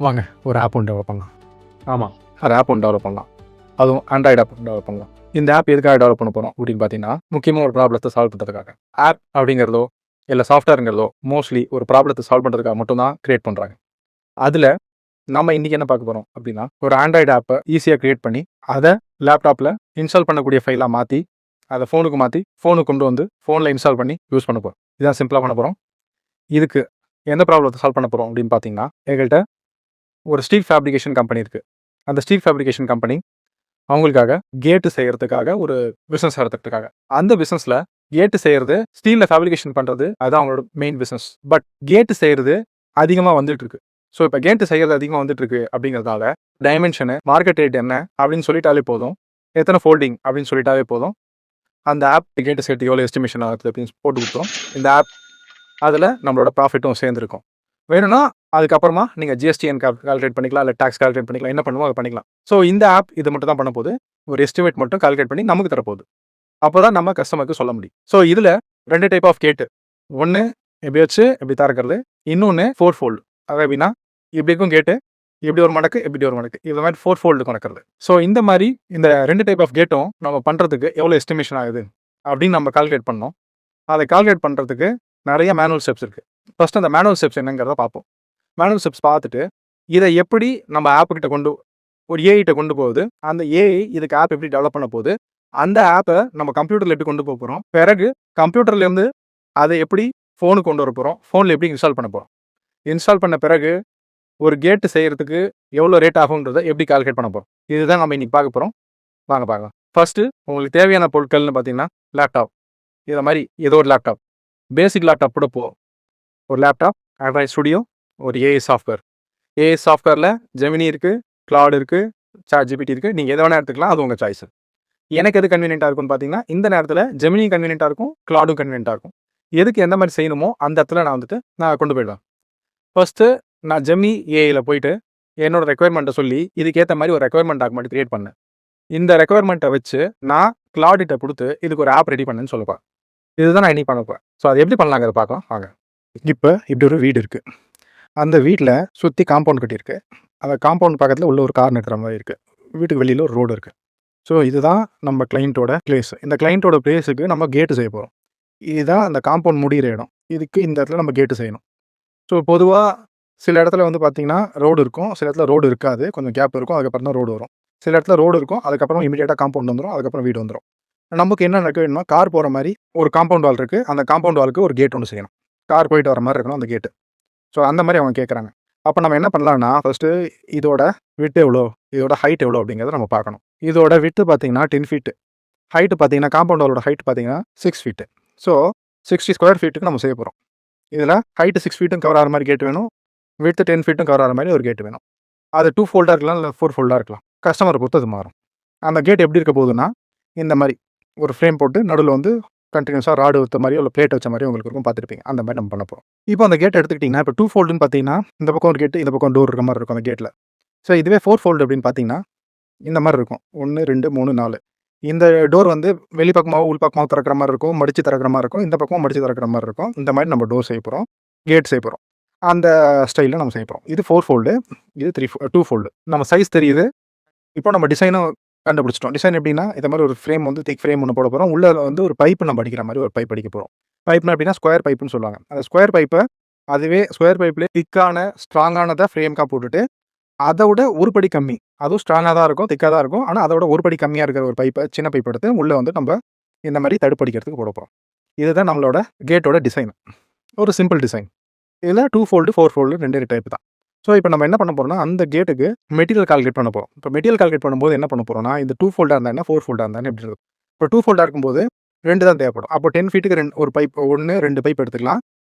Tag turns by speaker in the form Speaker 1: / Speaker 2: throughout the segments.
Speaker 1: வாங்க ஒரு ஆப் ஒன்று டெவலப் பண்ணலாம். ஆமாம், ஒரு ஆப் ஒன்று டெவலப் பண்ணலாம். அதுவும் ஆண்ட்ராய்டு ஆப் டெவலப் பண்ணலாம். இந்த ஆப் எதுக்காக டெவலப் பண்ண போகிறோம் அப்படின்னு பார்த்தீங்கன்னா, முக்கியமாக ஒரு ப்ராப்ளத்தை சால்வ் பண்ணுறதுக்காக. ஆப் அப்படிங்கிறதோ இல்லை சாஃப்ட்வேருங்கிறதோ மோஸ்ட்லி ஒரு ப்ராப்ளத்தை சால்வ் பண்ணுறதுக்காக மட்டும்தான் கிரியேட் பண்ணுறாங்க. அதில் நம்ம இன்றைக்கி என்ன பார்க்க போகிறோம் அப்படின்னா, ஒரு ஆண்ட்ராய்டு ஆப்பை ஈஸியாக கிரியேட் பண்ணி அதை லேப்டாப்பில் இன்ஸ்டால் பண்ணக்கூடிய ஃபைலாக மாற்றி அதை ஃபோனுக்கு மாற்றி ஃபோனுக்கு கொண்டு வந்து ஃபோனில் இன்ஸ்டால் பண்ணி யூஸ் பண்ண போகிறோம். இதான் சிம்பிளாக பண்ண போகிறோம். இதுக்கு எந்த ப்ராப்ளத்தை சால்வ் பண்ண போகிறோம் அப்படின்னு பார்த்தீங்கன்னா, எங்கள்கிட்ட ஒரு ஸ்டீல் ஃபேப்ரிகேஷன் கம்பெனி இருக்குது. அந்த ஸ்டீல் ஃபேப்ரிகேஷன் கம்பெனி அவங்களுக்காக கேட்டு செய்கிறதுக்காக ஒரு பிஸ்னஸ் நடத்துறதுக்காக, அந்த பிஸ்னஸில் கேட்டு செய்கிறது, ஸ்டீலில் ஃபேப்ரிகேஷன் பண்ணுறது அதுதான் அவங்களோட மெயின் பிஸ்னஸ். பட் கேட்டு செய்கிறது அதிகமாக வந்துட்டு இருக்கு. ஸோ இப்போ கேட்டு செய்கிறது அதிகமாக வந்துட்டு இருக்கு அப்படிங்கிறதால டைமென்ஷனு, மார்க்கெட் ரேட் என்ன அப்படின்னு சொல்லிட்டாலே போதும், எத்தனை ஃபோல்டிங் அப்படின்னு சொல்லிட்டாலே போதும், அந்த ஆப் கேட்டு செய்யறது எவ்வளோ எஸ்டிமேஷன் ஆகுது அப்படின்னு போட்டு கொடுத்துரும். இந்த ஆப் அதில் நம்மளோட ப்ராஃபிட்டும் சேர்ந்துருக்கும். வேணும்னா அதுக்கப்புறமா நீங்கள் ஜிஎஸ்டிஎன் கால்குலேட் பண்ணிக்கலாம், இல்லை டேக்ஸ் கால்குலேட் பண்ணிக்கலாம், என்ன பண்ணுமோ அதை பண்ணிக்கலாம். ஸோ இந்த ஆப் இது மட்டும் தான் பண்ண போகுது. ஒரு எஸ்டிமேட் மட்டும் கால்குலேட் பண்ணி நமக்கு தரப்போகுது. அப்போ தான் நம்ம கஸ்டமருக்கு சொல்ல முடியும். ஸோ இதில் 2 டைப் ஆஃப் கேட்டு. ஒன்று எப்படி வச்சு எப்படி திறக்கிறது, இன்னொன்று 4 ஃபோல்டு. அது எப்படின்னா இப்படி இருக்கும் கேட்டு, இப்படி ஒரு மடக்கு, இப்படி ஒரு மடக்கு, இது மாதிரி 4 ஃபோல்டு கணக்கிறது. ஸோ இந்த மாதிரி இந்த 2 டைப் ஆஃப் கேட்டும் நம்ம பண்ணுறதுக்கு எவ்வளோ எஸ்டிமேஷன் ஆகுது அப்படின்னு நம்ம கால்குலேட் பண்ணோம். அதை கால்குலேட் பண்ணுறதுக்கு நிறைய மேனுவல் ஸ்டெப்ஸ் இருக்குது. ஃபர்ஸ்ட் அந்த மேனுவல் ஸ்டெப்ஸ் என்னங்கிறத பார்ப்போம். மேனுவல் ஸ்டெப்ஸ் பார்த்துட்டு இதை எப்படி நம்ம ஆப்புக்கிட்ட கொண்டு ஒரு ஏஐட்ட கொண்டு போகுது, அந்த ஏஐ இதுக்கு ஆப் எப்படி டெவலப் பண்ண போகுது, அந்த ஆப்பை நம்ம கம்ப்யூட்டரில் எப்படி கொண்டு போக போகிறோம், பிறகு கம்ப்யூட்டர்லேருந்து அதை எப்படி ஃபோனுக்கு கொண்டு வர போகிறோம், ஃபோனில் எப்படி இன்ஸ்டால் பண்ண போகிறோம், இன்ஸ்டால் பண்ண பிறகு ஒரு கேட்டு செய்கிறதுக்கு எவ்வளோ ரேட் ஆகுன்றதை எப்படி கால்குலேட் பண்ண போகிறோம், இதுதான் நம்ம இன்றைக்கி பார்க்க போகிறோம். வாங்க பார்க்கலாம். ஃபர்ஸ்ட்டு உங்களுக்கு தேவையான பொருட்கள்னு பார்த்தீங்கன்னா லேப்டாப். இதை மாதிரி ஏதோ ஒரு லேப்டாப், பேசிக் லேப்டாப் கூட போகும். ஒரு லேப்டாப், ஆண்ட்ராய்ட் ஸ்டுடியோ, ஒரு ஏஐ சாஃப்ட்வேர். ஏஐ சாஃப்ட்வேரில் ஜெமினி இருக்குது, கிளாட் இருக்குது, சாட்ஜிபிடி இருக்குது. நீங்கள் எதை வேணால் எடுத்துக்கலாம், அது உங்கள் சாய்ஸு. எனக்கு எது கன்வீனியண்ட்டாக இருக்கும்னு பார்த்தீங்கன்னா, இந்த நேரத்தில் ஜெமினி கன்வீனியண்ட்டாக இருக்கும், கிளாடும் கன்வீனியண்ட்டாக இருக்கும். எதுக்கு எந்த மாதிரி செய்யணுமோ அந்த இடத்துல நான் கொண்டு போயிடுவேன். ஃபர்ஸ்ட்டு நான் ஜெமினி ஏஐயில் போயிட்டு என்னோட ரெக்குயர்மெண்ட்டை சொல்லி இதுக்கேற்ற மாதிரி ஒரு ரெக்குயர்மெண்ட் டாக்குமெண்ட் கிரியேட் பண்ணேன். இந்த ரெக்குயர்மெண்ட்டை வச்சு நான் கிளாடிட்ட கொடுத்து இதுக்கு ஒரு ஆப் ரெடி பண்ணுன்னு சொல்லுவேன். இதுதான் நான் இன்னைக்கு பண்ண போகிறேன். ஸோ அது எப்படி பண்ணலாங்கிறத பார்க்கலாம் வாங்க. இப்போ இப்படி ஒரு வீடு இருக்குது. அந்த வீட்டில் சுற்றி காம்பவுண்ட் கட்டியிருக்கு. அந்த காம்பவுண்ட் பக்கத்தில் உள்ள ஒரு கார் நிறுத்துற மாதிரி இருக்குது. வீட்டுக்கு வெளியில் ஒரு ரோடு இருக்குது. ஸோ இதுதான் நம்ம கிளைண்ட்டோட பிளேஸ். இந்த கிளைண்ட்டோட பிளேஸுக்கு நம்ம கேட்டு செய்ய போகிறோம். இதுதான் அந்த காம்பவுண்ட் முடிகிற இடம். இதுக்கு இந்த இடத்துல நம்ம கேட்டு செய்யணும். ஸோ பொதுவாக சில இடத்துல வந்து பார்த்திங்கன்னா ரோடு இருக்கும், சில இடத்துல ரோடு இருக்காது, கொஞ்சம் கேப் இருக்கும், அதுக்கப்புறம் தான் ரோடு வரும். சில இடத்துல ரோடு இருக்கும், அதுக்கப்புறம் இமீடியட்டாக காம்பவுண்ட் வந்துடும், அதுக்கப்புறம் வீடு வந்துடும். நமக்கு என்ன வேணும்னா கார் போகிற மாதிரி ஒரு காம்பவுண்ட் வால் இருக்குது. அந்த காம்பவுண்ட் வாலுக்கு ஒரு கேட் ஒன்று செய்யணும். கார் போயிட்டு வர மாதிரி இருக்கணும் அந்த கேட்டு. ஸோ அந்த மாதிரி அவங்க கேட்குறாங்க. அப்போ நம்ம என்ன பண்ணலாம்னா ஃபஸ்ட்டு இதோட விட்டு எவ்வளோ, இதோட ஹைட் எவ்வளோ அப்படிங்கிறத நம்ம பார்க்கணும். இதோட விட்டு பார்த்தீங்கன்னா 10 ஃபீட்டு, ஹைட்டு பார்த்தீங்கன்னா காம்பவுண்ட் வாலோட ஹைட் பார்த்தீங்கன்னா 6 ஃபீட்டு. ஸோ 60 ஸ்கொயர் ஃபீட்டுக்கு நம்ம செய்ய போகிறோம். இதில் ஹைட்டு 6 ஃபீட்டும் கவர் ஆகிற மாதிரி கேட் வேணும், விட்டு 10 ஃபீட்டும் கவர் ஆகிற மாதிரி ஒரு கேட் வேணும். அது 2 ஃபோல்டாக இருக்கலாம், இல்லை 4 ஃபோல்டாக இருக்கலாம். கஸ்டமரை பொறுத்து அது மாறும். அந்த கேட் எப்படி இருக்க போகுதுன்னா இந்த மாதிரி ஒரு ஃப்ரேம் போட்டு நடுவில் வந்து கண்டினியூஸாக ராடு வச்ச மாதிரியோ இல்லை பிளேட் வச்ச மாதிரியோ உங்களுக்கு இருக்கும், பார்த்துருப்பீங்க. அந்த மாதிரி நம்ம பண்ண போகிறோம். இப்போ அந்த கேட் எடுத்துக்கிட்டிங்கன்னா இப்போ 2 ஃபோல்டுன்னு பார்த்தீங்கன்னா இந்த பக்கம் ஒரு கேட்டு, இந்த பக்கம் டோர் இருக்க மாதிரி இருக்கும் அந்த கேட்டில். ஸோ இதுவே 4 ஃபோல்டு அப்படின்னு பார்த்தீங்கன்னா இந்த மாதிரி இருக்கும். 1 2 3 4. இந்த டோர் வந்து வெளிப்பக்கமாக உள்பக்கமாக திறக்கிற மாதிரி இருக்கும், மடித்து திறக்கிற மாதிரி இருக்கும், இந்த பக்கமாக மடித்து திறக்கிற மாதிரி இருக்கும். இந்த மாதிரி நம்ம டோர் செய்ய போகிறோம், கேட் செய்ய போகிறோம். அந்த ஸ்டைலில் நம்ம செய்ய போகிறோம். இது 4 ஃபோல்டு, இது 2 ஃபோல்டு. நம்ம சைஸ் தெரியுது. இப்போ நம்ம டிசைனும் கண்டுபிடிச்சிட்டோம். டிசைன் எப்படின்னா இந்த மாதிரி ஒரு ஃப்ரேம் வந்து திக் ஃப்ரேம் ஒன்று போட போகிறோம். உள்ளே வந்து ஒரு பைப்பு நம்ம அடிக்கிற மாதிரி ஒரு பைப் அடிக்க போகிறோம். பைப்னா எப்படின்னா ஸ்கொயர் பைப்புன்னு சொல்லுவாங்க. அந்த ஸ்கொயர் பைப்பை அதுவே ஸ்கொயர் பைப்லேயே திக்கான ஸ்ட்ராங்கானதை ஃப்ரேம்காக போட்டுட்டு அதை விட ஒரு படி கம்மி, அதுவும் ஸ்ட்ராங்காக தான் இருக்கும், திக்காக தான் இருக்கும், ஆனால் அதோட ஒரு படி கம்மியாக இருக்கிற ஒரு பைப்பை, சின்ன பைப் எடுத்து உள்ளே வந்து நம்ம இந்த மாதிரி தடுப்படிக்கிறதுக்கு போட போகிறோம். இதுதான் நம்மளோட கேட்டோட டிசைன். ஒரு சிம்பிள் டிசைன். இதில் 2 ஃபோல்டு 4 ஃபோல்டு 2 டைப் தான். ஸோ இப்போ நம்ம என்ன பண்ண போகிறோம்னா அந்த கேட்டுக்கு மெட்டீரியல் கால்குலேட் பண்ண போகிறோம். இப்போ மெட்டீரியல் கால்குலேட் பண்ணும்போது என்ன பண்ண போகிறோம்னா இந்த 2 ஃபோல்டாக இருந்தால் என்ன, 4 ஃபோல்டாக இருந்தால் எப்படி இருக்கும். இப்போ 2 ஃபோல்டாக இருக்கும்போது 2 தான் தேவைப்படும். அப்போ 10 ஃபீட்டுக்கு ஒரு பைப், 1 2 பைப் எடுத்துக்கலாம்.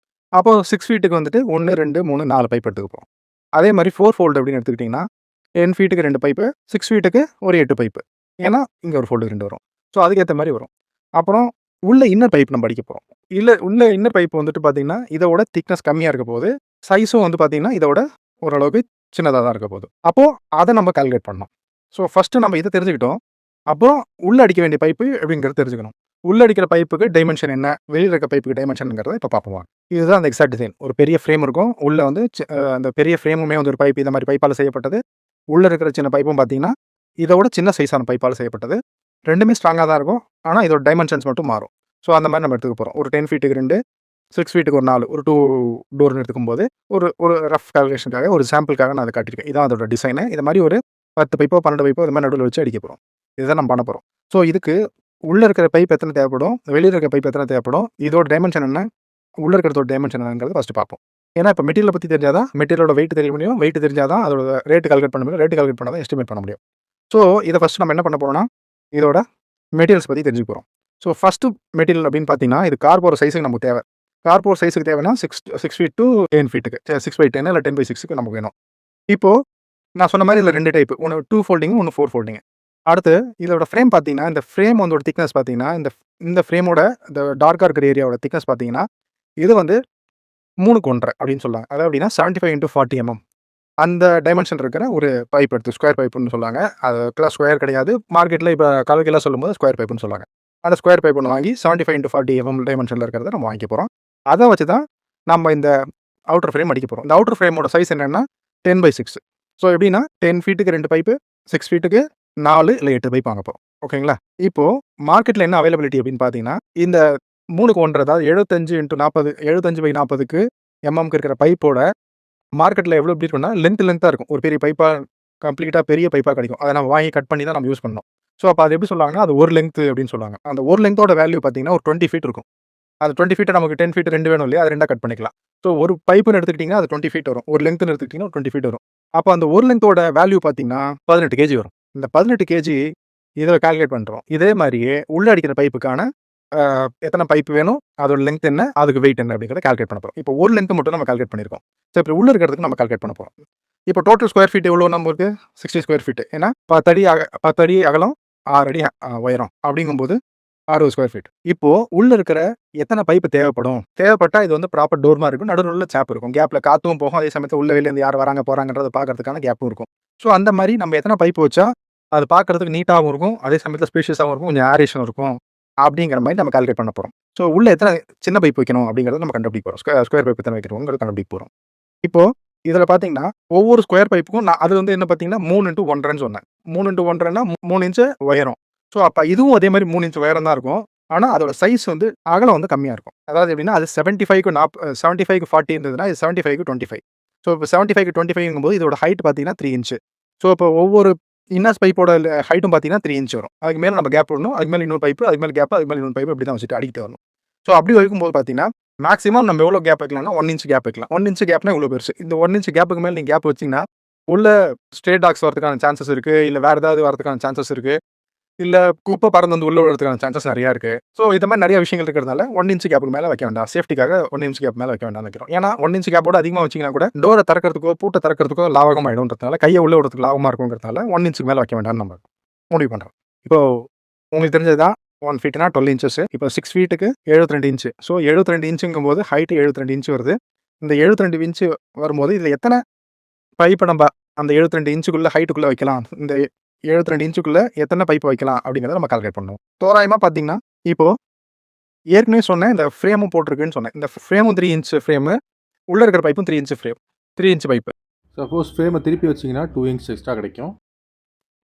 Speaker 1: அப்போ 6 ஃபீட்டுக்கு வந்துட்டு 1 2 3 4 பைப் எடுத்துக்க போகிறோம். அதே மாதிரி 4 ஃபோல்டு அப்படின்னு எடுத்துக்கிட்டிங்கன்னா 10 ஃபீட்டுக்கு 2 பைப்பு, 6 ஃபீட்டுக்கு ஒரு 8 பைப்பு. ஏன்னா இங்கே ஒரு ஃபோல்டு 2 வரும். ஸோ அதுக்கேற்ற மாதிரி வரும். அப்புறம் உள்ள இன்னர் பைப் நம்ம அடிக்க போகிறோம். உள்ள இன்னர் பைப் வந்துட்டு பார்த்தீங்கன்னா இதோட திக்னஸ் கம்மியாக இருக்க போது, சைஸும் வந்து பார்த்தீங்கன்னா இதோட ஓரளவுக்கு சின்னதாக தான் இருக்க போகுது. அப்போது அதை நம்ம கால்குலேட் பண்ணணும். ஸோ ஃபஸ்ட்டு நம்ம இதை தெரிஞ்சுக்கிட்டோம். அப்புறம் உள்ளே அடிக்க வேண்டிய பைப்பு எப்படிங்கிறது தெரிஞ்சுக்கணும். உள்ள அடிக்கிற பைப்புக்கு டைமென்ஷன் என்ன, வெளியில இருக்க பைப்புக்கு டைமென்ஷன்ங்கிறத இப்போ பார்ப்போம். இதுதான் அந்த எக்ஸாக்ட் டிசைன். ஒரு பெரிய ஃப்ரேம் இருக்கும். உள்ள வந்து அந்த பெரிய ஃப்ரேமுமே வந்து ஒரு பைப் இந்த மாதிரி பைப்பால செய்யப்பட்டது. உள்ள இருக்கிற சின்ன பைப்பும் பார்த்தீங்கன்னா, இதோட சின்ன சைஸான பைப்பால செய்யப்பட்டது. 2மே ஸ்ட்ராங்கா தான் இருக்கும். ஆனா இதோட டைமென்ஷன்ஸ் மட்டும் மாறும். ஸோ அந்த மாதிரி நம்ம எடுத்துக்க போறோம். ஒரு 10 ஃபீட்டுக்கு 2, 6 ஃபீட்டுக்கு ஒரு 4, ஒரு 2 டோர்ன்னு எடுத்துக்கும்போது, ஒரு ஒரு ரஃப் கால்குலேஷனுக்காக, ஒரு சாம்பிளுக்காக நான் அத காட்டியிருக்கேன். இதான் அதோட டிசைனு. இது மாதிரி ஒரு 10 பைப்போ, 12 பைப்போ இது மாதிரி நடுவுல வச்சு அடிக்க போறோம். இதுதான் நம்ம பண்ண போறோம். ஸோ இதுக்கு உள்ள இருக்கிற பைப் எத்தனை தேவைப்படும், வெளியில இருக்கிற பைப் எத்தனை தேவைப்படும், இதோட டைமென்ஷன் என்ன, உள்ள இருக்கிறதோட டைமென்ஷன் என்னங்கிறத ஃபர்ஸ்ட் பார்ப்போம். ஏன்னா இப்போ மெட்டீரியல பத்தி தெரிஞ்சா தான் மெட்டீரியலோட வெயிட் தெரிய முடியும். வெயிட் தெரிஞ்சா தான் அதோட ரேட் கால்குலேட் பண்ண முடியும். ரேட் கால்குலேட் பண்ணா தான் எஸ்டிமேட் பண்ண முடியும். ஸோ இத ஃபர்ஸ்ட் நம்ம என்ன பண்ண போறோம்னா, இதோட மெட்டீரியல்ஸ் பத்தி தெரிஞ்சுக்க போறோம். ஸோ ஃபர்ஸ்ட் மெட்டீரியல் அப்படின்னு பார்த்தீங்கன்னா, இது கார் போற சைஸுக்கு நமக்கு தேவை. கார் போற சைஸுக்கு தேவைன்னா 6 ஃபீட் டூ 10 ஃபீட்டுக்கு 6/10 இல்ல 10/6க்கு நமக்கு வேணும். இப்போ நான் சொன்ன மாதிரி இதுல 2 டைப். ஒண்ணு 2 ஃபோல்டிங், ஒண்ணு 4 ஃபோல்டிங். அடுத்து இதோட ஃப்ரேம் பார்த்தீங்கன்னா, இந்த ஃப்ரேம் வந்து திக்னஸ் பார்த்தீங்கன்னா, இந்த ஃப்ரேமோட இந்த டார்க்கா இருக்கிற ஏரியாவோட திக்னஸ் பார்த்தீங்கன்னா, இது வந்து 3க்கு 1/2 அப்படின்னு சொல்லுவாங்க. அதாவது எப்படின்னா 75 × 40 mm. அந்த டைமென்ஷன் இருக்கிற ஒரு பைப் எடுத்து ஸ்கொயர் பைப்புன்னு சொல்லுவாங்க. அதுக்கெல்லாம் ஸ்கொயர் கிடையாது. மார்க்கெட்ல இப்போ கலவைக்கெல்லாம் சொல்லும்போது ஸ்கொயர் பைப்புன்னு சொல்லுவாங்க. அந்த ஸ்கொயர் பைப் ஒண்ணு வாங்கி 75 × 40 mm டைமென்ஷன்ல இருக்கிறத நம்ம வாங்கிக்க போறோம். அத வச்சு தான் நம்ம இந்த அவுட்டர் ஃப்ரேம் அடிக்க போறோம். இந்த அவுட்டர் ஃப்ரேமோட சைஸ் என்னன்னா 10/6. ஸோ எப்படின்னா 10 ஃபீட்டுக்கு 2 பைப்பு, 6 ஃபீட்டுக்கு 4 இல்ல 8 பைப் வாங்க போறோம். ஓகேங்களா? இப்போ மார்க்கெட்ல என்ன அவைலபிலிட்டி அப்படின்னு பார்த்தீங்கன்னா, இந்த 3க்கு 1/2 அதாவது 75 × 40 75/40க்கு mm இருக்கிற பைப்போட மார்க்கெட்ல எவ்வளோ எப்படி இருக்கும்னா, லென்த்தா இருக்கும். ஒரு பெரிய பைப்பா கம்ப்ளீட்டா பெரிய பைப்பா கிடைக்கும். அத நம்ம வாங்கி கட் பண்ணி தான் நம்ம யூஸ் பண்ணணும். ஸோ அப்ப அது எப்படி சொல்லுவாங்கன்னா, அது ஒரு லெங்த் அப்படின்னு சொல்லுவாங்க. அந்த ஒரு லெங்த்தோட வேல்யூ பார்த்தீங்கன்னா, ஒரு 20 ஃபீட் இருக்கும். அந்த 20 ஃபீட்ட நமக்கு 10 ஃபீட் 2 வேணும் இல்லையா? அது 2ஆ கட் பண்ணிக்கலாம். ஸோ ஒரு பைப்புன்னு எடுத்துக்கிட்டீங்கன்னா, அது 20 ஃபீட் வரும். ஒரு லெங்த்ன்னு எடுத்துக்கிட்டீங்கன்னா 20 ஃபீட் வரும். அப்ப அந்த ஒரு லெங்த்தோட வேல்யூ பார்த்தீங்கன்னா, 18 கேஜி வரும். இந்த 18 கேஜி இதில கால்குலேட் பண்றோம். இதே மாரியே உள்ள அடிக்கிற பைப்புக்கான எத்தனை பைப் வேணும், அதோட லெங்த் என்ன, அதுக்கு வெயிட் என்ன அப்படிங்கிறத கால்குலேட் பண்ண போறோம். இப்போ ஒரு லெங்த் மட்டும் நம்ம கால்குலேட் பண்ணியிருக்கோம். ஸோ இப்போ உள்ள இருக்கிறதுக்கு நம்ம கால்குலேட் பண்ண போறோம். இப்போ டோட்டல் ஸ்கொயர் ஃபீட் எவ்வளோ நம்மளுக்கு 60 ஸ்கொயர் ஃபீட். ஏன்னா 10 அடி அகலம், 6 அடி உயரம் அப்படிங்கும்போது 60 ஸ்கொயர் ஃபீட். இப்போ உள்ள இருக்கிற எத்தனை பைப் தேவைப்படும்? தேவைப்பட்டா இது வந்து ப்ராப்பர் டோர் மாரி இருக்கும். நடுவுல சேப் இருக்கும். கேப்ல காத்தும் போகும். அதே சமயத்துல உள்ள வெளிய இருந்து யார் வராங்க போறாங்கன்றத பார்க்கறதுக்கான கேப்பும் இருக்கும். ஸோ அந்த மாரி நம்ம எத்தனை பைப் வச்சா அது பார்க்கறதுக்கு நீட்டாவும் இருக்கும். அதே சமயத்துல ஸ்பேஷியஸாவும் இருக்கும். கொஞ்சம் ஏரேஷன் இருக்கும். அப்படிங்கிற மாரி நம்ம கால்குலேட் பண்ண போறோம். ஸோ உள்ள எத்தனை சின்ன பைப் வைக்கணும் அப்படிங்கிறத நம்ம கண்டுபிடிக்க போறோம். ஸ்கொயர் பைப் எத்தனை வைக்கணும்ங்கிறத கண்டுபிடிக்க போறோம். இப்போ இதில பார்த்தீங்கன்னா, ஒவ்வொரு ஸ்கொயர் பைப்புக்கும் அது வந்து என்ன பார்த்தீங்கன்னா 3 × 1/2ன்னு சொன்னேன். 3 × 1/2ன்னா 3 இன்ச் உயரம். ஸோ அப்ப இதுவும் அதே மாரி 3 இன்ச் உயரம் தான் இருக்கும். ஆனா அதோட சைஸ் வந்து அகலம் வந்து கம்மியா இருக்கும். அதாவது எப்படின்னா, அது 75க்கு 40 இருந்ததுன்னா, இது 75க்கு 25. ஸோ இப்போ 75க்கு 25ங்கும்போது இதோட ஹைட் பார்த்தீங்கன்னா 3 இன்ச். ஸோ இப்போ ஒவ்வொரு இன்னர்ஸ் பைப்போட ஹைட்டும் பார்த்தீங்கன்னா 3 இன்ச் வரும். அதுக்கு மேல நம்ம கேப் விடணும். அதுக்கு மேல இன்னொரு பைப்பு, அதுக்கு மேல கேப், அதுக்கு மேல இன்னொரு பைப்பு இப்படி தான் வச்சுட்டு அடிக்கிட்டு வரணும். ஸோ அப்படி வைக்கும்போது பார்த்தீங்கன்னா, மேக்ஸிமம் நம்ம எவ்வளோ கேப் வைக்கலாம்னா 1 இன்ச் கேப் வைக்கலாம். 1 இன்ச் கேப்னா இவ்வளோ பெருசு. இந்த 1 இன்ச் கேப்புக்கு மேல நீங்க கேப் வச்சீங்கன்னா, உள்ள ஸ்ட்ரே டாக்ஸ் வரதுக்கான சான்சஸ் இருக்கு. இல்ல வேற ஏதாவது வரதுக்கான சான்சஸ் இருக்கு. இல்ல குப்பை பறந்து வந்து உள்ள விழுறதுக்கான சான்சஸ் நெறையா இருக்கு. ஸோ இந்த மாரி நெறைய விஷயங்கள் இருக்கிறதுனால 1 இன்ச் கேப்புக்கு மேல வைக்க வேண்டாம். சேஃப்டிக்காக 1 இன்ச் கேப் மேல வைக்க வேண்டாம்னு வைக்கிறோம். ஏன்னா 1 இன்ச் கேப்போட அதிகமா வச்சீங்கன்னா கூட டோர திறக்கிறதுக்கோ, பூட்ட திறக்கிறதுக்கோ லாவகம் ஆயிடும்ன்றதுனால கைய உள்ள விடுறதுக்கு லாபமா இருக்கும்ங்கிறதுனால 1 இன்ச்சுக்கு மேல வைக்க வேண்டாம்னு நம்ம முடிவு பண்றோம். இப்போ உங்களுக்கு தெரிஞ்சது தான் 1 ஃபீட்னா 12 இன்ச்சஸ். இப்போ 6 ஃபீட்டுக்கு 72 இன்ச். ஸோ 72 இன்ச்சுங்கும்போது ஹைட் 72 இன்ச் வருது. இந்த 72 இன்ச் வரும்போது இதுல எத்தனை பைப்ப நம்ம அந்த 72 இன்ச்சுக்குள்ள ஹைட்டுக்குள்ள வைக்கலாம். இந்த 72 இன்ச்சுக்குள்ள எத்தனை பைப் வைக்கலாம் அப்படிங்கிறத நம்ம கால்குலேட் பண்ணணும். தோராயமா பார்த்தீங்கன்னா, இப்போ ஏற்கனவே சொன்னேன் இந்த ஃப்ரேமும் போட்டிருக்குன்னு சொன்னேன். இந்த ஃப்ரேமும் 3 இன்ச் ஃப்ரேமு, உள்ள இருக்கிற பைப்பும் 3 inch frame. 3 inch pipe.
Speaker 2: Suppose ஃப்ரேமை திருப்பி வச்சிங்கன்னா 2 இன்ச் எக்ஸ்ட்ரா கிடைக்கும்.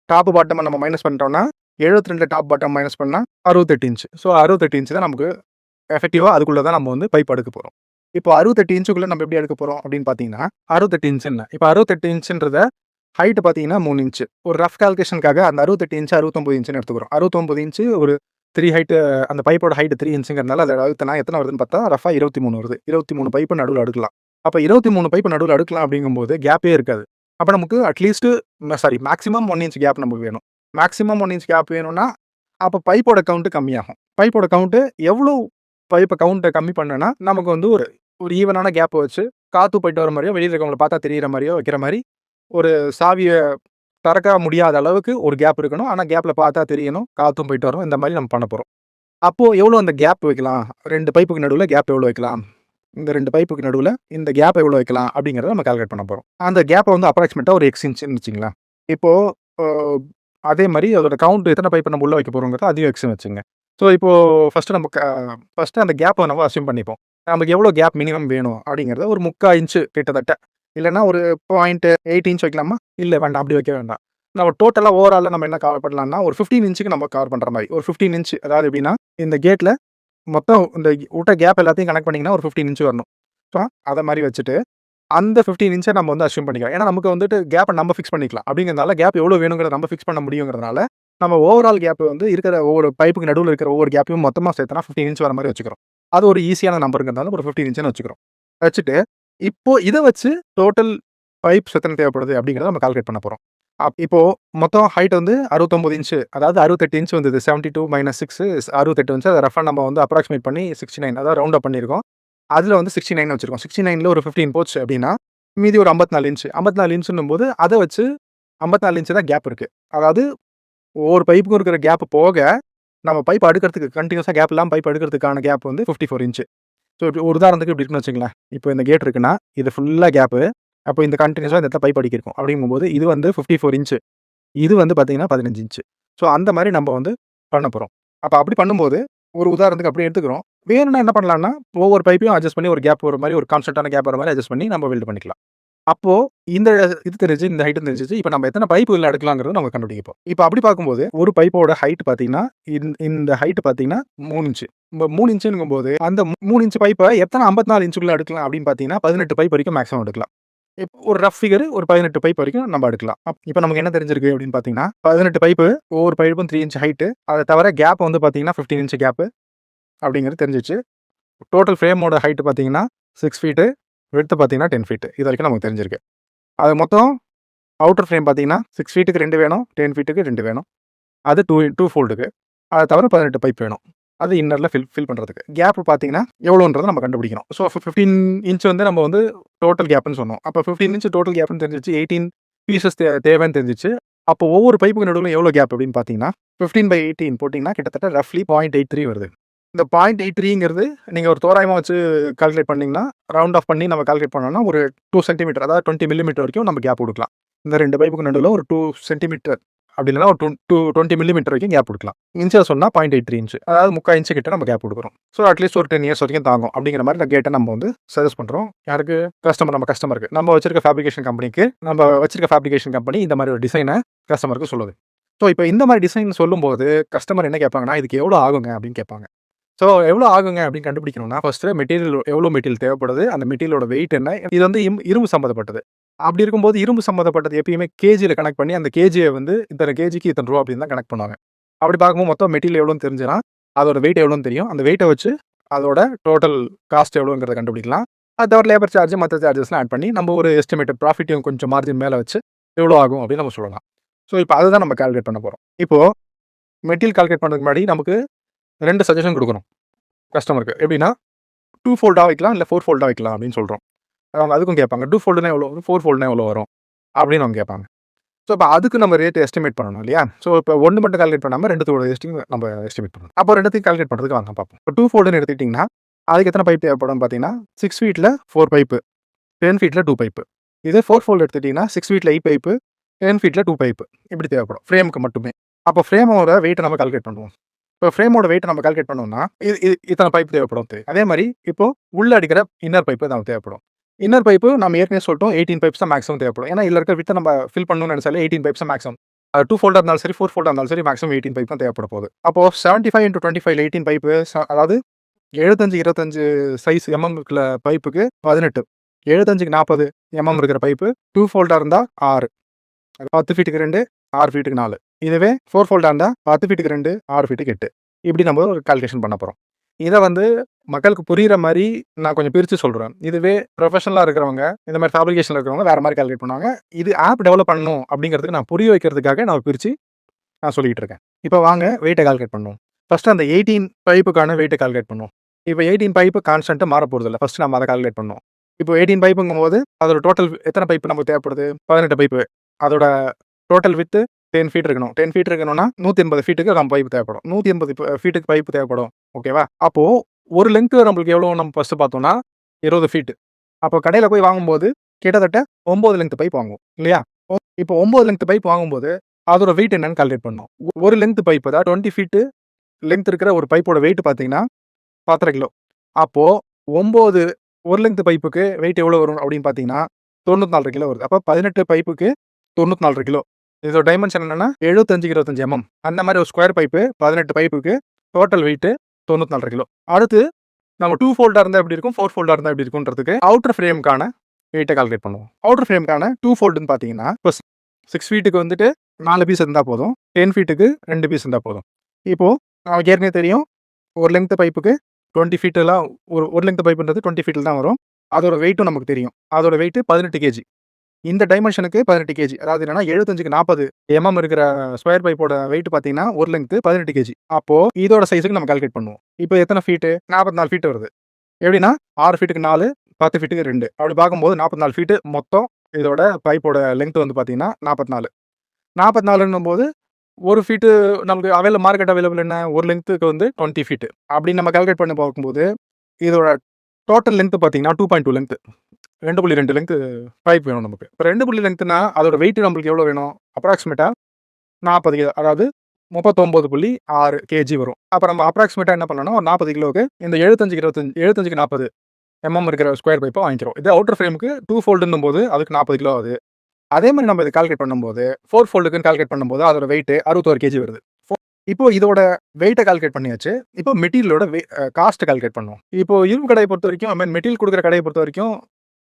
Speaker 1: டாப் பாட்டம நம்ம மைனஸ் பண்ணிட்டோம்னா, 72 டாப் பாட்டம் மைனஸ் பண்ணா 68 இன்ச். ஸோ 68 இன்ச் தான் நமக்கு எஃபெக்டிவா அதுக்குள்ள தான் நம்ம வந்து பைப் அடுக்க போறோம். இப்போ 68 இன்ச்சுக்குள்ள நம்ம எப்படி அடுக்க போறோம் அப்படின்னு பார்த்தீங்கன்னா, 68 இன்ச் என்ன? இப்போ 68 இன்ச்ன்றத ஹைட் பார்த்தீங்கன்னா 3 இன்ச். ஒரு ரஃப் கால்குலேஷனுக்காக அந்த 68 இன்ச் 69 இன்ச்னு எடுத்துக்கிறோம். 69 இன்ச் ஒரு 3 ஹைட் அந்த பைப்போட ஹைட் 3 இன்ச்சுங்கிறதுனால அதில அழுத்தினா எத்தனை வருதுன்னு பார்த்தா ரஃபா 23 வருது. 23 பைப்பு நடுவுல அடுக்கலாம். அப்ப 23 பைப்பு நடுவுல அடுக்கலாம் அப்படிங்கும்போது கேப்பே இருக்காது. அப்ப நமக்கு அட்லீஸ்ட் மேக்ஸிமம் 1 இன்ச் கேப் நமக்கு வேணும். மேக்ஸிமம் 1 இன்ச் கேப் வேணும்னா, அப்ப பைப்போட கவுண்ட் கம்மியாகும். பைப்போட கவுண்ட் எவ்வளோ பைப்ப கவுண்ட்ட கம்மி பண்ணனா, நமக்கு வந்து ஒரு ஒரு ஈவனான கேப் வச்சு காத்து போயிட்டு வர மாரியோ, வெளியில இருக்கவங்கள பார்த்தா தெரியிற மாரியோ வைக்கிற மாரி, ஒரு சாவிய திறக்க முடியாத அளவுக்கு ஒரு கேப் இருக்கணும். ஆனா கேப்ல பார்த்தா தெரியணும். காத்தும் போயிட்டு வரும். இந்த மாரி நம்ம பண்ண போறோம். அப்போ எவ்வளோ அந்த கேப் வைக்கலாம்? 2 பைப்புக்கு நடுவுல கேப் எவ்வளோ வைக்கலாம்? இந்த 2 பைப்புக்கு நடுவுல இந்த கேப் எவ்வளோ வைக்கலாம்? அப்படிங்கிறத நம்ம கால்குலேட் பண்ண போறோம். அந்த கேப்ப வந்து அப்ராக்ஸிமேட்டா ஒரு X இன்ச்சுன்னு வச்சுக்கங்களேன். இப்போ அ அதே மாரி அதோட கவுண்ட் எத்தனை பைப் நம்ம உள்ள வைக்க போறோங்கிறத அதையும் Xன்னு வச்சுங்க. ஸோ இப்போ ஃபஸ்ட்டு அந்த கேப்பை நம்ம அஸ்யூம் பண்ணிப்போம். நமக்கு எவ்வளோ கேப் மினிமம் வேணும் அப்படிங்கிறத ஒரு 3/4 இன்ச்சு கிட்டத்தட்ட. இல்லைன்னா ஒரு 0.8 இன்ச் வைக்கலாமா? இல்லை வேண்டாம், அப்படி வைக்க வேண்டாம். நம்ம டோட்டலாக ஓவராலாக நம்ம என்ன கவர் பண்ணலாம்னா, ஒரு 15 இன்ச்சுக்கு நம்ம கவர் பண்ணுற மாதிரி. ஒரு 15 இன்ச் அதாவது எப்படின்னா, இந்த கேட்டில் மொத்தம் இந்த விட்ட கேப் எல்லாத்தையும் கனெக்ட் பண்ணிங்கன்னா ஒரு 15 இன்ச் வரணும். ஸோ அதை மாதிரி வச்சுட்டு அந்த 15 இன்ச்சை நம்ம வந்து அஸ்யூம் பண்ணிக்கலாம். ஏன்னா நமக்கு வந்துட்டு கேப்பை நம்ம ஃபிக்ஸ் பண்ணிக்கலாம். அப்படிங்கிறதுனால கேப் எவ்வளோ வேணுங்கிறத நம்ம ஃபிக்ஸ் பண்ண முடியுங்கிறதுனால, நம்ம ஓவரால் கேப் வந்து இருக்கிற ஒவ்வொரு பைப்புக்கு நடுவில் இருக்கிற ஒவ்வொரு கேப்பையும் மொத்தமாக சேர்த்தனா 15 இன்ச் வர மாதிரி வச்சுக்கிறோம். அது ஒரு ஈஸியான நம்பருங்கிறதுனால ஒரு 15 இன்ச்சுன்னு வச்சுக்கிறோம். வச்சுட்டு இப்போ இதை வச்சு டோட்டல் பைப்ஸ் எத்தனை தேவைப்படுது அப்படிங்கிறத நம்ம கால்குலேட் பண்ண போகிறோம். இப்போ மொத்தம் ஹைட் வந்து 69 இன்ச்சு, அதாவது 68 இன்ச் வந்தது. 72 - 6 68 இன்ச்சு. அதை ரஃபாக நம்ம வந்து அப்ராக்சிமேட் பண்ணி 69 அதாவது ரவுண்ட் அப் பண்ணியிருக்கோம். அதில் வந்து 69 வச்சிருக்கோம். 69ல ஒரு 15 போச்சு அப்படின்னா, மீதி ஒரு 54 இன்ச்சு. 54 இன்ச்சுன்னும் போது அதை வச்சு 54 இன்ச்சு தான் கேப் இருக்கு. அதாவது ஒவ்வொரு பைப்புக்கும் இருக்கிற கேப் போக, நம்ம பைப் அடுக்கிறதுக்கு கண்டினியூஸாக கேப் இல்லாமல் பைப் அடுக்கிறதுக்கான கேப் வந்து 54 இன்ச்சு. ஸோ இப்போ ஒரு உதாரணத்துக்கு இப்படி இருக்குன்னு வச்சுங்களேன். இப்போ இந்த கேட் இருக்குன்னா, இது ஃபுல்லாக கேப்பு. அப்போ இந்த கண்டினியூஸாக இந்த இடத்துல பைப் அடிக்கிருக்கும். அப்படிங்கும்போது இது வந்து 54 இன்ச்சு. இது வந்து பார்த்தீங்கன்னா 15 இன்ச்சு. ஸோ அந்த மாதிரி நம்ம வந்து பண்ண போகிறோம். அப்போ அப்படி பண்ணும்போது ஒரு உதாரணத்துக்கு அப்படியே எடுத்துக்கிறோம். வேணும்னா என்ன பண்ணலாம்னா, ஒவ்வொரு பைப்பையும் அட்ஜஸ்ட் பண்ணி ஒரு கேப் வர மாதிரி, ஒரு கான்ஸ்டன்ட்டான கேப் வர மாதிரி அட்ஜஸ்ட் பண்ணி நம்ம வெல்ட் பண்ணிக்கலாம். அப்போ இந்த இது தெரிஞ்சு, இந்த ஹைட் தெரிஞ்சிச்சு. இப்போ நம்ம எத்தனை பைப் உள்ள எடுக்கலாங்கிறத நம்ம கண்டுபிடிப்போம். இப்போ அப்படி பார்க்கும்போது ஒரு பைப்போட ஹைட் பார்த்தீங்கன்னா, இந்த ஹைட் பார்த்தீங்கன்னா 3 இன்ச்சு. 3 இன்ச்சுங்கும்போது அந்த 3 இன்ச் பைப்பை எத்தனை 54 இன்ச்சுக்குள்ள எடுக்கலாம் அப்படின்னு பார்த்தீங்கன்னா, 18 பைப் வரைக்கும் மேக்ஸிமம் எடுக்கலாம். ஒரு ரஃப் ஃபிகர் ஒரு 18 பைப் வரைக்கும் நம்ம எடுக்கலாம். இப்போ நமக்கு என்ன தெரிஞ்சிருக்கு அப்படின்னு பார்த்தீங்கன்னா, 18 பைப்பு, ஒவ்வொரு பைப்பும் 3 இன்ச் ஹைட்டு. அதை தவிர கேப் வந்து பார்த்தீங்கன்னா 15 இன்ச் கேப்பு அப்படிங்கிறது தெரிஞ்சிச்சு. டோட்டல் ஃப்ரேமோட ஹைட் பார்த்தீங்கன்னா 6 ஃபீட்டு, விட்த் பார்த்தீங்கன்னா 10 ஃபீட்டு. இது வரைக்கும் நமக்கு தெரிஞ்சிருக்கு. அது மொத்தம் அவுட்டர் ஃப்ரேம் பார்த்தீங்கன்னா 6 ஃபீட்டுக்கு 2 வேணும், 10 ஃபீட்டுக்கு 2 வேணும். அது 2 ஃபோல்டுக்கு. அதை தவிர 18 பைப் வேணும். அது இன்னரில் ஃபில் பண்ணுறதுக்கு. கேப் பார்த்தீங்கன்னா எவ்வளோன்றதை நம்ம கண்டுபிடிக்கணும். ஸோ 15 இன்ச் வந்து நம்ம வந்து டோட்டல் கேப்னு சொன்னோம். அப்போ 15 இன்ச் டோட்டல் கேப்னு தெரிஞ்சிச்சு. 18 பீசஸ் தேவைன்னு தெரிஞ்சிச்சு. அப்போ ஒவ்வொரு பைப்புக்கு நடுவில் எவ்வளோ கேப் அப்படின்னு பார்த்தீங்கன்னா, 15/18 போட்டிங்கன்னா கிட்டத்தட்ட ரஃப்லி 0.83 வருது. இந்த 0.83ங்கிறது நீங்கள் ஒரு தோராயமாக வச்சு கால்குலேட் பண்ணிங்கன்னா, ரவுண்ட் ஆஃப் பண்ணி நம்ம கால்குலேட் பண்ணோம்னா ஒரு 2 சென்டிமீட்டர், அதாவது 20 மில்லிமீட்டர் வரைக்கும் நம்ம கேப் கொடுக்கலாம். இந்த 2 பைப்புக்கு நடுவில் ஒரு 2 சென்டிமீட்டர் அப்படி இல்லைனா ஒரு 20 மில்லிமீட்டர் வரைக்கும் கேப் கொடுக்கலாம். இன்ச்சில் சொன்னால் 0.83 இன்ச்சு, அதாவது 3/4 இன்ச்சு கிட்ட நம்ம கேப் கொடுக்குறோம். ஸோ அட்லீஸ்ட் ஒரு 10 இயர்ஸ் வரைக்கும் தாங்கும் அப்படிங்கிற மாதிரி இந்த கேட்டை நம்ம வந்து சஜஸ்ட் பண்ணுறோம். யாருக்கு? நம்ம கஸ்டமருக்கு. நம்ம வச்சிருக்க ஃபேப்ரிகேஷன் கம்பெனி இந்த மாதிரி ஒரு டிசைனை கஸ்டமருக்கு சொல்லுது. ஸோ இப்போ இந்த மாதிரி டிசைன் சொல்லும்போது கஸ்டமர் என்ன கேட்பாங்கன்னா, இதுக்கு எவ்வளோ ஆகுங்க அப்படின்னு கேட்பாங்க. ஸோ எவ்வளோ ஆகுங்க அப்படின்னு கண்டுபிடிக்கணும்னா, ஃபஸ்ட்டு எவ்வளோ மெட்டீரியல் தேவைப்படுது, அந்த மெட்டீரியலோட வெயிட் என்ன, இது வந்து இரும்பு சம்மந்தப்பட்டது. அப்படி இருக்கும்போது இரும்பு சம்மந்தப்பட்டது எப்பயுமே கேஜியில் கனெக்ட் பண்ணி அந்த கேஜியை வந்து இத்தனை கேஜிக்கு இத்தனை ரூபா அப்படின்னு தான் கனெக்ட் பண்ணுவாங்க. அப்படி பார்க்கும்போது மொத்தம் மெட்டீரியல் எவ்வளோன்னு தெரிஞ்சுன்னா, அதோட வெயிட் எவ்வளோன்னு தெரியும். அந்த வெயிட்டை வச்சு அதோட டோட்டல் காஸ்ட் எவ்வளோங்கிறத கண்டுபிடிக்கலாம். அது தவிர லேபர் சார்ஜ் மற்ற சார்ஜஸ்லாம் ஆட் பண்ணி நம்ம ஒரு எஸ்டிமேட்டட் ப்ராஃபிட்டையும் கொஞ்சம் மார்ஜின் மேலே வச்சு எவ்வளோ ஆகும் அப்படின்னு நம்ம சொல்லலாம். ஸோ இப்போ அதை தான் நம்ம கால்குலேட் பண்ண போகிறோம். இப்போது மெட்டீரியல் கால்குலேட் பண்ணுறதுக்கு முன்னாடி நமக்கு 2 சஜஷன் கொடுக்கணும் கஸ்டமருக்கு. எப்படின்னா 2 ஃபோல்டாக வைக்கலாம், இல்லை 4 ஃபோல்டாக வைக்கலாம் அப்படின்னு சொல்கிறோம். அவங்க அதுக்கும் கேட்பாங்க. 2 ஃபோல்டுனா எவ்வளோ வரும், 4 ஃபோல்டுனா எவ்வளோ வரும் அப்படின்னு அவங்க கேட்பாங்க. ஸோ இப்போ அதுக்கு நம்ம ரேட் எஸ்டிமேட் பண்ணணும் இல்லையா? ஸோ இப்போ 1 மட்டும் கால்குலேட் பண்ணாமல் 2தோட நம்ம எஸ்டிமேட் பண்ணணும். அப்போ 2த்தையும் கால்குலேட் பண்ணுறதுக்கு வாங்க பார்ப்போம். இப்போ 2 ஃபோல்டுன்னு எடுத்துக்கிட்டிங்கன்னா அதுக்கு எத்தனை பைப் தேவைப்படும் பார்த்தீங்கன்னா, 6 ஃபீட்டில் 4 பைப்பு, 10 ஃபீட்டில் 2 பைப்பு. இதே 4 ஃபோல்டு எடுத்துக்கிட்டிங்கன்னா 6 ஃபீட்டில் 8 பைப்பு, 10 ஃபீட்டில் 2 பைப்பு இப்படி தேவைப்படும் ஃப்ரேமுக்கு மட்டுமே. அப்போ ஃப்ரேமோட வெயிட்டை நம்ம கால்குலேட் பண்ணுவோம். இப்போ ஃப்ரேமோட வெயிட்டை நம்ம கால்குலேட் பண்ணோம்னா இத்தனை பைப் தேவைப்படும். அதே மாதிரி இப்போ உள்ள அடிக்கிற இன்னர் பைப்பு நமக்கு தேவைப்படும். இன்னர் பைப்பு நம்ம ஏற்கனவே சொல்லிட்டோம் 18 பைப்ஸ் தான் மேக்ஸிமம் தேவைப்படும். ஏன்னா இதில் இருக்க வித்தை நம்ம ஃபில் பண்ணணும்னு நினைச்சாலே 18 பைப்ஸ் தான் மேக்ஸிமம். 2 ஃபோல்டாக இருந்தாலும் சரி, 4 ஃபோல்டாக இருந்தாலும் சரி, மேக்ஸிமம் 18 பைப் தான் தேவைப்பட போகுது. அப்போ 75 × 25 18 பைப்பு, அதாவது 75/25 சைஸ் இருக்கிற பைப்புக்கு 18, 75/40 இருக்கிற பைப்பு 2 ஃபோல்டாக இருந்தால் 6, 10 ஃபீட்டுக்கு 2, 6 ஃபீட்டுக்கு 4. இதுவே 4 ஃபோல்டாக இருந்தால் 10 ஃபீட்டுக்கு 2, 6 ஃபீட்டுக்கு 8. இப்படி நம்ம ஒரு கால்குலேஷன் பண்ண போகிறோம். இதை வந்து மக்களுக்கு புரிகிற மாதிரி நான் கொஞ்சம் பிரித்து சொல்கிறேன். இதுவே ப்ரொஃபஷனலாக இருக்கிறவங்க, இந்த மாதிரி ஃபேப்ரிகேஷனில் இருக்கிறவங்க வேறு மாதிரி கால்குலேட் பண்ணுவாங்க. இது ஆப் டெவலப் பண்ணணும் அப்படிங்கிறதுக்கு நான் புரிய வைக்கிறதுக்காக நான் பிரித்து நான் சொல்லிகிட்டு இருக்கேன். இப்போ வாங்க வெயிட்டை கால்குலேட் பண்ணுவோம். ஃபஸ்ட்டு அந்த 18 பைப்புக்கான வெயிட்டை கால்குலேட் பண்ணுவோம். இப்போ 18 பைப்பு கான்ஸ்டன்ட்டாக மாற போகிறது இல்லை. ஃபஸ்ட்டு நம்ம அதை கால்குலேட் பண்ணுவோம். இப்போ 18 பைப்புங்கும்போது அதோட டோட்டல் எத்தனை பைப்பு நமக்கு தேவைப்படுது? 18 பைப்பு. அதோட டோட்டல் வித்து 10 ஃபீட் இருக்கணும். 10 ஃபீட் இருக்கணும்னா 180 ஃபீட்டுக்கு நம்ம பைப்பு தேவைப்படும். 180 ஃபீட்டுக்கு பைப்பு தேவைப்படும். ஓகேவா? அப்போது ஒரு லெங்க்த்து நம்மளுக்கு எவ்வளோ நம்ம ஃபஸ்ட்டு பார்த்தோம்னா 20 ஃபீட்டு. அப்போ கடையில் போய் வாங்கும்போது கிட்டத்தட்ட 9 லெங்க்த் பைப் வாங்குவோம் இல்லையா? இப்போ 9 லெங்க்த் பைப் வாங்கும்போது அதோட வெயிட் என்னன்னு கால்குலேட் பண்ணணும். ஒரு லெங்க்த் பைப்பு தான் 20 ஃபீட்டு லென்த் இருக்கிற ஒரு பைப்போட வெயிட் பார்த்தீங்கன்னா 10 கிலோ. அப்போது 9 ஒரு லென்த் பைப்புக்கு வெயிட் எவ்வளோ வரும் அப்படின்னு பார்த்தீங்கன்னா 94 கிலோ வருது. அப்போ 18 பைப்புக்கு 94 கிலோ. இதோட டைமென்ஷன் என்னன்னா 75-25 mm. அந்த மாதிரி ஒரு ஸ்கொயர் பைப்பு 18 பைப்புக்கு டோட்டல் வெயிட் 94 கிலோ. அடுத்து நம்ம 2 ஃபோல்டாக இருந்தால் எப்படி இருக்கும், 4 ஃபோல்டாக இருந்தால் எப்படி இருக்கும்ன்றதுக்கு அவுட்டர் ஃப்ரேமுக்கான வெயிட்டை கால்குலேட் பண்ணுவோம். அவுட்டர் ஃப்ரேமுக்கான 2 ஃபோல்டுன்னு பார்த்தீங்கன்னா இப்போ 6 ஃபீட்டுக்கு வந்துட்டு 4 பீஸ் இருந்தால் போதும், 10 ஃபீட்டுக்கு 2 பீஸ் இருந்தால் போதும். இப்போது நமக்கு ஏற்கனவே தெரியும் ஒரு லென்த் பைப்புக்கு 20 ஃபீட்டெல்லாம் ஒரு லென்த் பைப்புன்றது 20 ஃபீட்டில் தான் வரும். அதோட வெயிட்டும் நமக்கு தெரியும். அதோட வெயிட்டு 18 கேஜி. இந்த டைமென்ஷனுக்கு 18 கேஜி. அதாவது என்னன்னா 75க்கு 40 mm இருக்கிற ஸ்கொயர் பைப்போட வெயிட் பார்த்தீங்கன்னா ஒரு லென்த் 18 கேஜி. அப்போ இதோட சைஸுக்கு நம்ம கால்குலேட் பண்ணுவோம். இப்போ எத்தனை ஃபீட்டு? 44 ஃபீட் வருது. எப்படின்னா 6 ஃபீட்டுக்கு 4, 10 ஃபீட்டுக்கு 2. அப்படி பார்க்கும்போது 44 ஃபீட்டு மொத்தம் இதோட பைப்போட லென்த் வந்து பார்த்தீங்கன்னா 44. 44ன்னும் போது ஒரு ஃபீட்டு நமக்கு மார்க்கெட் அவைலபிள் என்ன, ஒரு லென்த்துக்கு வந்து 20 ஃபீட்டு. அப்படின்னு நம்ம கால்குலேட் பண்ணி பார்க்கும்போது இதோட டோட்டல் லென்த் பார்த்தீங்கன்னா 2.2 லென்த், 2.2 லென்த் பைப் வேணும் நமக்கு. இப்போ 2 லென்த்னா அதோட வெயிட் நம்மளுக்கு எவ்வளோ வேணும்? அப்ராக்சிமேட்டாக 40 கிலோ, அதாவது 39.6 கேஜி வரும். அப்போ நம்ம அப்ராக்சிமேட்டாக என்ன பண்ணணும், ஒரு 40 கிலோவுக்கு இந்த 75க்கு 40 mm இருக்கிற ஸ்கொயர் பைப்பை வாங்கிக்கிறோம். இது அவுட்டர் ஃப்ரேமுக்கு 2 ஃபோல்டுன்னும் போது அதுக்கு 40 கிலோ ஆகுது. அதே மாதிரி நம்ம இதை கால்குலேட் பண்ணும்போது 4 ஃபோல்டுக்குன்னு கால்குலேட் பண்ணும்போது அதோட வெயிட் 61 கேஜி வருது. இப்போ இதோட வெயிட்டை கால்குலேட் பண்ணியாச்சு. இப்போ மெட்டீரியலோட காஸ்ட் கால்குலேட் பண்ணுவோம். இப்போ இரும்பு கடையை பொறுத்த வரைக்கும், மெட்டீரியல் கொடுக்குற கடையை பொறுத்த வரைக்கும்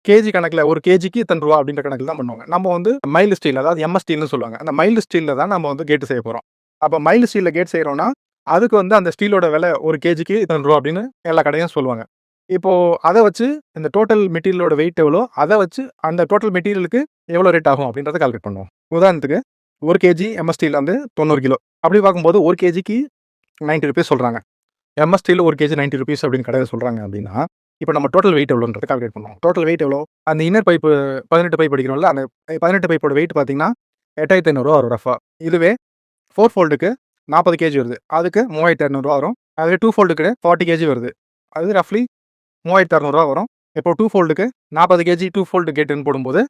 Speaker 1: கேஜி கணக்கில் ஒரு கேஜிக்கு இத்தனை ரூபா அப்படின்ற கணக்கில் தான் பண்ணுவாங்க. நம்ம வந்து மைல்டு ஸ்டீல், அதாவது எம்எஸ் ஸ்டீல்னு சொல்லுவாங்க. அந்த மைல்டு ஸ்டீலில் தான் நம்ம வந்து கேட்டு செய்ய போகிறோம். அப்போ மைல்டு ஸ்டீலில் கேட் செய்கிறோம்னா அதுக்கு வந்து அந்த ஸ்டீலோட விலை ஒரு கேஜிக்கு இத்தனை ரூபா அப்படின்னு எல்லா கடையும் சொல்லுவாங்க. இப்போது அதை வச்சு இந்த டோட்டல் மெட்டீரியலோட வெயிட் எவ்வளோ, அதை வச்சு அந்த டோட்டல் மெட்டீரியலுக்கு எவ்வளோ ரேட் ஆகும் அப்படின்றத கால்குலேட் பண்ணுவோம். உதாரணத்துக்கு ஒரு கேஜி எம்எஸ் ஸ்டீல் வந்து 90 கிலோ. அப்படி பார்க்கும்போது ஒரு கேஜிக்கு 90 ருபீஸ் சொல்கிறாங்க. எம்எஸ் ஸ்டீல் ஒரு கேஜி 90 ருபீஸ் அப்படின்னு கடையில் சொல்கிறாங்க அப்படின்னா, இப்போ நம்ம டோட்டல் வெயிட் எவ்வளோன்றதை கால்குலேட் பண்ணுவோம். டோட்டல் வெயிட் எவ்வளோ? அந்த இன்னர் பைப்பு 18 பைப் அடிக்கிறோம்ல, அந்த 18 பைப்போட வெயிட் பார்த்தீங்கன்னா 8500 ரூபா வரும் ரஃபா. இதுவே 4 ஃபோல்டுக்கு 40 கேஜி வருது, அதுக்கு 3200 ரூபா வரும். அதுவே 2 ஃபோல்டுக்கு 40 கேஜி வருது, அது ரஃப்லி 3600 ரூபா வரும். இப்போ 2 ஃபோல்டுக்கு 40 கேஜி 2 ஃபோல்டு கேட்டுன்னு போடும்போது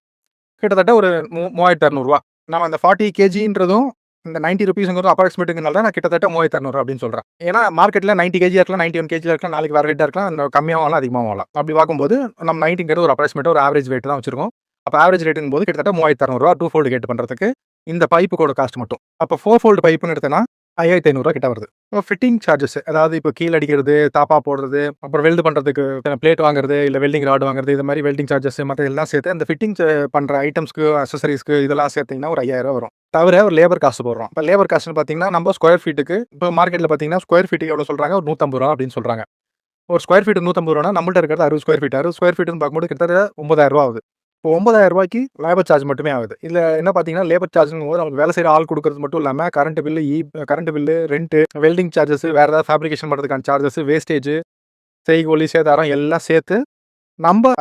Speaker 1: கிட்டத்தட்ட ஒரு 3600 ரூபா. நம்ம அந்த 40 கேஜின்றதும் இந்த 90 ருபீஸுங்கிறது அப்ராக்சிமேட்டுங்கிறனால தான் நான் கிட்டத்தட்ட 3600 அப்படின்னு சொல்கிறேன். ஏன்னா மார்க்கெட்டில் 90 கேஜியாக இருக்கலாம், 91 கேஜியாக இருக்கலாம், நாளைக்கு வேறு ரேட்டாக இருக்கலாம், கம்மியாகவும் ஆகலாம், அதிகமாகவும் ஆகலாம். அப்படி பார்க்கும்போது நம்ம 90ங்கிறது ஒரு அப்ராக்சிமேட்டாக ஒரு ஆவரேஜ் ரேட்டு தான் வச்சிருக்கோம். அப்போ ஆவரேஜ் ரேட்டுன்னு போது கிட்டத்தட்ட 3600 ரூபா 2 ஃபோல்டு கேட்டு பண்ணுறதுக்கு இந்த பைப்புக்கோட காஸ்ட் மட்டும். அப்போ 4 ஃபோல்டு பைப்புன்னு எடுத்தேன்னா 5500 ரூபா கிட்ட வருது. இப்போ ஃபிட்டிங் சார்ஜஸ், அதாவது இப்போ கீழே அடிக்கிறது, தாப்பா போடுறது, அப்புறம் வெல்டு பண்ணுறதுக்கு பிளேட் வாங்குறது, இல்லை வெல்டிங் ராட் வாங்குறது, இது மாதிரி வெல்டிங் சார்ஜஸ் மற்ற எல்லாம் சேர்த்து அந்த ஃபிட்டிங் பண்ணுற ஐட்டம்ஸ்க்கு, அக்சசரிஸ்க்கு இதெல்லாம் சேர்த்திங்கன்னா ஒரு 5000 ரூபா வரும். தவிர ஒரு லேபர் காஸ்ட் போடுறோம். இப்போ லேபர் காஸ்ட்னு பார்த்தீங்கன்னா நம்ம ஸ்கொயர் ஃபீட்டுக்கு இப்போ மார்க்கெட்டில் பார்த்தீங்கன்னா ஸ்கொயர் ஃபீட்டுக்கு எவ்வளோ சொல்கிறாங்க, ஒரு 150 ரூபா அப்படின்னு சொல்கிறாங்க. ஒரு ஸ்கொயர் ஃபீட்டு 150 ரூபானா நம்மள்ட்ட இருக்கிறது 60 ஸ்கொயர் ஃபீட். 60 ஸ்கொயர் ஃபீட்டுன்னு பார்க்கும்போது கிட்டத்தட்ட 9000 ரூபா ஆகுது. இப்போ 9000 ரூபாய்க்கு லேபர் சார்ஜ் மட்டுமே ஆகுது. இதில் என்ன பார்த்தீங்கன்னா லேபர் சார்ஜ்னு போது நமக்கு வேலை செய்கிற ஆள் கொடுக்குறது மட்டும் இல்லாமல் current bill, rent, welding charges, வேறு ஏதாவது ஃபேப்ரிகேஷன் பண்ணுறதுக்கான சார்ஜஸ், வேஸ்டேஜ், செய்கூலி, சேதாரம் எல்லாம் சேர்த்து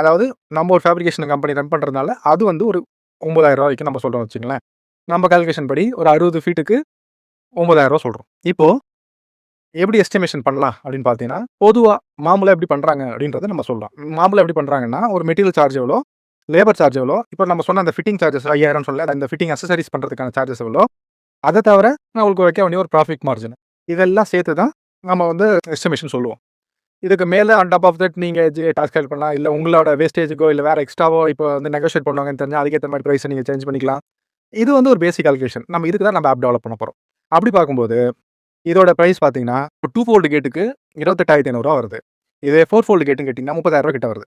Speaker 1: அதாவது நம்ம ஒரு ஃபேப்ரிகேஷன் கம்பெனி ரன் பண்ணுறதுனால அது வந்து ஒரு 9000 ரூபா வரைக்கும் நம்ம சொல்கிறோம் வச்சுங்களேன். நம்ம கால்குலேஷன் படி ஒரு 60 ஃபீட்டுக்கு 9000 ரூபா சொல்கிறோம். இப்போது எப்படி எஸ்டிமேஷன் பண்ணலாம் அப்படின்னு பார்த்தீங்கன்னா, பொதுவாக மாமூலாக எப்படி பண்ணுறாங்க அப்படின்றத நம்ம சொல்லலாம். மாமூலாக எப்படி பண்ணுறாங்கன்னா, ஒரு மெட்டீரியல் சார்ஜ் எவ்வளோ, லேபர் சார்ஜ் எவ்வளோ, இப்போ நம்ம சொன்ன அந்த ஃபிட்டிங் சார்ஜஸ் 5000 சொல்ல, அந்த ஃபிட்டிங் அக்சசரிஸ் பண்ணுறதுக்கான சார்ஜஸ் எவ்வளோ, அதை தவிர நம்மளுக்கு வைக்க வேண்டிய ஒரு ப்ராஃபிட் மார்ஜின், இதெல்லாம் சேர்த்து தான் நம்ம வந்து எஸ்டிமேஷன் சொல்லுவோம். இதுக்கு மேலே ஆன் டாப் ஆஃப் தட் நீங்கள் டாஸ்க் ஹெல்ப் பண்ணலாம், இல்லை உங்களோட வேஸ்டேஜுக்கோ இல்லை வேறு எக்ஸ்ட்ராவோ இப்போ வந்து நெகோஷியேட் பண்ணுவாங்கன்னு தெரிஞ்சால் அதுக்கேற்ற மாதிரி ப்ரைஸை நீங்கள் சேஞ்ச் பண்ணிக்கலாம். இது வந்து ஒரு பேசிக் கால்குலேஷன். நம்ம இதுக்கு தான் நம்ம ஆப் டெவலப் பண்ண போகிறோம். அப்படி பார்க்கும்போது இதோட ப்ரைஸ் பார்த்தீங்கன்னா 2 ஃபோல்டு கேட்டுக்கு 28500 ரூபா வருது. இதே 4 ஃபோல்டு கேட்டுன்னு கேட்டிங்கன்னா 30000 ரூபா கிட்ட வருது.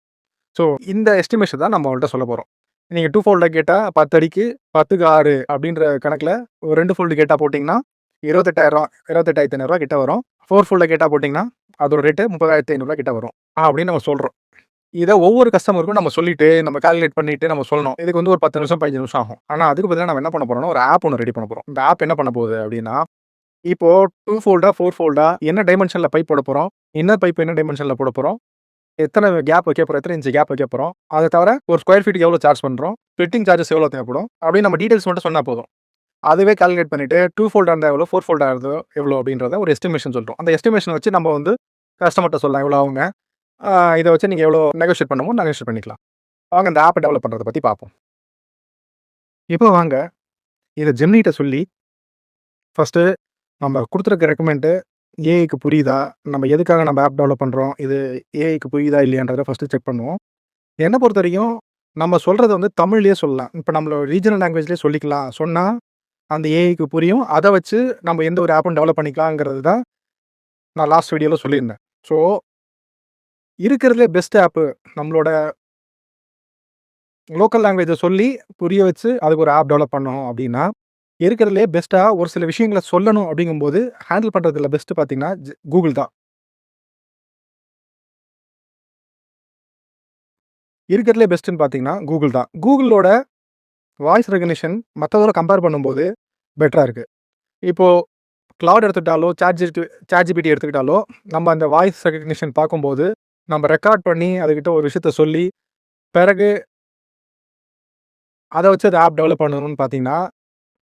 Speaker 1: ஸோ இந்த எஸ்டிமேஷன் தான் நம்ம அவங்கள்ட்ட சொல்ல போகிறோம். நீங்கள் 2 ஃபோல்டில் கேட்டால் 10 அடிக்கு 10க்கு 6 அப்படின்ற கணக்கில் ஒரு 2 ஃபோல்டு கேட்டால் போட்டிங்கன்னா 28500 ரூபா கிட்ட வரும். 4 ஃபோல்டில் கேட்டால் போட்டிங்கன்னா அதோட ரேட்டு 30500 ரூபா கிட்ட வரும் அப்படின்னு நம்ம சொல்கிறோம். இதை ஒவ்வொரு கஸ்டமருக்கும் நம்ம சொல்லிட்டு நம்ம கால்குலேட் பண்ணிட்டு நம்ம சொல்லணும். இதுக்கு வந்து ஒரு 10 நிமிஷம் 15 நிமிஷம் ஆகும். ஆனால் அதுக்கு பதிலாக நம்ம என்ன பண்ண போகிறோம்னா ஒரு ஆப் ஒன்று ரெடி பண்ண போகிறோம். இந்த ஆப் என்ன பண்ண போகுது அப்படின்னா, இப்போ 2 ஃபோல்டா 4 ஃபோல்டா என்ன டைமென்ஷனில் பைப் போட போகிறோம், இன்னர் பைப் என்ன டைமென்ஷனில் போட போகிறோம், எத்தனை கேப் வைக்க போகிறோம், எத்தனை இன்ச்சு கேப் வைக்க போகிறோம், அதை தவிர ஒரு ஸ்கொயர் ஃபீட்டுக்கு எவ்வளோ சார்ஜ் பண்ணுறோம், ஃபிட்டிங் சார்ஜஸ் எவ்வளோ தேவைப்படும் அப்படின்னு நம்ம டீடைல்ஸ் மட்டும் சொன்னால் போதும். அதுவே கால்குலேட் பண்ணிவிட்டு 2 ஃபோல்டாக இருந்தால் எவ்வளோ, 4 ஃபோல்டாக இருந்தால் எவ்வளோ அப்படின்றத ஒரு எஸ்டிமேஷன் சொல்கிறோம். அந்த எஸ்டிமேஷன் வச்சு நம்ம வந்து கஸ்டமர்கிட்ட சொல்லலாம் எவ்வளோ ஆகுங்க, இதை வச்சு நீங்கள் எவ்வளோ நெகோஷியேட் பண்ணமோ நெகோஷியேட் பண்ணிக்கலாம். வாங்க இந்த ஆப்பை டெவலப் பண்ணுறதை பற்றி பார்ப்போம். இப்போ வாங்க இதை ஜெமினிகிட்ட சொல்லி ஃபஸ்ட்டு நம்ம கொடுத்துருக்க ரெக்கமெண்டு ஏஐக்கு புரியுதா? நம்ம எதுக்காக நம்ம ஆப் டெவலப் பண்ணுறோம்? இது ஏஐக்கு புரியுதா இல்லையான்றத ஃபஸ்ட்டு செக் பண்ணுவோம். என்ன பொறுத்தவரைக்கும் நம்ம சொல்றத வந்து தமிழ்லயே சொல்லலாம். இப்ப நம்மளோட ரீஜனல் லாங்குவேஜ்லயே சொல்லிக்கலாம். சொன்னா அந்த ஏஐக்கு புரியும். அத வச்சு நம்ம எந்த ஒரு ஆப்பும் டெவலப் பண்ணிக்கலாங்கிறது தான் நான் லாஸ்ட் வீடியோல சொல்லியிருந்தேன். ஸோ இருக்கிறதுலே பெஸ்ட் ஆப்பு நம்மளோட லோக்கல் லாங்குவேஜ சொல்லி புரிய வச்சு அதுக்கு ஒரு ஆப் டெவலப் பண்ணணும் அப்டின்னா, இருக்கிறதுலே பெஸ்ட்டா ஒரு சில விஷயங்கள சொல்லணும் அப்படிங்கும்போது, ஹேண்டில் பண்றதுல பெஸ்ட் பார்த்தீங்கன்னா, கூகுள் தான். இருக்கிறதுலே பெஸ்ட்டுன்னு பார்த்தீங்கன்னா, கூகுள் தான். கூகுளோட வாய்ஸ் ரெகக்னிஷன் மத்ததோட கம்பேர் பண்ணும்போது பெட்டரா இருக்கு. இப்போ கிளவுட் எடுத்துக்கிட்டாலோ, சாட் ஜிபிடி எடுத்துக்கிட்டாலோ, நம்ம அந்த வாய்ஸ் ரெகக்னிஷன் பார்க்கும்போது, நம்ம ரெக்கார்ட் பண்ணி அதுகிட்ட ஒரு விஷயத்த சொல்லி, பிறகு அத வச்சு அது ஆப் டெவலப் பண்ணணும்னு பார்த்தீங்கன்னா,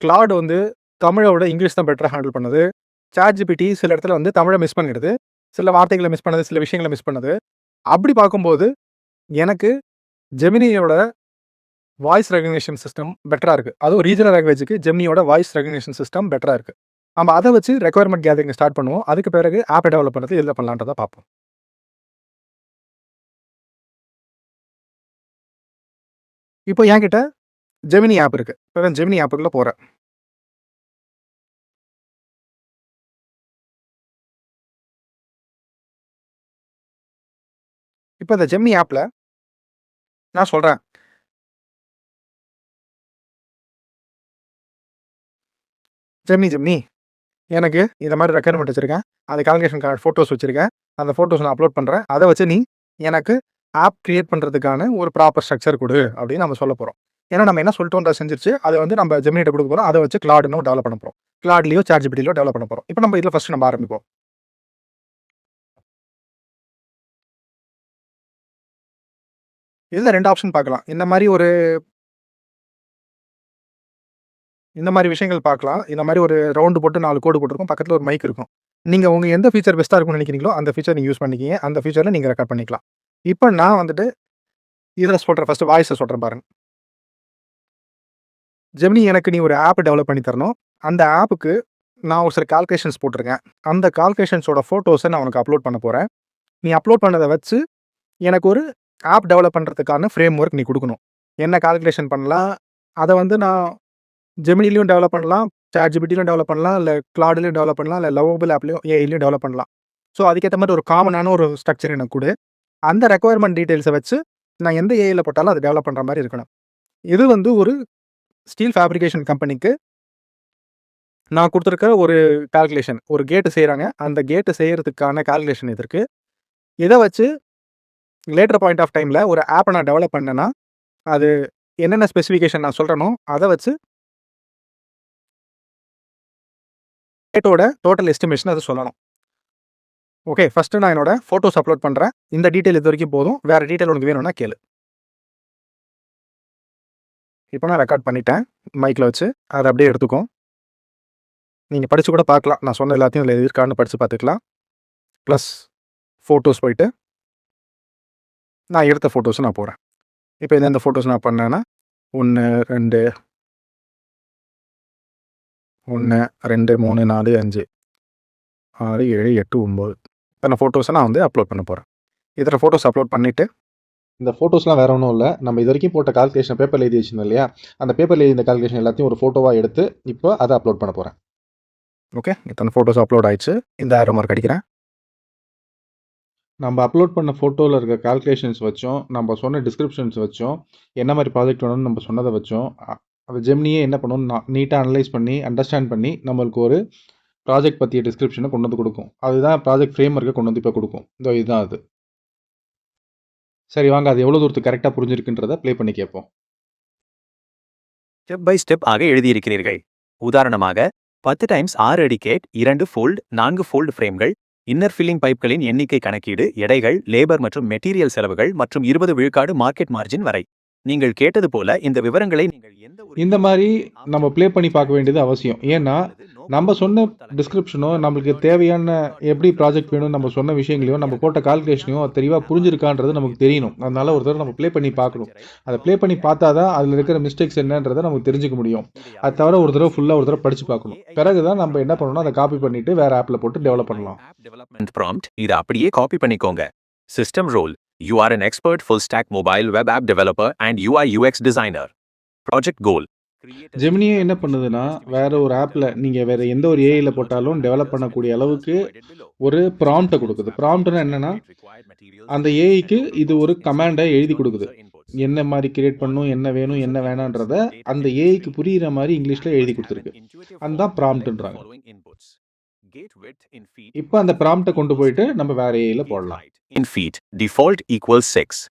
Speaker 1: கிளவுட் வந்து தமிழ விட இங்கிலீஷ் தான் பெட்டரா ஹேண்டில் பண்ணுது. சாட் ஜிபிடி சில இடத்துல வந்து தமிழ மிஸ் பண்ணிடுது. சில வார்த்தைகள மிஸ் பண்ணுது, சில விஷயங்கள மிஸ் பண்ணுது. அப்படி பார்க்கும்போது, எனக்கு ஜெமினியோட வாய்ஸ் ரெகக்னிஷன் சிஸ்டம் பெட்டரா இருக்கு. அதுவும் ரீஜனல் லாங்குவேஜ்க்கு ஜெமினியோட வாய்ஸ் ரெகக்னிஷன் சிஸ்டம் பெட்டரா இருக்கு. நம்ம அத வச்சு ரெக்யர்மென்ட் கேதரிங் ஸ்டார்ட் பண்ணுவோம். அதுக்கு பிறகு ஆப்ப டெவலப் பண்றது எதுல பண்ணலான்றத பார்ப்போம். இப்போ என்கிட்ட ஜெமினி ஆப் இருக்கு. இப்ப நான் ஜெமினி ஆப்புக்குள்ள போறேன். இப்ப இந்த ஜெமினி ஆப்ல நான் சொல்றேன். ஜெமினி எனக்கு இந்த மாரி ரெக்யர்மென்ட் வச்சிருக்கேன். அது கால்குலேஷன் ஃபோட்டோஸ் வச்சிருக்கேன். அந்த ஃபோட்டோஸ் நான் அப்லோட் பண்றேன். அத வச்சு நீ எனக்கு ஆப் கிரியேட் பண்றதுக்கான ஒரு ப்ராப்பர் ஸ்ட்ரக்சர் குடு அப்படின்னு நம்ம சொல்லப் போறோம். ஏன்னா நம்ம என்ன சொல்லிட்டோம்ன்றத செஞ்சிருச்சு. அத வந்து நம்ம ஜெமினிட்ட குடுக்க போறோம். அத வச்சு கிளாட் இன்னும் டெவலப் பண்ண போறோம். கிளாட்லயோ, சாட் ஜிபிடிலயோ டெவலப் பண்ண போறோம். இப்ப நம்ம இதுல ஃபர்ஸ்ட் நம்ம ஆரம்பிப்போம். இதுல 2 ஆப்ஷன் பார்க்கலாம். இந்த மாரி விஷயங்கள் பார்க்கலாம். இந்த மாரி ஒரு ரவுண்ட் போட்டு 4 கோடு போட்டிருக்கும். பக்கத்துல ஒரு மைக் இருக்கும். நீங்க உங்க எந்த ஃபீச்சர் பெஸ்ட்டா இருக்கும்னு நினைக்கிறீங்களோ, அந்த ஃபீச்சர் நீங்க யூஸ் பண்ணிக்கீங்க. அந்த ஃபீச்சர்ல நீங்க ரெக்கார்ட் பண்ணிக்கலாம். இப்ப நான் வந்துட்டு இதுல சொல்றேன். ஃபர்ஸ்ட் வாய்ஸ்ல சொல்றேன் பாருங்க. ஜெமினி எனக்கு நீ ஒரு ஆப் டெவலப் பண்ணி தரணும். அந்த ஆப்புக்கு நான் ஒரு சில கால்குலேஷன்ஸ் போட்டிருக்கேன். அந்த கால்குலேஷன்ஸோட ஃபோட்டோஸ நான் உனக்கு அப்லோட் பண்ண போறேன். நீ அப்லோட் பண்ணத வச்சு எனக்கு ஒரு ஆப் டெவலப் பண்றதுக்கான ஃப்ரேம் ஒர்க் நீ குடுக்கணும். என்ன கால்குலேஷன் பண்ணலாம்? அத வந்து நான் ஜெமினிலயும் டெவலப் பண்ணலாம். சாட் ஜிபிடிலயும் டெவலப் பண்ணலாம். இல்ல கிளாட்லயும் டெவலப் பண்ணலாம். இல்ல லவபிள் ஆப்லயும் ஏஐலயும் டெவலப் பண்ணலாம். ஸோ அதுக்கேத்த மாரி ஒரு காமனான ஒரு ஸ்ட்ரக்சர் எனக்கு குடு. அந்த ரெக்யர்மென்ட் டீட்டெயில்ஸ வச்சு நான் எந்த ஏஐல போட்டாலும் அது டெவலப் பண்ற மாரி இருக்கணும். இது வந்து ஒரு ஸ்டீல் ஃபேப்ரிகேஷன் கம்பெனிக்கு நான் குடுத்திருக்க ஒரு கால்குலேஷன். ஒரு கேட் செய்றாங்க. அந்த கேட் செய்யறதுக்கான கால்குலேஷன் இது இருக்கு. இத வச்சு லேட்டர் பாயிண்ட் ஆஃப் டைம்ல ஒரு ஆப்ப நான் டெவலப் பண்ணேன்னா, அது என்னென்ன ஸ்பெசிஃபிகேஷன் நான் சொல்றேனோ, அத வச்சு கேட்டோட டோட்டல் எஸ்டிமேஷன் அத சொல்லணும். ஓகே. ஃபர்ஸ்ட் நான் என்னோட ஃபோட்டோஸ் அப்லோட் பண்றேன். இந்த டீட்டெயில் இதுவரைக்கும் போதும். வேற டீட்டெயில் உனக்கு வேணும்னா கேளு. இப்ப நான் ரெக்கார்ட் பண்ணிட்டேன். மைக்ல வச்சு. அத அப்படியே எடுத்துக்கும். நீங்க படிச்சு கூட பார்க்கலாம். நான் சொன்ன எல்லாத்தையும் இதுல இருக்கான்னு படிச்சு பார்த்துக்கலாம். பிளஸ் ஃபோட்டோஸ் போயிட்டு நான் எடுத்த ஃபோட்டோஸ நான் போடுறேன். இப்ப எந்தெந்த ஃபோட்டோஸ் நான் பண்ணேன்னா, 1, 2 1, 2, 3, 4, 5, 6, 7, 8, 9 இத்தன ஃபோட்டோஸ நான் வந்து அப்லோட் பண்ண போறேன். இத்தன ஃபோட்டோஸ் அப்லோட் பண்ணிட்டு
Speaker 2: இந்த ஃபோட்டோஸ்லாம் வேற ஒன்றும் இல்லை. நம்ம இது வரைக்கும் போட்ட கால்குலேஷன் பேப்பரில் எழுதி வச்சிருந்தோம் இல்லையா? அந்த பேப்பரில் எழுதிய கால்குலேஷன் எல்லாத்தையும் ஒரு ஃபோட்டோவா எடுத்து இப்போ அதை அப்லோட் பண்ண போறேன்.
Speaker 1: ஓகே. இத்தன ஃபோட்டோஸ் அப்லோட் ஆயிடுச்சு. இந்த ஆரோ மார்க் அடிக்கிறேன்.
Speaker 2: நம்ம அப்லோட் பண்ண ஃபோட்டோவில் இருக்க கால்குலேஷன்ஸ் வச்சும், நம்ம சொன்ன டிஸ்கிரிப்ஷன்ஸ் வச்சும், என்ன மாதிரி ப்ராஜெக்ட் வேணும்னு நம்ம சொன்னதை வச்சும், அது ஜெமினியே என்ன பண்ணும் நீட்டாக அனலைஸ் பண்ணி, அண்டர்ஸ்டாண்ட் பண்ணி, நம்மளுக்கு ஒரு ப்ராஜெக்ட் பற்றிய டிஸ்கிரிப்ஷனை கொண்டு வந்து கொடுக்கும். அதுதான் ப்ராஜெக்ட் ஃப்ரேம் ஒர்க்கை கொண்டு வந்து இப்போ கொடுக்கும். இதோ இதுதான் அது. சரி வாங்க, அது எவ்வளோ தூரத்துக்கு கரெக்டாக புரிஞ்சிருக்குன்றதை ப்ளே பண்ணி கேட்போம்.
Speaker 3: ஸ்டெப் பை ஸ்டெப் ஆக எழுதியிருக்கிறீர்கள். உதாரணமாக 10 டைம்ஸ் 6 அடி கேட், 2 ஃபோல்ட், 4 ஃபோல்ட் ஃப்ரேம்கள், இன்னர் ஃபில்லிங் பைப்களின் எண்ணிக்கை கணக்கீடு, எடைகள், லேபர் மற்றும் மெட்டீரியல் செலவுகள் மற்றும் 20 விழுக்காடு மார்க்கெட் மார்ஜின் வரை. நீங்கள் கேட்டது போல இந்த விவரங்களை நீங்கள் எந்த ஒரு
Speaker 2: இந்த மாதிரி நம்ம ப்ளே பண்ணி பார்க்க வேண்டியது அவசியம். ஏன்னா, நம்ம சொன்ன டிஸ்கிரிப்ஷனோ, நம்மளுக்கு தேவையான எப்படி ப்ராஜெக்ட் வேணும்னு நம்ம சொன்ன விஷயங்களையும், நம்ம போட்ட கால்குலேஷனையும் தெளிவா புரிஞ்சிருக்கான்றது நமக்கு தெரியணும். அதனால ஒரு தடவ நம்ம ப்ளே பண்ணி பார்க்கணும். அத ப்ளே பண்ணி பார்த்தா தான் அதில இருக்கிற மிஸ்டேக்ஸ் என்னன்றத நமக்கு தெரிஞ்சுக்க முடியும். அது தவிர ஒரு தடவ படிச்சு பார்க்கணும். பிறகு தான் நம்ம என்ன பண்ணணும்னா, அத காப்பி பண்ணிட்டு வேற ஆப்ல போட்டு டெவலப் பண்ணலாம்.
Speaker 3: டெவலப்மெண்ட் ப்ராம்ப்ட் இத அப்படியே காப்பி பண்ணிக்கோங்க. System role. You are an expert full stack mobile web app developer and UI UX designer. Project goal.
Speaker 2: ஜெமினியே என்ன பண்ணுதுன்னா, வேற ஒரு ஆப்ல நீங்க வேற எந்த ஒரு ஏஐல போட்டாலும் டெவலப் பண்ணக்கூடிய அளவுக்கு ஒரு ப்ராம்ப்ட்ட குடுக்குது. ப்ராம்ப்ட்னா என்னன்னா, அந்த ஏஐக்கு இது ஒரு கமாண்ட எழுதி குடுக்குது. என்ன மாரி கிரியேட் பண்ணணும், என்ன வேணும், என்ன வேணான்றத அந்த ஏஐக்கு புரியிற மாரி இங்கிலீஷ்ல எழுதி குடுத்துருக்கு. அதுதான் ப்ராம்ப்ட்ன்றாங்க. இப்ப அந்த ப்ராம்ப்ட்ட கொண்டு போயிட்டு நம்ம வேற ஏஐல போடலாம்.
Speaker 3: In feet, default equals 6.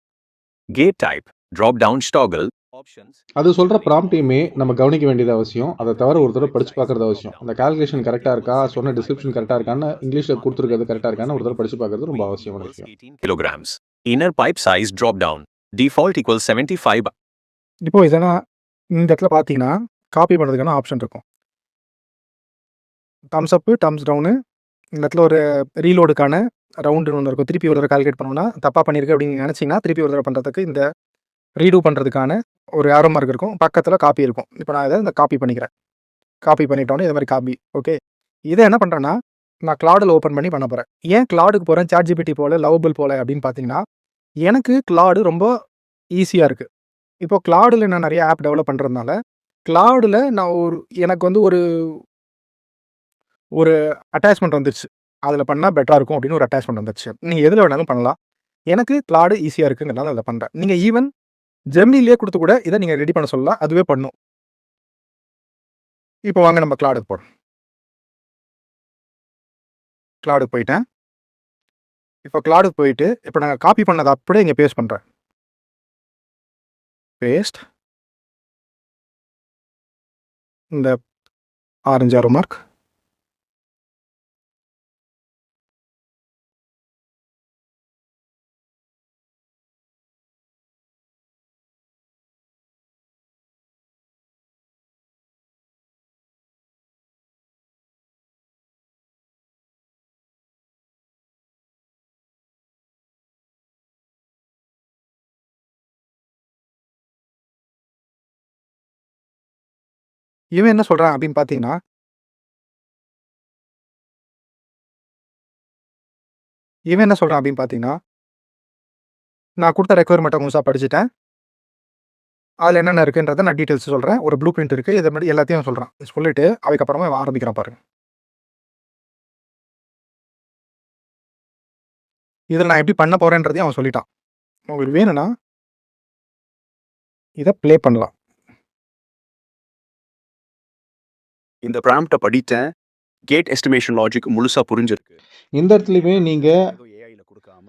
Speaker 3: Gate type, drop down toggle, options.
Speaker 2: அது சொல்ற ப்ராம்ப்ட்டையுமே நம்ம கவனிக்க வேண்டியது அவசியம். அத தவிர ஒரு தடவ படிச்சு பார்க்கறது அவசியம். அந்த கால்குலேஷன் கரெக்ட்டா இருக்கா, சொன்ன டிஸ்கிரிப்ஷன் கரெக்ட்டா இருக்கான்னு இங்கிலீஷ்ல குடுத்துருக்கிறது கரெக்ட்டா இருக்கான்னு ஒரு தடவ படிச்சு பார்க்கறது ரொம்ப அவசியமான விஷயம்.
Speaker 3: 18 kilograms. Inner pipe size drop down. Default equals 75.
Speaker 1: இப்போ இதெல்லாம் இந்த இடத்துல பார்த்தீங்கன்னா, காப்பி பண்ணுறதுக்கான ஆப்ஷன் இருக்கும். தம்ஸ் அப்பு, தம்ஸ் டவுனு. இந்த இடத்துல ஒரு ரீலோடுக்கான ரவுண்டுன்னு ஒண்ணு இருக்கும். திருப்பி ஒரு தடவ கால்குலேட் பண்ணோம்னா, தப்பா பண்ணியிருக்கு அப்படின்னு நினச்சிங்கன்னா, திருப்பி ஒரு தடவ பண்ணுறதுக்கு இந்த ரீடூ பண்ணுறதுக்கான ஒரு ஏரோ மார்க் இருக்கும். பக்கத்துல காப்பி இருக்கும். இப்போ நான் இத காப்பி பண்ணிக்கிறேன். காப்பி பண்ணிட்டோனே இது மாரி காப்பி. ஓகே. இத என்ன பண்றேன்னா, நான் Claudeல ஓப்பன் பண்ணி பண்ண போறேன். ஏன் Claudeக்கு போறேன், ChatGPT போல, லவபிள் போல அப்படின்னு பார்த்தீங்கன்னா, எனக்கு Claude ரொம்ப ஈஸியா இருக்கு. இப்போ Claudeல நான் நெறைய ஆப் டெவலப் பண்றதுனால, Claudeல நான் எனக்கு வந்து ஒரு அட்டாச்மெண்ட் வந்துருச்சு. அதுல பண்ணா பெட்டரா இருக்கும் அப்படின்னு ஒரு அட்டாச்மெண்ட் வந்துருச்சு. நீங்க எதுல வேணாலும் பண்ணலாம். எனக்கு Claude ஈஸியா இருக்குங்கிறனால அத பண்றேன். நீங்க ஈவன் ஜெமினிலயே குடுத்து கூட இத நீங்க ரெடி பண்ண சொல்லலாம். அதுவே பண்ணும். இப்போ வாங்க நம்ம Claudeக்கு போறோம். Claudeக்கு போயிட்டேன். இப்போ Claudeக்கு போயிட்டு, இப்போ நான் காப்பி பண்ணத அப்படியே இங்க பேஸ்ட் பண்றேன். பேஸ்ட். இந்த ஆரஞ்சு ஏரோ மார்க். இவன் என்ன சொல்றான் அப்படின்னு பார்த்தீங்கன்னா நான் குடுத்த ரெக்யர்மெண்ட்ட முழுசா படிச்சுட்டேன். அதுல என்னென்ன இருக்குன்றத நான் டீட்டெயில்ஸ் சொல்றேன். ஒரு ப்ளூ பிரிண்ட் இருக்கு. இத மாரி எல்லாத்தையும் சொல்றான். சொல்லிட்டு அதுக்கப்புறமா இவன் ஆரம்பிக்கிறான் பாருங்க. இதுல நான் எப்படி பண்ண போறேன்றதையும் அவன் சொல்லிட்டான். உங்களுக்கு வேணும்னா இத ப்ளே பண்ணலாம்.
Speaker 4: இந்த ப்ராம்ப்ட்ட படித்தேன். கேட் எஸ்டிமேஷன் லாஜிக் முழுசா புரிஞ்சிருக்கு.
Speaker 2: இந்த இடத்துலயுமே நீங்க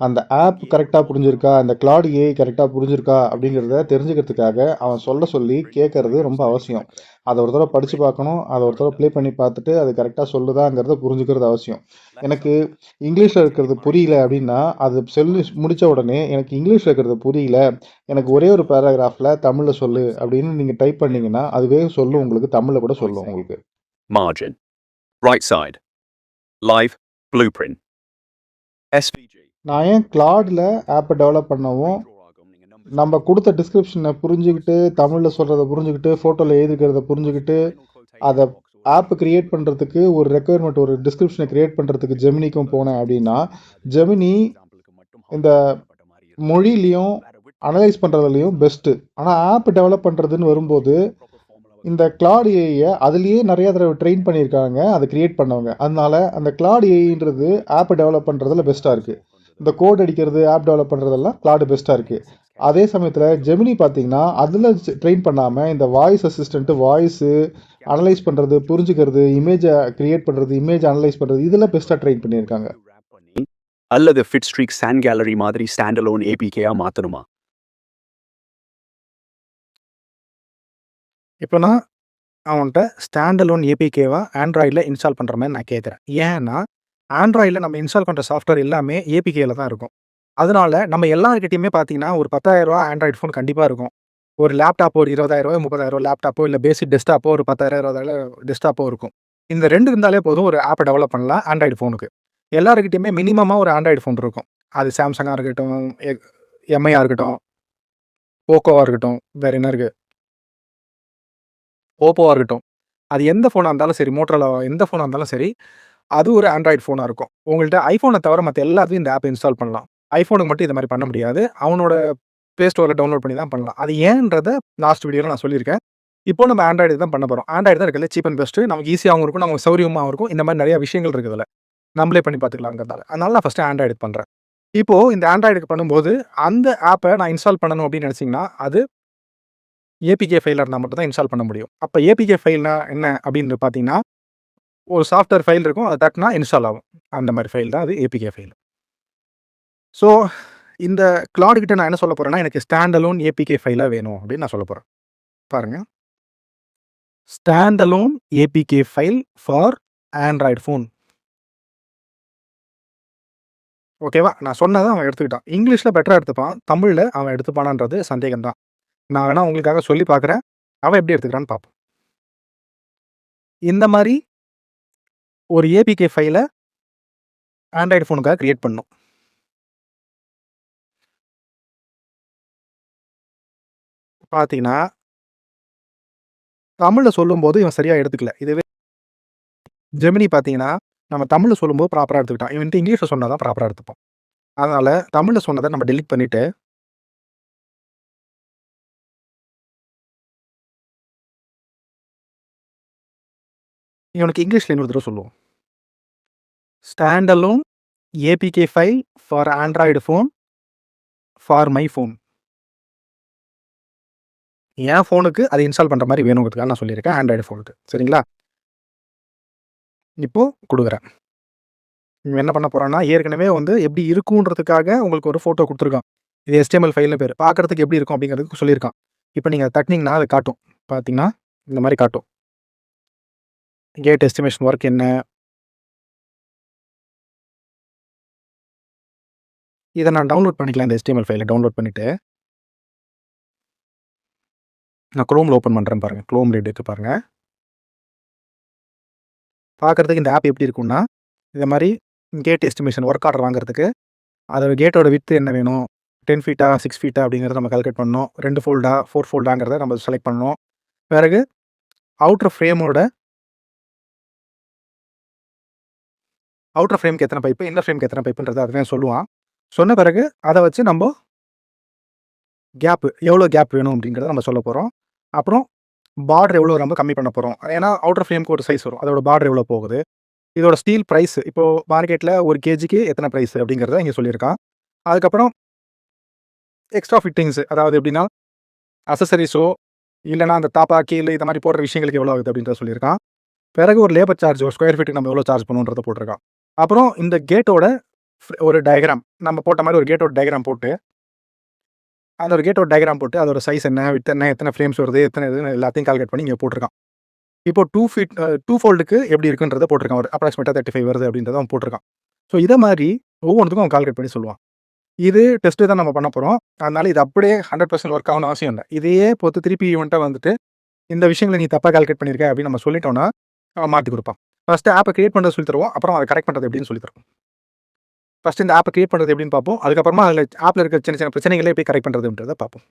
Speaker 2: அந்த ஆப் கரெக்ட்டா புரிஞ்சிருக்கா, அந்த Claude ஏஐ கரெக்ட்டா புரிஞ்சிருக்கா அப்படிங்கிறத தெரிஞ்சுக்கிறதுக்காக அவன் சொல்லி கேட்கறது ரொம்ப அவசியம். அத ஒரு தடவ படிச்சு பார்க்கணும். அத ஒரு தடவ ப்ளே பண்ணி பார்த்துட்டு அது கரெக்ட்டா சொல்லுதாங்கிறத புரிஞ்சுக்கிறது அவசியம். எனக்கு இங்கிலீஷ்ல இருக்கிறது புரியல அப்படின்னா, அது சொல்லி முடிச்ச உடனே எனக்கு இங்கிலீஷ்ல இருக்கிறது புரியல. எனக்கு ஒரே ஒரு பேராகிராஃப்ல தமிழ்ல சொல்லு அப்படின்னு நீங்க டைப் பண்ணீங்கன்னா, அதுவே சொல்லும் உங்களுக்கு. தமிழ்ல கூட சொல்லும் உங்களுக்கு.
Speaker 4: Margin. Right side. Live. Blueprint. SVG.
Speaker 2: நான் ஏன் Claudeல ஆப்ப டெவலப் பண்ணவும், நம்ம குடுத்த டிஸ்கிரிப்ஷன புரிஞ்சுகிட்டு, தமிழ்ல சொல்றத புரிஞ்சுகிட்டு, ஃபோட்டோல எழுதியிருக்கிறத புரிஞ்சுகிட்டு, அத ஆப் கிரியேட் பண்றதுக்கு ஒரு ரெக்யர்மெண்ட் ஒரு டிஸ்கிரிப்ஷன கிரியேட் பண்றதுக்கு ஜெமினிக்கும் போனேன் அப்படின்னா, ஜெமினி இந்த மொழியிலயும், அனலைஸ் பண்றதுலயும் பெஸ்ட்டு. ஆனா ஆப் டெவலப் பண்றதுன்னு வரும்போது, இந்த Claude ஏஐய அதிலேயே நெறைய தடவ ட்ரெயின் பண்ணியிருக்காங்க. அத கிரியேட் பண்ணவங்க. அதனால அந்த Claude ஏஐன்றது ஆப் டெவலப் பண்றதுல பெஸ்ட்டா இருக்கு. இந்த கோட் அடிக்கிறது, ஆப் டெவலப் பண்றதெல்லாம் Claude பெஸ்ட்டா இருக்கு. அதே சமயத்துல ஜெமினி பார்த்தீங்கன்னா, அதுல ட்ரெயின் பண்ணாம இந்த வாய்ஸ் அசிஸ்டன்ட், வாய்ஸு அனலைஸ் பண்றது, புரிஞ்சுக்கிறது, இமேஜ கிரியேட் பண்றது, இமேஜ் அனலைஸ் பண்றது இதுல பெஸ்ட்டா ட்ரெயின் பண்ணியிருக்காங்க.
Speaker 4: அல்லது FitStreak Sand Gallery மாதிரி ஸ்டாண்டலோன் APK-ஆ மாத்தணுமா?
Speaker 1: இப்போ நான் அவன்ட்ட ஸ்டாண்ட் அலோன் ஏபிகேவா ஆண்ட்ராய்டில் இன்ஸ்டால் பண்ணுற மாதிரி நான் கேட்குறேன். ஏன்னா ஆண்ட்ராய்டில் நம்ம இன்ஸ்டால் பண்ணுற சாஃப்ட்வேர் எல்லாமே ஏபிகேல தான் இருக்கும். அதனால நம்ம எல்லாருக்கிட்டையுமே பார்த்தீங்கன்னா ஒரு 10,000 ஆண்ட்ராய்டு ஃபோன் கண்டிப்பாக இருக்கும். ஒரு லேப்டாப் ஒரு ரூ. 20,000 ரூ. 30,000 லேப்டாப்போ இல்ல பேசிக் டெஸ்க்டாப்போ ஒரு 10,000 20,000 டெஸ்க்டாப்போ இருக்கும். இந்த 2 இருந்தாலே போதும் ஒரு ஆப்ப டெவலப் பண்ணலாம் ஆண்ட்ராய்டு ஃபோனுக்கு. எல்லார்கிட்டயுமே மினிமமா ஒரு ஆண்ட்ராய்டு ஃபோன் இருக்கும். அது சாம்சங்கா இருக்கட்டும், எம்ஐயா இருக்கட்டும், போக்கோவா இருக்கட்டும், வேற என்ன இருக்கு? ஓப்போவா இருக்கட்டும். அது எந்த ஃபோனா இருந்தாலும் சரி, மோட்டோரோலா எந்த ஃபோனா இருந்தாலும் சரி, அது ஒரு ஆண்ட்ராய்டு ஃபோனா இருக்கும். உங்கள்ட்ட ஐஃபோன தவிர மத்த எல்லாத்துலயும் இந்த ஆப் இன்ஸ்டால் பண்ணலாம். ஐஃபோனுக்கு மட்டும் இது மாரி பண்ண முடியாது. அவனோட ப்ளே ஸ்டோர்ல டவுன்லோட் பண்ணி தான் பண்ணலாம். அது ஏன்றத லாஸ்ட் வீடியோல நான் சொல்லியிருக்கேன். இப்போ நம்ம ஆண்ட்ராய்டு தான் பண்ண போறோம். ஆண்ட்ராய்டு தான் இருக்கிறதுல சீப் அண்ட் பெஸ்ட்டு. நமக்கு ஈஸியாவும் இருக்கும், நமக்கு சௌரியமாவும் இருக்கும். இந்த மாரி நெறைய விஷயங்கள் இருக்கு இதுல. நம்மளே பண்ணி பார்த்துக்கலாங்கிறதால. அதனால நான் ஃபர்ஸ்ட்டு ஆண்ட்ராய்டு பண்றேன். இப்போ இந்த ஆண்ட்ராய்டுக்கு பண்ணும்போது, அந்த ஆப்ப நான் இன்ஸ்டால் பண்ணணும் அப்படின்னு நெனச்சீங்கன்னா, அது ஏபிகே ஃபைலா இருந்தா மட்டும் தான் இன்ஸ்டால் பண்ண முடியும். அப்ப ஏபிகே ஃபைல்னா என்ன அப்படின்னு பார்த்தீங்கன்னா, ஒரு சாஃப்ட்வேர் ஃபைல் இருக்கும். அத தட்டுனா இன்ஸ்டால் ஆகும். அந்த மாரி ஃபைல் தான் அது ஏபிகே ஃபைல். ஸோ இந்த கிளாட் கிட்ட நான் என்ன சொல்லப் போறேன்னா, எனக்கு ஸ்டாண்ட் அலோன் ஏபிகே ஃபைலா வேணும் அப்படின்னு நான் சொல்லப் போறேன். பாருங்க. Stand alone APK file for Android phone. ஓகேவா? நான் சொன்னத அவன் எடுத்துக்கிட்டான். இங்கிலீஷ்ல பெட்டரா எடுத்துப்பான். தமிழ்ல அவன் எடுத்துப்பானான்றது சந்தேகம் தான். நான் வேணா உங்களுக்காக சொல்லி பார்க்குறேன். அவன் எப்படி எடுத்துக்கிறான்னு பார்ப்போம். இந்த மாரி ஒரு ஏபிகே ஃபைல ஆண்ட்ராய்டு ஃபோனுக்காக கிரியேட் பண்ணணும். பார்த்தீங்கன்னா, தமிழ்ல சொல்லும்போது இவன் சரியா எடுத்துக்கல. இதுவே ஜெமினி பார்த்தீங்கன்னா, நம்ம தமிழ்ல சொல்லும்போது ப்ராப்பரா எடுத்துக்கிட்டான். இவன் வந்துட்டு இங்கிலீஷ்ல சொன்னா தான் ப்ராப்பரா எடுத்துப்பான். அதனால தமிழ்ல சொன்னத நம்ம டெலீட் பண்ணிட்டு இவனுக்கு இங்கிலீஷ்ல இன்னொரு தடவ சொல்லுவோம். Stand alone APK file for Android phone for my phone. என் ஃபோனுக்கு அத இன்ஸ்டால் பண்ற மாரி வேணுங்கிறதுக்காக நான் சொல்லியிருக்கேன் ஆண்ட்ராய்டு ஃபோனுக்கு. சரிங்களா? இப்போ குடுக்குறேன். இவன் என்ன பண்ண போறான்னா, ஏற்கனவே வந்து எப்படி இருக்குன்றதுக்காக உங்களுக்கு ஒரு ஃபோட்டோ குடுத்துருக்கான். இது HTML ஃபைல்னு பேரு. பார்க்கறதுக்கு எப்படி இருக்கும் அப்படிங்கிறதுக்கு சொல்லியிருக்கான். இப்ப நீங்க அத தட்டுனீங்கன்னா அது காட்டும். பார்த்தீங்கன்னா, இந்த மாரி காட்டும். கேட் எஸ்டிமேஷன் வொர்க் என்ன? இத நான் டவுன்லோட் பண்ணிக்கலாம். இந்த HTML ஃபைல டவுன்லோட் பண்ணிட்டு நான் Chromeல ஓப்பன் பண்றேன் பாருங்க. Chromeல இருக்கு பாருங்க. பார்க்கறதுக்கு இந்த ஆப் எப்படி இருக்கும்னா, இந்த மாரி கேட் எஸ்டிமேஷன் வொர்க் ஆர்டர் வாங்குறதுக்கு, அதோட கேட்டோட விட்த் என்ன வேணும்? 10 ஃபீட்டா, 6 ஃபீட்டா அப்படிங்கிறத நம்ம கால்குலேட் பண்ணணும். 2 ஃபோல்டா, 4 ஃபோல்டாங்கிறத நம்ம செலக்ட் பண்ணணும். பிறகு அவுட்டர் ஃப்ரேம்க்கு எத்தன பைப்பு, இன்னர் ஃப்ரேம்க்கு எத்தன பைப்புன்றத அவன் சொல்லுவான். சொன்ன பிறகு அத வச்சு நம்ப எவ்வளோ கேப் வேணும் அப்படிங்கிறத நம்ம சொல்லப் போறோம். அப்புறம் பார்டர் எவ்வளோ நம்ம கம்மி பண்ண போறோம். ஏன்னா அவுட்டர் ஃப்ரேம்க்கு ஒரு சைஸ் வரும். அதோட பார்டர் எவ்வளோ போகுது? இதோட ஸ்டீல் பிரைஸ் இப்போ மார்க்கெட்ல 1 கேஜிக்கு எத்தன பிரைஸ் அப்படிங்கிறத இங்க சொல்லியிருக்கான். அதுக்கப்புறம் எக்ஸ்ட்ரா ஃபிட்டிங்ஸ் அதாவது எப்படின்னா, அக்சஸரீஸோ இல்லன்னா அந்த தாப்பா, கீல் இந்த மாரி போடுற விஷயங்களுக்கு எவ்வளோ ஆகுது அப்படின்றத சொல்லியிருக்கான். பிறகு ஒரு லேபர் சார்ஜ் ஒரு ஸ்கொயர் ஃபீட்டுக்கு நம்ம எவ்வளோ சார்ஜ் பண்ணுவோன்றத போட்டிருக்கான். அப்புறம் இந்த கேட்டோட ஒரு டயகிராம் நம்ம போட்ட மாரி ஒரு கேட்டோட டயகிராம் போட்டு, அந்த ஒரு கேட்டோட டயகிராம் போட்டு அதோட சைஸ் என்ன, விட்த் என்ன, எத்தன ஃப்ரேம்ஸ் வருது, எத்தன இதுன்னு எல்லாத்தையும் கால்குலேட் பண்ணி இங்க போட்டிருக்கான். இப்போ 2 ஃபோல்டுக்கு எப்படி இருக்குன்றத போட்டிருக்கான். ஒரு அப்ராக்ஸிமேட்டா 35 வருது அப்படின்றத அவன் போட்டிருக்கான். ஸோ இத மாரி ஒவ்வொன்னுத்துக்கும் அவன் கால்குலேட் பண்ணி சொல்லுவான். இது டெஸ்ட் தான் நம்ம பண்ண போறோம். அதனால இது அப்படியே 100% வொர்க் ஆகணும்னு அவசியம் இல்ல. இதையே பொறுத்து திருப்பி இவன்ட்ட வந்துட்டு, இந்த விஷயங்கள நீ தப்பா கால்குலேட் பண்ணியிருக்க அப்படின்னு நம்ம சொல்லிட்டோம்னா, அவன் மாத்தி குடுப்பான். ஃபர்ஸ்ட் ஆப்ப கிரியேட் பண்றத சொல்லி தருவோம். அப்புறம் அத கரெக்ட் பண்றது எப்படின்னு சொல்லி தருவோம். ஃபர்ஸ்ட் இந்த ஆப்ப கிரியேட் பண்றது எப்படின்னு பார்ப்போம். அதுக்கப்புறமா அதுல ஆப்ல இருக்க சின்ன சின்ன பிரச்சனைகள எப்படி கரெக்ட் பண்றதுன்றத பார்ப்போம்.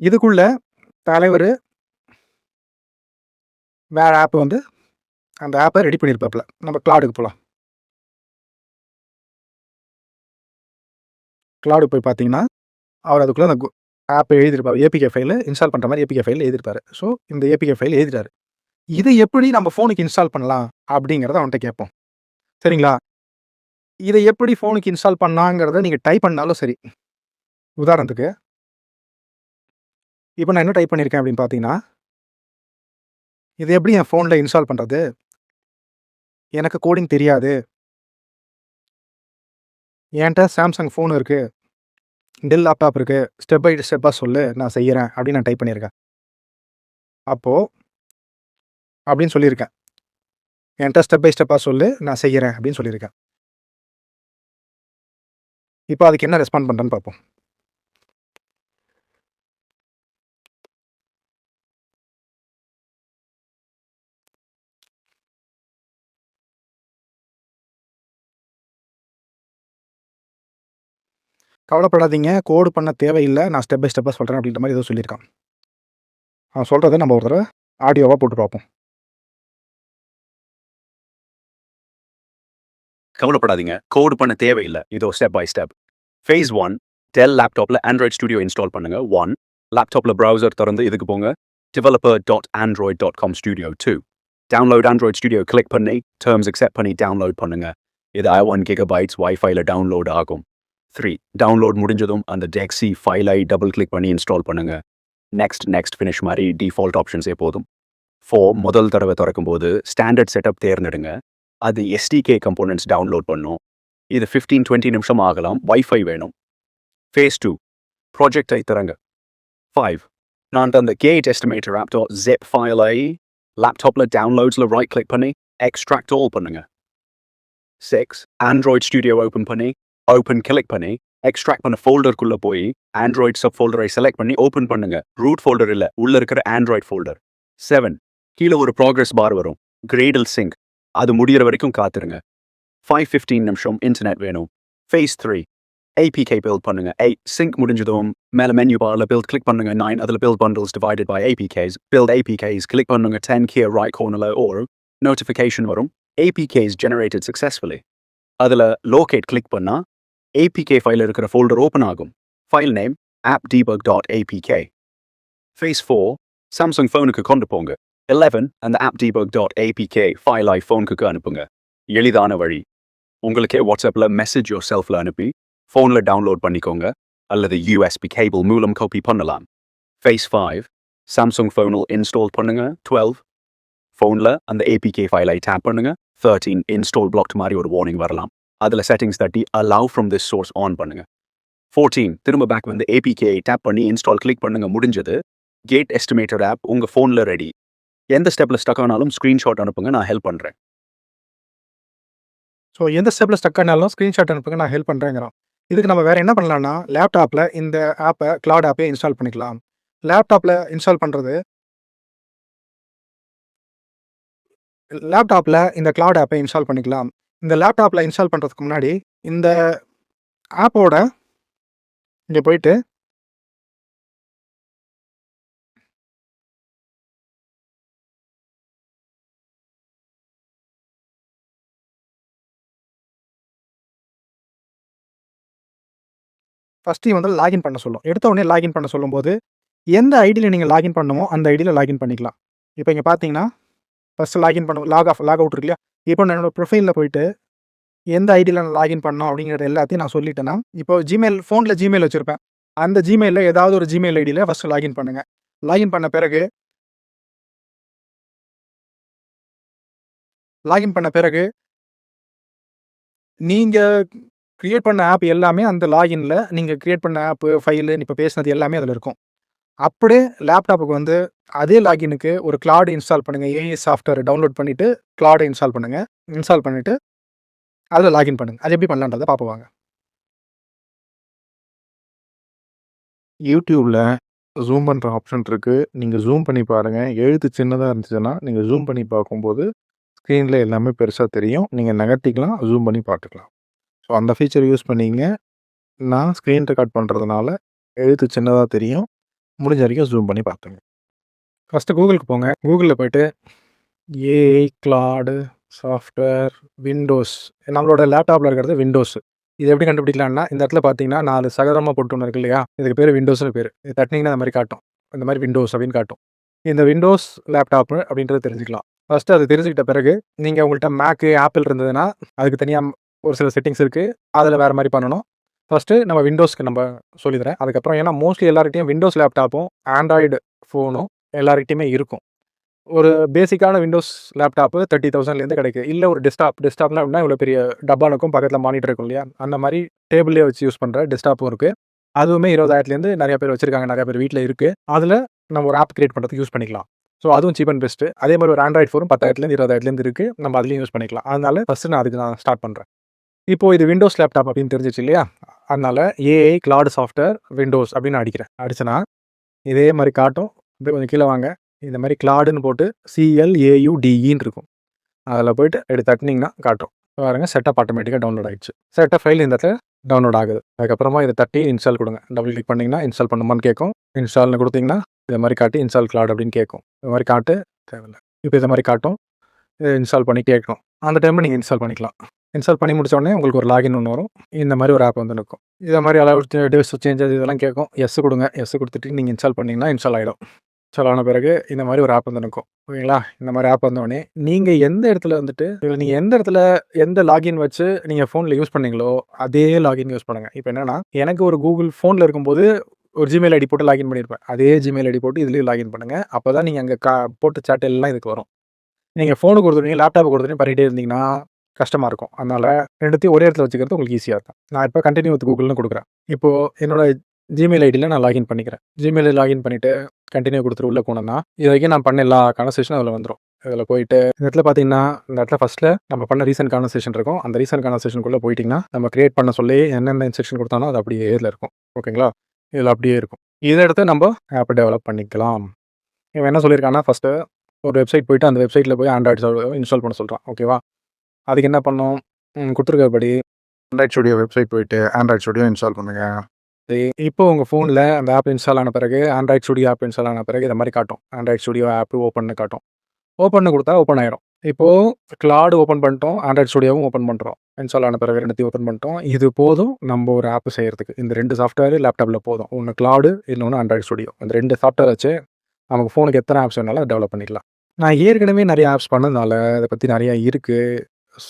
Speaker 1: இதுக்குள்ள தலைவரு வேற ஆப் வந்து அந்த ஆப்ப ரெடி பண்ணியிருப்பாப்ல. நம்ம கிளாடுக்கு போலாம். கிளாடுக்கு போய் பார்த்தீங்கன்னா, அவர் அதுக்குள்ள அந்த ஆப் எழுதியிருப்பாரு. ஏபிகே ஃபைல் இன்ஸ்டால் பண்ற மாரி ஏபிகே ஃபைல் எழுதியிருப்பாரு. ஸோ இந்த ஏபிகே ஃபைல் எழுதிட்டாரு. இத எப்படி நம்ம ஃபோனுக்கு இன்ஸ்டால் பண்ணலாம்? அப்படிங்கிறத அவன்ட்ட கேட்போம். சரிங்களா? இத எப்படி ஃபோனுக்கு இன்ஸ்டால் பண்ணலாங்கிறத நீங்க டைப் பண்ணாலும் சரி. உதாரணத்துக்கு, இப்ப நான் என்ன டைப் பண்ணியிருக்கேன் அப்படின்னு பார்த்தீங்கன்னா, இத எப்படி என் ஃபோன்ல இன்ஸ்டால் பண்றது? எனக்கு கோடிங் தெரியாது. என்ட்ட சாம்சங் ஃபோன் இருக்கு. டெல் லேப்டாப் இருக்கு. ஸ்டெப் பை ஸ்டெப்பா சொல்லு. நான் செய்யறேன் அப்படின்னு நான் டைப் பண்ணியிருக்கேன். அப்போ அப்படின்னு சொல்லியிருக்கேன். என்ட்ட ஸ்டெப் பை ஸ்டெப்பா சொல்லு. நான் செய்யறேன் அப்படின்னு சொல்லியிருக்கேன். இப்போ அதுக்கு என்ன ரெஸ்பாண்ட் பண்றான்னு பார்ப்போம்.
Speaker 5: கவலைப்படாதீங்க, கோடு பண்ண தேவையில்லை, நான் ஸ்டெப் பை ஸ்டெப்பாக சொல்கிறேன் அப்படின்ற மாதிரி ஏதோ சொல்லியிருக்கான். அவன் சொல்கிறத நம்ம ஒரு தடவை ஆடியோவாக போட்டு பார்ப்போம்.
Speaker 4: கவலைப்படாதீங்க, கோட் பண்ண தேவையில்லை. இதோ step by step. Phase 1, Dell லேப்டாப்ல ஆண்ட்ராய்ட் ஸ்டுடியோ இன்ஸ்டால் பண்ணுங்க. 1, லேப்டாப்ல ப்ரௌசர் திறந்து இதுக்கு போங்க. developer.android.com studio 2. Download Android studio click பண்ணி டேர்ம்ஸ் அக்செப்ட் பண்ணி டவுன்லோட் பண்ணுங்க. இது 1 GB வைஃபைல டவுன்லோட் ஆகும். 3, டவுன்லோட் முடிஞ்சதும் அந்த டெக்ஸி ஃபைலை டபுள் கிளிக் பண்ணி இன்ஸ்டால் பண்ணுங்க. நெக்ஸ்ட் ஃபினிஷ் மாதிரி டிஃபால்ட் ஆப்ஷன்ஸே போதும். 4, முதல் தடவை திறக்கும்போது ஸ்டாண்டர்ட் செட்டப் தேர்ந்தெடுங்க. அது எஸ்டிகே கம்போனன்ட்ஸ் டவுன்லோட் பண்ணும். இது 15-20 நிமிஷம் ஆகலாம். வைஃபை வேணும். ஃபேஸ் 2, ப்ராஜெக்டை திறங்க. 5, நான் அந்த கேட் எஸ்டிமேட்டர் app.zip ஃபைலை லேப்டாப்ல டவுன்லோட்ஸில் ரைட் கிளிக் பண்ணி எக்ஸ்ட்ராக்ட் ஆல் பண்ணுங்க. 6, ஆண்ட்ராய்ட் ஸ்டுடியோ ஓப்பன் பண்ணி கிளிக் பண்ணி எக்ஸ்ட்ராக்ட் பண்ண ஃபோல்டருக்குள்ளே போய் ஆண்ட்ராய்ட் சப் ஃபோல்டரை செலக்ட் பண்ணி ஓப்பன் பண்ணுங்க. ரூட் ஃபோல்டர் இல்லை, உள்ள இருக்கிற ஆண்ட்ராய்ட் ஃபோல்டர். 7, கீழே ஒரு ப்ராக்ரஸ் பார் வரும். கிரேடல் சிங்க், அது முடிகிற வரைக்கும் காத்துருங்க. 5-15 நிமிஷம் இன்டர்நெட் வேணும். ஃபேஸ் 3, APK பில்ட் பண்ணுங்க. 8, சிங்க் முடிஞ்சதும் மேலே மெனு பார்ல பில்ட் கிளிக் பண்ணுங்க. 9, அதில் build bundles divided by APKs. Build APKs click பண்ணுங்க. 10, கீழே ரைட் கார்னர்ல ஒரு நோட்டிஃபிகேஷன் வரும். APKs generated successfully. அதில் லோகேட் கிளிக் பண்ணா APK ஃபைல் இருக்கிற ஃபோல்டர் ஓப்பன் ஆகும். File name appdebug.apk. Phase 4, Samsung ஃபோனுக்கு கொண்டு போங்க. 11, அந்த appdebug.apk ஃபைலை ஃபோனுக்கு அனுப்புங்க. எளிதான வழி. உங்களுக்கே வாட்ஸ்அப்பில் மெசேஜ் யோர் செல்ஃபில் அனுப்பி ஃபோனில் டவுன்லோட் பண்ணிக்கோங்க, அல்லது USB கேபிள் மூலம் காப்பி பண்ணலாம். ஃபேஸ் 5, சாம்சங் ஃபோனில் இன்ஸ்டால் பண்ணுங்க. 12, ஃபோனில் அந்த APK ஃபைலை டேப் பண்ணுங்க. 13, இன்ஸ்டால் பிளாக்ட் மாதிரி ஒரு வார்னிங் வரலாம். அதில் செட்டிங்ஸ் தட்டி allow from this source on பண்ணுங்க. 14, திரும்ப பேக் வந்து APK டேப் பண்ணி இன்ஸ்டால் கிளிக் பண்ணுங்க. முடிஞ்சது. கேட் எஸ்டிமேட்டர் ஆப் உங்கள் ஃபோனில் ரெடி. எந்த ஸ்டெப்பில் ஸ்டக் ஆனாலும் ஸ்க்ரீன்ஷாட் அனுப்புங்க, நான் ஹெல்ப் பண்ணுறேன்.
Speaker 5: ஸோ எந்த ஸ்டெப்பில் ஸ்டக் ஆனாலும் ஸ்க்ரீன்ஷாட் அனுப்புங்க, நான் ஹெல்ப் பண்ணுறேங்கிறோம். இதுக்கு நம்ம வேறு என்ன பண்ணலாம்னா, லேப்டாப்பில் இந்த ஆப்பை கிளாட் ஆப்பே இன்ஸ்டால் பண்ணிக்கலாம். லேப்டாப்பில் இன்ஸ்டால் பண்ணுறது லேப்டாப்பில் இந்த கிளாட் ஆப்பை இன்ஸ்டால் பண்ணிக்கலாம். இந்த லேப்டாப்பில் இன்ஸ்டால் பண்ணுறதுக்கு முன்னாடி இந்த ஆப்போட இங்கே போயிட்டு ஃபஸ்ட்டு வந்து லாகின் பண்ண சொல்லும். எடுத்த உடனே லாகின் பண்ண சொல்லும்போது எந்த ஐடியில் நீங்கள் லாகின் பண்ணுமோ அந்த ஐடியில் லாகின் பண்ணிக்கலாம். இப்போ இங்கே பார்த்தீங்கன்னா ஃபஸ்ட்டு லாகின் பண்ண லாக் அவுட் இருக்கு இல்லையா? இப்போ நான் என்னோடய ப்ரொஃபைலில் போயிட்டு எந்த ஐடியில் நான் லாகின் பண்ணணும் அப்படிங்கிறது எல்லாத்தையும் நான் சொல்லிட்டேன்னா, இப்போ ஜிமெயில் ஃபோனில் ஜிமெயில் வச்சுருப்பேன். அந்த ஜிமெயிலில் ஏதாவது ஒரு ஜிமெயில் ஐடியில் ஃபஸ்ட்டு லாகின் பண்ணுங்கள். லாகின் பண்ண பிறகு நீங்கள் கிரியேட் பண்ண ஆப் எல்லாமே அந்த லாகின்ல நீங்கள் கிரியேட் பண்ண ஆப்பு, ஃபைலு, இப்போ பேசினது எல்லாமே அதில் இருக்கும். அப்படியே லேப்டாப்புக்கு வந்து அதே லாகினுக்கு ஒரு கிளாட் இன்ஸ்டால் பண்ணுங்கள். ஏஐ சாஃப்ட்வேர் டவுன்லோட் பண்ணிவிட்டு கிளாடை இன்ஸ்டால் பண்ணுங்கள். இன்ஸ்டால் பண்ணிவிட்டு அதில் லாகின் பண்ணுங்கள். அது எப்படி பண்ணலான்றதை பார்ப்போம்.
Speaker 2: யூடியூப்ல ஜூம் பண்ணுற ஆப்ஷன் இருக்குது. நீங்கள் ஜூம் பண்ணி பாருங்கள். எழுத்து சின்னதாக இருந்துச்சுன்னா நீங்கள் ஜூம் பண்ணி பார்க்கும்போது ஸ்க்ரீனில் எல்லாமே பெருசாக தெரியும். நீங்கள் நகர்த்திக்கலாம், ஜூம் பண்ணி பார்த்துக்கலாம். ஸோ அந்த ஃபீச்சர் யூஸ் பண்ணிங்க. நான் ஸ்க்ரீன் ரெக்கார்ட் பண்ணுறதுனால எழுத்து சின்னதாக தெரியும். முடிஞ்ச வரைக்கும் ஜூம் பண்ணி பார்த்துங்க.
Speaker 5: ஃபஸ்ட்டு கூகுளுக்கு போங்க. கூகுளில் போய்ட்டு ஏஐ கிளாடு சாஃப்ட்வேர் விண்டோஸ், நம்மளோட லேப்டாப்பில் இருக்கிறது விண்டோஸ். இது எப்படி கண்டுபிடிக்கலாம்னா, இந்த இடத்துல பார்த்தீங்கன்னா 4 சகரமாக போட்டு ஒன்று இருக்கு இல்லையா? இதுக்கு பேர் விண்டோஸ்னு பேர். இது தட்டினீங்கன்னா அந்த மாதிரி காட்டும். இந்த மாதிரி விண்டோஸ் அப்படின்னு காட்டும். இந்த விண்டோஸ் லேப்டாப்பு அப்படின்றது தெரிஞ்சுக்கலாம். ஃபஸ்ட்டு அது தெரிஞ்சுக்கிட்ட பிறகு நீங்கள் உங்கள்கிட்ட மேக்கு, ஆப்பிள் இருந்ததுன்னா அதுக்கு தனியாக ஒரு சில செட்டிங்ஸ் இருக்குது. அதில் வேறு மாதிரி பண்ணணும். ஃபஸ்ட்டு நம்ம விண்டோஸ்க்கு நம்ம சொல்லித்தரேன். அதுக்கப்புறம் ஏன்னா மோஸ்ட்லி எல்லார்கிட்டையும் விண்டோஸ் லேப்டாப்பும் ஆண்ட்ராய்டு ஃபோனும் எல்லார்கிட்டையுமே இருக்கும். ஒரு பேசிக்கான விண்டோஸ் லேப்டாப்பு 30,000லேருந்து கிடைக்குது. இல்லை ஒரு டெஸ்க்டாப்னா அப்படின்னா இவ்வளோ பெரிய டப்பா இருக்கும், பக்கத்தில் மானிட்டர் இருக்கும் இல்லையா? அந்த மாதிரி டேபிள்லேயே வச்சு யூஸ் பண்ணுற டெஸ்க்டாப்பும் இருக்குது. அதுவுமே 20,000லேருந்து நிறைய பேர் வச்சுருக்காங்க, நிறைய பேர் வீட்டில் இருக்குது. அதில் நம்ம ஒரு ஆப் கிரியேட் பண்ணுறதுக்கு யூஸ் பண்ணிக்கலாம். ஸோ அதுவும் சீப் அண்ட் பெஸ்ட்டு. அதே மாதிரி ஒரு ஆண்ட்ராய்டு ஃபோனும் 10,000லேருந்து 20,000லேருந்து இருக்குது. நம்ம அதுலேயும் யூஸ் பண்ணிக்கலாம். அதனால ஃபஸ்ட்டு நான் ஸ்டார்ட் பண்ணுறேன். இப்போது இது விண்டோஸ் லேப்டாப் அப்படின்னு தெரிஞ்சிச்சு இல்லையா? அதனால் ஏஐ கிளாட் சாஃப்ட்வேர் விண்டோஸ் அப்படின்னு அடிக்கிறேன். அடிச்சேன்னா இதே மாதிரி காட்டும். அப்படியே கொஞ்சம் கீழே வாங்க. இந்த மாதிரி கிளாடுன்னு போட்டு CLAUDEன்னு இருக்கும். அதில் போய்ட்டு எடுத்து தட்டினீங்கன்னா காட்டும். பாருங்கள், செட்டப் ஆட்டோமேட்டிக்காக டவுன்லோட் ஆகிடுச்சு. செட்டப் ஃபைல் இந்த இடத்துல டவுன்லோட் ஆகுது. அதுக்கப்புறமா இதை தட்டி இன்ஸ்டால் கொடுங்க. டபுள் கிளிக் பண்ணிங்கன்னா இன்ஸ்டால் பண்ணுமான்னு கேட்கும். இன்ஸ்டால்னு கொடுத்தீங்கன்னா இதை மாதிரி காட்டி இன்ஸ்டால் கிளாட் அப்படின்னு கேட்கும். இது மாதிரி காட்டு தேவையில்லை. இப்போ இதை மாதிரி காட்டும். இதை இன்ஸ்டால் பண்ணி கேட்கும். அந்த டைமில் நீங்கள் இன்ஸ்டால் பண்ணிக்கலாம். இன்ஸ்டால் பண்ணி முடிச்ச உடனே உங்களுக்கு ஒரு லாகின் ஒன்று வரும். இந்த மாதிரி ஒரு ஆப் வந்து நிற்கும். இதை மாதிரி டிவைஸ் சேஞ்சஸ் இதெல்லாம் கேட்கும். எஸ் கொடுங்க. எஸ் கொடுத்துட்டு நீங்கள் இன்ஸ்டால் பண்ணிங்கன்னா இன்ஸ்டால் ஆகிடும். இன்ஸ்டால் ஆன பிறகு இந்த மாதிரி ஒரு ஆப் வந்து நிற்கும். ஓகேங்களா? இந்த மாதிரி ஆப் வந்தோடனே நீங்கள் எந்த இடத்துல வந்துட்டு நீங்கள் எந்த இடத்துல எந்த லாகின் வச்சு நீங்கள் ஃபோனில் யூஸ் பண்ணீங்களோ அதே லாகின் யூஸ் பண்ணுங்கள். இப்போ என்னென்னா எனக்கு ஒரு கூகுள் ஃபோனில் இருக்கும்போது ஒரு ஜிமெயில் ஐடி போட்டு லாகின் பண்ணியிருப்பேன். அதே ஜிமெயில் ஐடி போட்டு இதுலேயும் லாகின் பண்ணுங்கள். அப்போ தான் நீங்கள் அங்கே போட்ட சாட் எல்லாம் இதுக்கு வரும். நீங்கள் ஃபோனுக்கு கொடுத்துருவீங்க, லேப்டாப் கொடுத்துருவீங்க, பண்ணிகிட்டே இருந்தீங்கன்னா கஷ்டமாக இருக்கும். அதனால் ரெண்டுத்தையும் ஒரே இடத்துல வச்சுக்கிறது உங்களுக்கு ஈஸியாக இருக்கும். நான் இப்போ கண்டினியூ வித் கூகுள்னு கொடுக்குறேன். இப்போது என்னோட ஜிமெயில் ஐடியில் நான் லாகின் பண்ணிக்கிறேன். ஜிமெயில் லாகின் பண்ணிவிட்டு கண்டினியூ கொடுத்துட்டு உள்ளே போனோம்னா இது வரைக்கும் நான் பண்ண எல்லா கான்வர்சேஷனும் அதில் வந்துடும். இதில் போயிட்டு இந்த இடத்துல பார்த்தீங்கன்னா இந்த இடத்துல ஃபஸ்ட்டில் நம்ம பண்ண ரீசன்ட் கான்வர்சேஷன் இருக்கும். அந்த ரீசன்ட் கான்வர்சேஷனுக்குள்ளே போயிட்டிங்கன்னா நம்ம கிரியேட் பண்ண சொல்லி என்னென்ன இன்ஸ்ட்ரக்ஷன் கொடுத்தானோ அது அப்படியே இதில் இருக்கும். ஓகேங்களா? இதில் அப்படியே இருக்கும். இதை எடுத்து நம்ம ஆப்பை டெவலப் பண்ணிக்கலாம். இவன் என்ன சொல்லியிருக்காங்கன்னா ஃபஸ்ட்டு ஒரு வெப்சைட் போயிட்டு அந்த வெப்சைட்டில் போய் ஆண்ட்ராய்டு இன்ஸ்டால் பண்ண சொல்கிறான். ஓகேவா? அதுக்கு என்ன பண்ணோம்? கொடுத்துருக்கபடி ஆண்ட்ராய்ட் ஸ்டுடியோ வெப்சைட் போயிட்டு ஆண்ட்ராய்ட் ஸ்டுடியோ இன்ஸ்டால் பண்ணுங்க. இப்போ உங்கள் ஃபோனில் அந்த ஆப் இன்ஸ்டால் ஆன பிறகு ஆண்ட்ராய்ட் ஸ்டுடியோ ஆப் இன்ஸ்டால் ஆன பிறகு இதை மாதிரி காட்டும். ஆண்ட்ராய்ட் ஸ்டுடியோ ஆப் ஓப்பன்னு காட்டும். ஓப்பன்னு கொடுத்தா ஓப்பன் ஆயிரும். இப்போது கிளாடு ஓப்பன் பண்ணிட்டோம், ஆண்ட்ராய்ட் ஸ்டுடியோவும் ஓப்பன் பண்ணுறோம். இன்ஸ்டால் ஆன பிறகு ரெண்டுத்தையும் ஓப்பன் பண்ணிட்டோம். இது போதும் நம்ம ஒரு ஆப் செய்கிறதுக்கு. இந்த 2 சாஃப்ட்வேர் லேப்டாப்பில் போதும். ஒன்று கிளாடு, இன்னொன்று ஆண்ட்ராய்ட் ஸ்டுடியோ. இந்த 2 சாஃப்ட்வேர் வச்சு நமக்கு ஃபோனுக்கு எத்தனை ஆப்ஸ் வேணாலும் டெவலப் பண்ணிக்கலாம். நான் ஏற்கனவே நிறைய ஆப்ஸ் பண்ணதுனால இதை பற்றி நிறையா இருக்குது.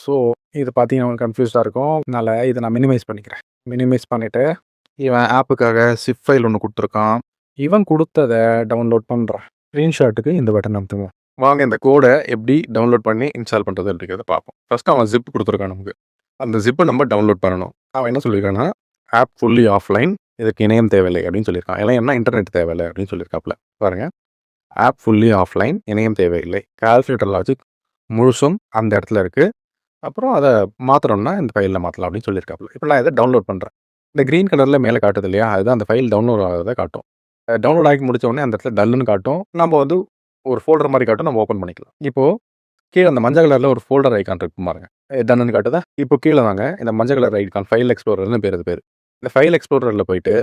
Speaker 5: ஸோ இது பார்த்தீங்கன்னா உங்களுக்கு கன்ஃபியூஸ்டாக இருக்கும். அதனால் இதை நான் மினிமைஸ் பண்ணிக்கிறேன். மினிமைஸ் பண்ணிவிட்டு இவன் ஆப்புக்காக சிப் ஃபைல் ஒன்று கொடுத்துருக்கான். இவன் கொடுத்ததை டவுன்லோட் பண்ணுறான். ஸ்க்ரீன்ஷாட்டுக்கு இந்த பட்டன் அமுத்துங்க. வாங்க இந்த கோடை எப்படி டவுன்லோட் பண்ணி இன்ஸ்டால் பண்ணுறது அப்படிங்கிறத பார்ப்போம். ஃபஸ்ட்டு அவன் ஜிப் கொடுத்துருக்கான் நமக்கு. அந்த ஜிப்பை நம்ம டவுன்லோட் பண்ணணும். அவன் என்ன சொல்லியிருக்கான்னா ஆப் ஃபுல்லி ஆஃப்லைன், இதுக்கு இணையம் தேவையில்லை அப்படின்னு சொல்லியிருக்கான். எல்லாம் என்ன இன்டர்நெட் தேவையில்லை அப்படின்னு சொல்லியிருக்காப்புல. பாருங்கள், ஆப் ஃபுல்லி ஆஃப்லைன், இணையம் தேவையில்லை, கால்குலேட்டர் லாஜிக் முழுசும் அந்த இடத்துல இருக்குது. அப்புறம் அதை மாற்றணும்னா இந்த ஃபைலில் மாற்றலாம் அப்படின்னு சொல்லியிருக்காப்புல. இப்போ நான் இதை டவுன்லோட் பண்ணுறேன். இந்த க்ரீன் கலரில் மேலே காட்டுது இல்லையா, அதுதான் அந்த ஃபைல் டவுன்லோட் ஆகிறத காட்டும். டவுன்லோட் ஆகி முடிச்ச உடனே அந்த இடத்துல டல்லுன்னு காட்டும். நம்ம வந்து ஒரு ஃபோல்டர் மாதிரி காட்டும், நம்ம ஓப்பன் பண்ணிக்கலாம். இப்போது கீழே அந்த மஞ்சள் கலரில் ஒரு ஃபோல்டர் ஐக்கான் இருக்கும் பாருங்க, டன்னு காட்டுதா. இப்போ கீழே வாங்க, இந்த மஞ்சள் கலர் ஐக்கான் ஃபைல் எக்ஸ்ப்ளோரர்னு பேர். இந்த ஃபைல் எக்ஸ்ப்ளோரரில் போயிட்டு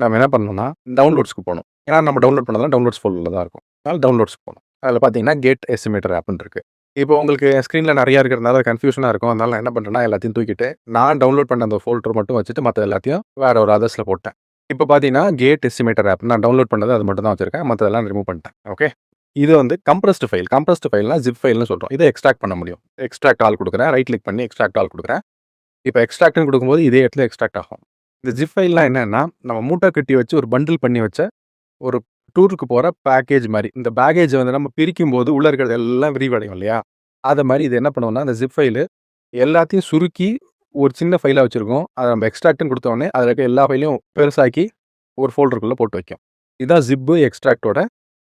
Speaker 5: நம்ம என்ன பண்ணணும்னா டவுன்லோட்ஸ்க்கு போகணும். ஏன்னா நம்ம டவுன்லோட் பண்ணதான் டவுன்லோட்ஸ் ஃபோல்டரில் தான் இருக்கும். அதனால் டவுன்லோட்ஸ்க்கு போகணும். அதில் பார்த்தீங்கன்னா கேட் எஸ்டிமேட்டர் ஆப்னு இருக்குது. இப்போ உங்களுக்கு ஸ்க்ரீனில் நிறையா இருக்கிறதுனால கன்ஃபியூஷனாக இருக்கும். அதனால் நான் என்ன பண்ணுறேன்னா எல்லாத்தையும் தூக்கிட்டு நான் டவுன்லோட் பண்ண அந்த ஃபோல்டர் மட்டும் வச்சுட்டு மற்ற எல்லாத்தையும் வேறு ஒரு அதர்ஸில் போட்டேன். இப்போ பார்த்தீங்கன்னா கேட் எஸ்டிமேட்டர் ஆப் நான் டவுன்லோட் பண்ணது அது மட்டும் தான் வச்சுருக்கேன். மற்றதெல்லாம் ரிமூவ் பண்ணிட்டேன். ஓகே, இது வந்து கம்ப்ரஸ்டு ஃபைல். கம்ப்ரஸ்டு ஃபைல்னால் ஜிப் ஃபைல்னு சொல்கிறோம். இதை எக்ஸ்ட்ராக்ட் பண்ண முடியும். எக்ஸ்ட்ராக்ட் ஆல் கொடுக்குறேன், ரைட் கிளிக் பண்ணி எக்ஸ்ட்ராக்ட் ஆல் கொடுக்குறேன். இப்போ எக்ஸ்ட்ராக்ட்னு கொடுக்கும்போது இதே இடத்துல எக்ஸ்ட்ராக்ட் ஆகும். இந்த ஜிப் ஃபைல்லாம் என்னென்னா நம்ம மூட்டை கட்டி வச்சு ஒரு பண்டில் பண்ணி வச்ச ஒரு டூருக்கு போகிற பேக்கேஜ் மாதிரி. இந்த பேக்கேஜை வந்து நம்ம பிரிக்கும் போது உள்ளே இருக்கிறது எல்லாம் விரிவடையும் இல்லையா, அதை மாதிரி இது என்ன பண்ணுவோம்னா அந்த ஜிப் ஃபைலு எல்லாத்தையும் சுருக்கி ஒரு சின்ன ஃபைலாக வச்சுருக்கோம். அதை நம்ம எக்ஸ்ட்ராக்ட்னு கொடுத்தோடனே அதில் இருக்க எல்லா ஃபைலையும் பெருசாக்கி ஒரு ஃபோல்டருக்குள்ளே போட்டு வைக்கும். இதுதான் ஜிப்பு எக்ஸ்ட்ராக்டோட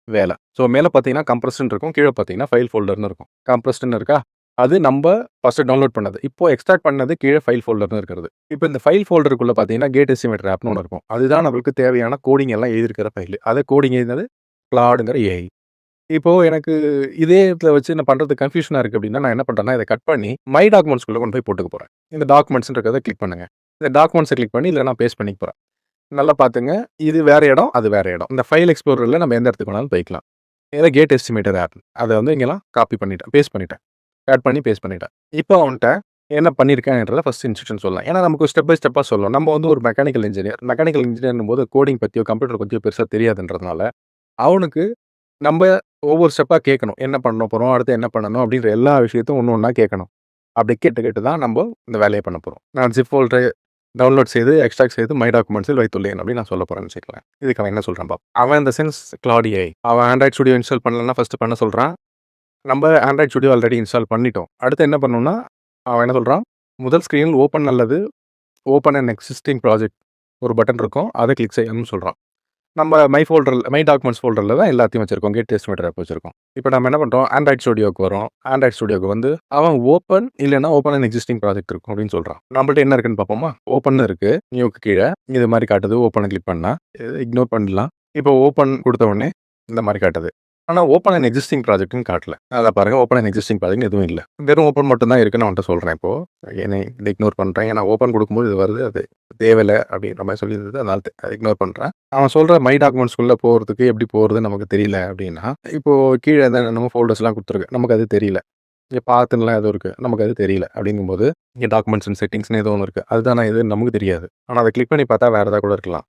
Speaker 5: வேலை. ஸோ மேலே பார்த்தீங்கன்னா கம்ப்ரஸ்டுன்னு இருக்கும், கீழே பார்த்தீங்கன்னா ஃபைல் ஃபோல்டர்னு இருக்கும். கம்ப்ரஸ்டுன்னு இருக்கா, அது நம்ம ஃபஸ்ட்டு டவுன்லோட் பண்ணது. இப்போது எக்ஸ்ட்ராக்ட் பண்ணது கீழே ஃபைல் ஃபோல்டர்னு இருக்கிறது. இப்போ இந்த ஃபைல் ஃபோல்டருக்குள்ளே பார்த்தீங்கன்னா கேட் எஸ்டிமேட்டர் ஆப்னு ஒன்று இருக்கும். அதுதான் நம்மளுக்கு தேவையான கோடிங் எல்லாம் எழுதியிருக்கிற ஃபைல். அதை கோடிங் எழுதினது கிளாடுங்கிற ஏஐ. இப்போது எனக்கு இதே இடத்துல வச்சு நான் பண்ணுறது கன்ஃபியூஷனாக இருக்குது அப்படின்னா நான் என்ன பண்ணுறேன்னா இதை கட் பண்ணி மை டாக்குமெண்ட்ஸ்குள்ளே கொண்டு போய் போட்டுக்க போகிறேன். இந்த டாக்குமெண்ட்ஸ்ன்றதை கிளிக் பண்ணுங்கள். இந்த டாக்குமெண்ட்ஸை கிளிக் பண்ணி இதில் நான் பேஸ்ட் பண்ணிக்க போகிறேன். நல்லா பார்த்துங்க, இது வேறு இடம், அது வேறு இடம். இந்த ஃபைல் எக்ஸ்ப்ளோரரில் நம்ம எந்த இடத்துக்கு வேணாலும் போய்க்கலாம். இதில் கேட் எஸ்டிமேட்டர் ஆப் அதை வந்து இங்கெல்லாம் காப்பி பண்ணிட்டேன், பேஸ்ட் பண்ணிட்டேன், ஆட் பண்ணி பேஸ்ட் பண்ணிட்டேன். இப்போ அவன்கிட்ட என்ன பண்ணியிருக்கேன்றத ஃபஸ்ட் இன்ஸ்ட்ரக்ஷன் சொல்லலாம். ஏன்னா நமக்கு ஸ்டெப் பை ஸ்டெப்பாக சொல்லணும். நம்ம வந்து ஒரு மெக்கானிக்கல் இன்ஜினியர்னும் போது கோடிங் பற்றியோ கம்ப்யூட்டர் பற்றியோ பெருசாக தெரியாதுன்றதுனால அவனுக்கு நம்ம ஒவ்வொரு ஸ்டெப்பாக கேட்கணும். என்ன பண்ண போகிறோம், அடுத்து என்ன பண்ணணும் அப்படின்ற எல்லா விஷயத்தையும் ஒன்று ஒன்றா கேட்கணும். அப்படி கேட்டு தான் நம்ம இந்த வேலையை பண்ண போகிறோம். நான் ஜிப் ஃபோல்டரை டவுன்லோட் செய்து எக்ஸ்ட்ராக்ட் செய்து மை டாக்குமெண்ட்ஸில் வைத்துள்ளேன் அப்படின்னு நான் சொல்ல போகிறேன்னு வச்சுக்கலாம். இதுக்கு அவன் என்ன சொல்கிறான் பாப்பா. அவன் இந்த சென்ஸ் கிளாட் ஏஐ. அவன் ஆண்ட்ராய்ட் ஸ்டுடியோ இன்ஸ்டால் பண்ணலன்னா ஃபஸ்ட்டு பண்ண சொல்கிறான். நம்ம ஆண்ட்ராய்ட் ஸ்டுடியோ ஆல்ரெடி இன்ஸ்டால் பண்ணிட்டோம். அடுத்து என்ன பண்ணணும்னா அவன் என்ன சொல்கிறான், முதல் ஸ்க்ரீனில் ஓப்பன் அல்லது ஓப்பன் அண்ட் எக்ஸிஸ்டிங் ப்ராஜெக்ட் ஒரு பட்டன் இருக்கும், அதை கிளிக் செய்யணும்னு சொல்கிறான். நம்ம மை டாக்குமெண்ட்ஸ் ஃபோல்டரில் தான் எல்லாத்தையும் வச்சுருக்கோம், கேட் எஸ்டிமேட்டர் ஆப் வச்சுருக்கோம். இப்போ நம்ம என்ன பண்ணுறோம், ஆண்ட்ராய்ட் ஸ்டுடியோக்கு வரோம். ஆண்ட்ராய்ட் ஸ்டுடியோக்கு வந்து அவன் ஓப்பன் இல்லைனா ஓப்பன் அண்ட் எக்ஸிஸ்டிங் ப்ராஜெக்ட் இருக்கும் அப்படின்னு சொல்கிறான். நம்மள்ட்ட என்ன இருக்குன்னு பார்ப்போமா. ஓப்பன் இருக்குது, நியூக்கு கீழே இது மாதிரி காட்டுது. ஓப்பனை கிளிக் பண்ணால் இக்னோர் பண்ணலாம். இப்போ ஓப்பன் கொடுத்த உடனே இந்த மாதிரி காட்டுது.
Speaker 1: ஆனால் ஓப்பன் அண்ட் எக்ஸிஸ்டிங் ப்ராஜெக்ட்னு காட்டல. அதில் பாருங்கள் ஓப்பன் அண்ட் எக்ஸிஸ்டிங் ப்ராஜெக்ட் எதுவும் இல்லை. வெறும் ஓப்பன் மட்டும் தான் இருக்குன்னு அவன்கிட்ட சொல்கிறேன். இப்போது என்னை இதை இக்னோர் பண்ணுறேன். ஏன்னா ஓப்பன் கொடுக்கும்போது இது வருது, அது தேவையில்லை அப்படின்ற மாதிரி சொல்லியிருந்தது. அதனால அதை இக்னோர் பண்ணுறேன். அவன் சொல்கிற மை டாக்குமெண்ட்ஸ்குள்ளே போகிறதுக்கு எப்படி போகிறதுன்னு நமக்கு தெரியல அப்படின்னா, இப்போது கீழே நம்ம ஃபோல்டர்ஸ்லாம் கொடுத்துருக்கு, நமக்கு அது தெரியல. இங்கே பார்த்துலாம் எதுவும் இருக்குது, நமக்கு அது தெரியல. அப்படிங்கும்போது இங்கே டாக்குமெண்ட்ஸ் அண்ட் செட்டிங்ஸ்னு ஏதோ ஒன்று இருக்குது, அதுதான் நான் எது நமக்கு தெரியாது. ஆனால் அதை கிளிக் பண்ணி பார்த்தா வேறு ஏதாவது கூட இருக்கலாம்.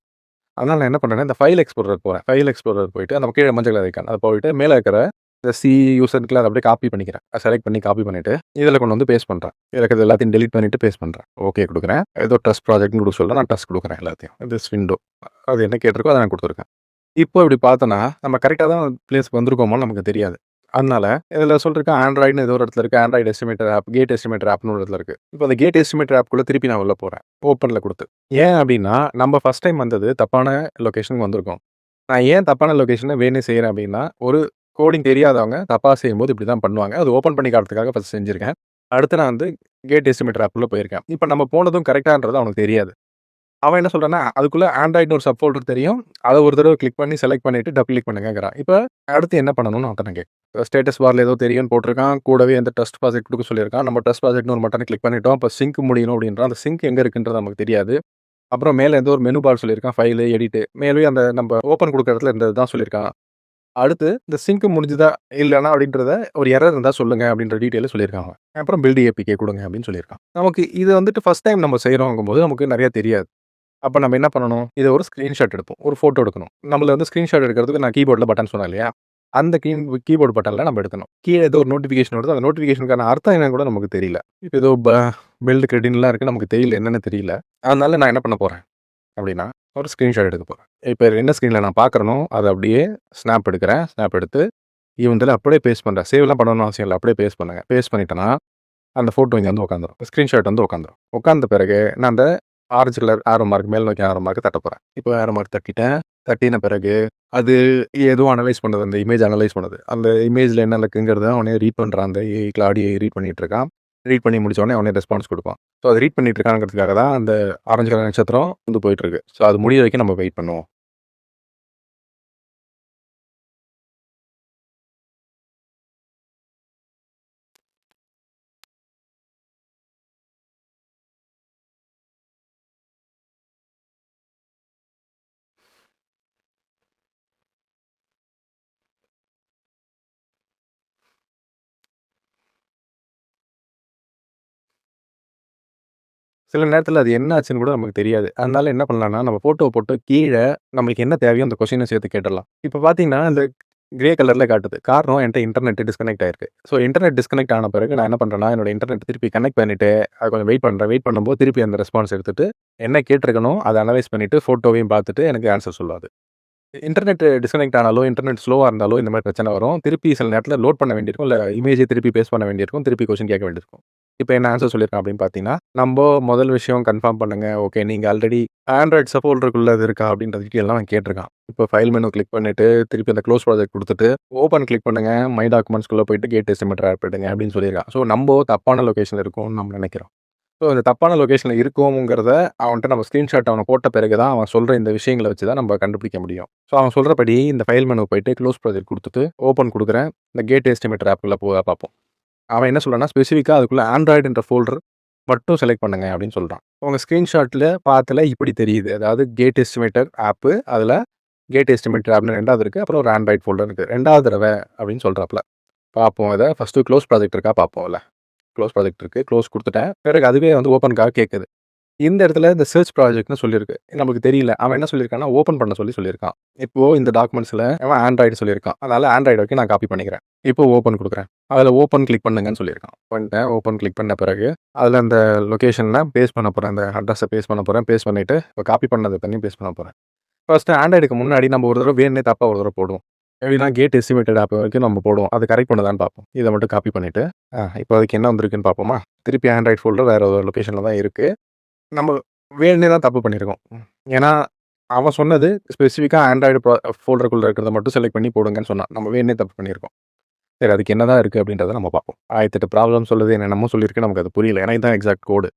Speaker 1: அதனால் நான் என்ன பண்ணுறேன்னா, இந்த ஃபைல் எக்ஸ்ப்ளோரர் போகிறேன். ஃபைல் எக்ஸ்ப்ளோரர் போயிட்டு நம்ம கீழே மஞ்சள் கலர் ஐக்கான் அதை போயிட்டு மேலே இருக்கிற இந்த சி யூசர்க்குள்ள அதை அப்படியே காப்பி பண்ணிக்கிறேன். செலக்ட் பண்ணி காப்பி பண்ணிவிட்டு இதில் கொண்டு வந்து பேஸ்ட் பண்ணுறேன். இதில் இருக்கிறது எல்லாத்தையும் டெலிட் பண்ணிவிட்டு பேஸ்ட் பண்ணுறேன். ஓகே கொடுக்குறேன். ஏதோ ட்ரஸ்ட் ப்ராஜெக்ட்னு கொடுக்க சொல்ல நான் ட்ரஸ்ட் கொடுக்குறேன் எல்லாத்தையும். திஸ் விண்டோ அது என்ன கேட்டிருக்கோ அதை நான் கொடுத்துருக்கேன். இப்போ இப்படி பார்த்தோன்னா நம்ம கரெக்டாக தான் பிளேஸ்க்கு வந்திருக்கோமோ நமக்கு தெரியாது. அதனால இதில் சொல்லிருக்கேன் ஆண்ட்ராய்டுன்னு ஏதோ ஒரு இடத்துல இருக்குது. Android estimator app, gate estimator ஆப்னு ஒரு இடத்துல இருக்குது. இப்போ அந்த கேட் எஸ்டிமேட்டர் ஆப்குள்ளே திருப்பி நான் உள்ள போகிறேன், ஓப்பனில் கொடுத்து. ஏன் அப்படின்னா நம்ம ஃபஸ்ட் டைம் வந்தது தப்பான லொக்கேஷனுக்கு வந்திருக்கோம். நான் ஏன் தப்பான லொக்கேஷனை வேணே செய்கிறேன் அப்படின்னா, ஒரு கோடிங் தெரியாதவங்க தப்பாக செய்யும்போது இப்படி தான் பண்ணுவாங்க. அது ஓப்பன் பண்ணி காட்டுறதுக்காக ஃபஸ்ட் செஞ்சுருக்கேன். அடுத்து நான் வந்து கேட் எஸ்டிமேட்டர் ஆப்குள்ளே போயிருக்கேன். இப்போ நம்ம போனதும் கரெக்டான்றது அவனுக்கு தெரியாது. அவன் என்ன சொல்கிறான்னா, அதுக்குள்ளே ஆண்ட்ராய்டுன்னு ஒரு சப் ஃபோல்டர் தெரியும், அதை ஒரு தடவை கிளிக் பண்ணி செலக்ட் பண்ணிவிட்டு டபுள் கிளிக் பண்ணுங்கிறான். இப்போ அடுத்து என்ன பண்ணணும்னு அவன் நான் கேட்குறேன். ஸ்டேட்டஸ் பாரில் ஏதோ தெரியும்னு போட்டிருக்கான், கூடவே எந்த ட்ரஸ்ட் ப்ராஜெக்ட் கொடுக்க சொல்லியிருக்கான். நம்ம ட்ரஸ்ட் ப்ராஜெக்ட்னு ஒரு பட்டனை கிளிக் பண்ணிட்டோம். இப்போ சிங்க் முடியணும் அப்படின்றான். அந்த சிங்க் எங்கே இருக்குன்றது நமக்கு தெரியாது. அப்புறம் மேலே ஏதோ ஒரு மெனு பார் சொல்லியிருக்கான், ஃபைலு, எடிட்டு. மேலே அந்த நம்ம ஓப்பன் கொடுக்குற இடத்துல இருந்தது தான் சொல்லியிருக்கான். அடுத்து இந்த சிங்க் முடிஞ்சுதா இல்லைனா அப்படின்றத ஒரு எரர் இருந்தால் சொல்லுங்கள் அப்படின்ற டீட்டெயிலும் சொல்லியிருக்காங்க. அப்புறம் பில்டு ஏபிகே கொடுங்க அப்படின்னு சொல்லியிருக்கான். நமக்கு இது வந்துட்டு ஃபஸ்ட் டைம் நம்ம செய்கிறோங்கும்போது நமக்கு நிறையா தெரியாது. அப்போ நம்ம என்ன பண்ணணும், இதை ஒரு ஸ்க்ரீன்ஷாட் எடுப்போம், ஒரு ஃபோட்டோ எடுக்கணும். நம்மள வந்து ஸ்க்ரீன்ஷாட் எடுக்கிறதுக்கு நான் கீபோர்டில் பட்டன் சொன்னேன் இல்லையா, அந்த கீபோர்டு பட்டனில் நம்ம எடுக்கணும். கீழே ஏதோ ஒரு நோட்டிஃபிகேஷன் வருது, அந்த நோட்டிஃபிகேஷனுக்கான அர்த்தம் என்னன்னு கூட நமக்கு தெரியல. இப்போ ஏதோ பில்டு கிரெடின்லாம் இருக்குது, நமக்கு தெரியல என்னென்னு தெரியல. அதனால நான் என்ன பண்ண போகிறேன் அப்படின்னா, ஒரு ஸ்க்ரீன்ஷாட் எடுக்க போகிறேன். இப்போ என்ன ஸ்க்ரீனில் நான் பார்க்குறனோ அதை அப்படியே ஸ்னாப் எடுக்கிறேன். ஸ்னாப் எடுத்து இவந்தில் அப்படியே பேஸ்ட் பண்ணுறேன். சேவ்லாம் பண்ணணும்னு அவசியம் இல்லை, அப்படியே பேஸ்ட் பண்ணுங்கள். பேஸ்ட் பண்ணிட்டேன்னா அந்த ஃபோட்டோ இங்கே வந்து உட்காந்துரும், ஸ்க்ரீன்ஷாட் வந்து உட்காந்துரும். உட்காந்த பிறகு நான் அந்த ஆரஞ்சு கலர் ஆரோ மார்க், மேல் நோக்கி ஆரோ மார்க் தட்ட போகிறேன். இப்போ ஆரோ மார்க் தட்டிட்டேன். தட்டின பிறகு அது எதுவும் அனலைஸ் பண்ணுது, அந்த இமேஜ் அனலைஸ் பண்ணுது. அந்த இமேஜில் என்ன இருக்குங்கிறத அவனே ரீட் பண்ணுறான். அந்த கிளாடியை ரீட் பண்ணிகிட்டு இருக்கான். ரீட் பண்ணி முடிச்சோடனே அவனே ரெஸ்பான்ஸ் கொடுப்பான். ஸோ அதை ரீட் பண்ணிட்டு இருக்காங்கிறதுக்காக தான் அந்த ஆரஞ்சு கலர் நட்சத்திரம் வந்து போயிட்டுருக்கு. ஸோ அது முடிய வரைக்கும் நம்ம வெயிட் பண்ணுவோம். சில நேரத்தில் அது என்ன ஆச்சுன்னு கூட நமக்கு தெரியாது. அதனால என்ன பண்ணலாம்னா, நம்ம ஃபோட்டோ போட்டு கீழே நம்மளுக்கு என்ன தேவையோ அந்த கொஸ்டினை சேர்த்து கேட்டுடலாம். இப்போ பார்த்தீங்கன்னா, இந்த கிரே கலரில் காட்டுது. காரணம் என்கிட்ட இன்டர்நெட் டிஸ்கனெக்ட் ஆயிருக்கு. ஸோ இன்டர்நெட் டிஸ்கனெக்ட் ஆன பிறகு நான் என்ன பண்ணுறேன்னா, என்னோட இன்டர்நெட் திருப்பி கனெக்ட் பண்ணிவிட்டு அது கொஞ்சம் வெயிட் பண்ணுறேன். வெயிட் பண்ணும்போது திருப்பி அந்த ரெஸ்பான்ஸ் எடுத்துட்டு என்ன கேட்டிருக்கணும் அதை அனலைஸ் பண்ணிவிட்டு ஃபோட்டோவையும் பார்த்துட்டு எனக்கு ஆன்சர் சொல்லாது. இன்டர்நெட் டிஸ்கனெக்ட் ஆனாலோ, இன்டர்நெட் ஸ்லோவாக இருந்தாலோ இந்த மாதிரி பிரச்சனை வரும். திருப்பி சில நேரத்தில் லோட் பண்ண வேண்டியிருக்கும், இல்லை இமேஜை திருப்பி பேஸ்ட் பண்ண வேண்டியிருக்கும், திருப்பி கொஸ்டின் கேட்க வேண்டியிருக்கும். இப்போ என்ன ஆன்சர் சொல்லியிருக்கேன் அப்படின்னு பார்த்தீங்கன்னா, நம்ம முதல் விஷயம் கன்ஃபார்ம் பண்ணுங்க. ஓகே, நீங்கள் ஆல்ரெடி ஆண்ட்ராய்ட் சப் ஃபோல்டருக்குள்ள இது இருக்கா அப்படின்ற டீட்டெயில்லாம் அவன் கேட்டிருக்கான். இப்போ ஃபைல் மெனு கிளிக் பண்ணிட்டு திருப்பி அந்த க்ளோஸ் ப்ராஜெக்ட் கொடுத்துட்டு ஓப்பன் கிளிக் பண்ணுங்க, மை டாக்குமெண்ட்ஸ்குள்ளே போயிட்டு கேட் எஸ்டிமேட்டர் ஆப் எடுங்க அப்படின்னு சொல்லியிருக்கான். ஸோ நம்ம தப்பான லொகேஷனில் இருக்கோம்னு நம்ம நினைக்கிறோம். ஸோ இந்த தப்பான லொகேஷனில் இருக்கோங்கிறத அவன்கிட்ட நம்ம ஸ்க்ரீன்ஷாட் அவனை போட்ட பிறகு தான் அவன் சொல்கிற இந்த விஷயங்களை வச்சு தான் நம்ம கண்டுபிடிக்க முடியும். ஸோ அவன் சொல்கிறபடி இந்த ஃபைல் மெனு போயிட்டு க்ளோஸ் ப்ராஜெக்ட் கொடுத்துட்டு ஓப்பன் கொடுக்குறேன். இந்த கேட் எஸ்டிமேட்டர் ஆப்புக்குள்ளே போக பார்ப்போம். அவன் என்ன சொல்கிறான்னா, ஸ்பெசிஃபிக்காக அதுக்குள்ளே ஆண்ட்ராய்டுன்ற ஃபோல்டர் மட்டும் செலக்ட் பண்ணுங்க அப்படின்னு சொல்கிறான். உங்கள் ஸ்க்ரீன்ஷாட்டில் பார்த்துல இப்படி தெரியுது. அதாவது கேட் எஸ்டிமேட்டர் ஆப்பு, அதில் கேட் எஸ்டிமேட்டர் ஆப்னு 2வது இருக்குது, அப்புறம் ஒரு ஆண்ட்ராய்டு ஃபோல்டர் இருக்குது. 2வது தடவை அப்படின்னு சொல்கிறாப்புல. பார்ப்போம் இதை. ஃபஸ்ட்டு க்ளோஸ் ப்ராஜெக்ட் இருக்கா பார்ப்போம். இல்லை, க்ளோஸ் ப்ராஜெக்ட் இருக்குது, க்ளோஸ் கொடுத்துட்டேன். பிறகு அதுவே வந்து ஓப்பனுக்காக கேட்குது. இந்த இடத்துல இந்த சர்ச் ப்ராஜெக்ட்னு சொல்லியிருக்கு. நமக்கு தெரியல. அவன் என்ன சொல்லியிருக்கான்னா, ஓப்பன் பண்ண சொல்லியிருக்கான். இப்போது இந்த டாக்குமெண்ட்ஸில் அவன் ஆண்ட்ராய்டு சொல்லியிருக்கான். அதனால் ஆண்ட்ராய்டு வரைக்கும் நான் காப்பி பண்ணிக்கிறேன். இப்போ ஓப்பன் கொடுக்குறேன். அதில் ஓப்பன் கிளிக் பண்ணுங்கன்னு சொல்லியிருக்கான். பண்ணிட்டேன். ஓப்பன் கிளிக் பண்ண பிறகு அதில் அந்த லொக்கேஷனில் பேஸ்ட் பண்ண போகிறேன். அந்த அட்ரஸை பேஸ்ட் பண்ண போகிறேன். பேஸ்ட் பண்ணிவிட்டு இப்போ காப்பி பண்ணதை பண்ணி பேஸ்ட் பண்ண போகிறேன். ஃபஸ்ட்டு ஆண்ட்ராய்டுக்கு முன்னாடி நம்ம ஒரு தடவை வேணுனே தப்பாக ஒரு தடவை போடுவோம். எப்படின்னா கேட் எஸ்டிமேட்டட் ஆப் வரைக்கும் நம்ம போடுவோம். அது கரெக்ட் பண்ணதான்னு பார்ப்போம். இதை மட்டும் காப்பி பண்ணிவிட்டு இப்போ அதுக்கு என்ன வந்திருக்குன்னு பார்ப்போமா. திருப்பி ஆண்ட்ராய்டு ஃபோல்டர் வேறு ஒரு லொக்கேஷனில் தான் இருக்குது. நம்ம வேணுனே தான் தப்பு பண்ணியிருக்கோம். ஏன்னா அவன் சொன்னது ஸ்பெசிஃபிக்காக ஆண்ட்ராய்டு ஃபோல்டருக்குள்ளே இருக்கிறத மட்டும் செலக்ட் பண்ணி போடுங்கன்னு சொன்னான். நம்ம வேணுனே தப்பு பண்ணியிருக்கோம். சரி, அதுக்கு என்ன தான் இருக்குது அப்படின்றத நம்ம பார்ப்போம். 1008 ப்ராப்ளம் சொல்லுது, என்னென்னமோ சொல்லியிருக்கு, நமக்கு அது புரியல. ஏன்னா இதுதான் எக்ஸாக்ட் கோடு.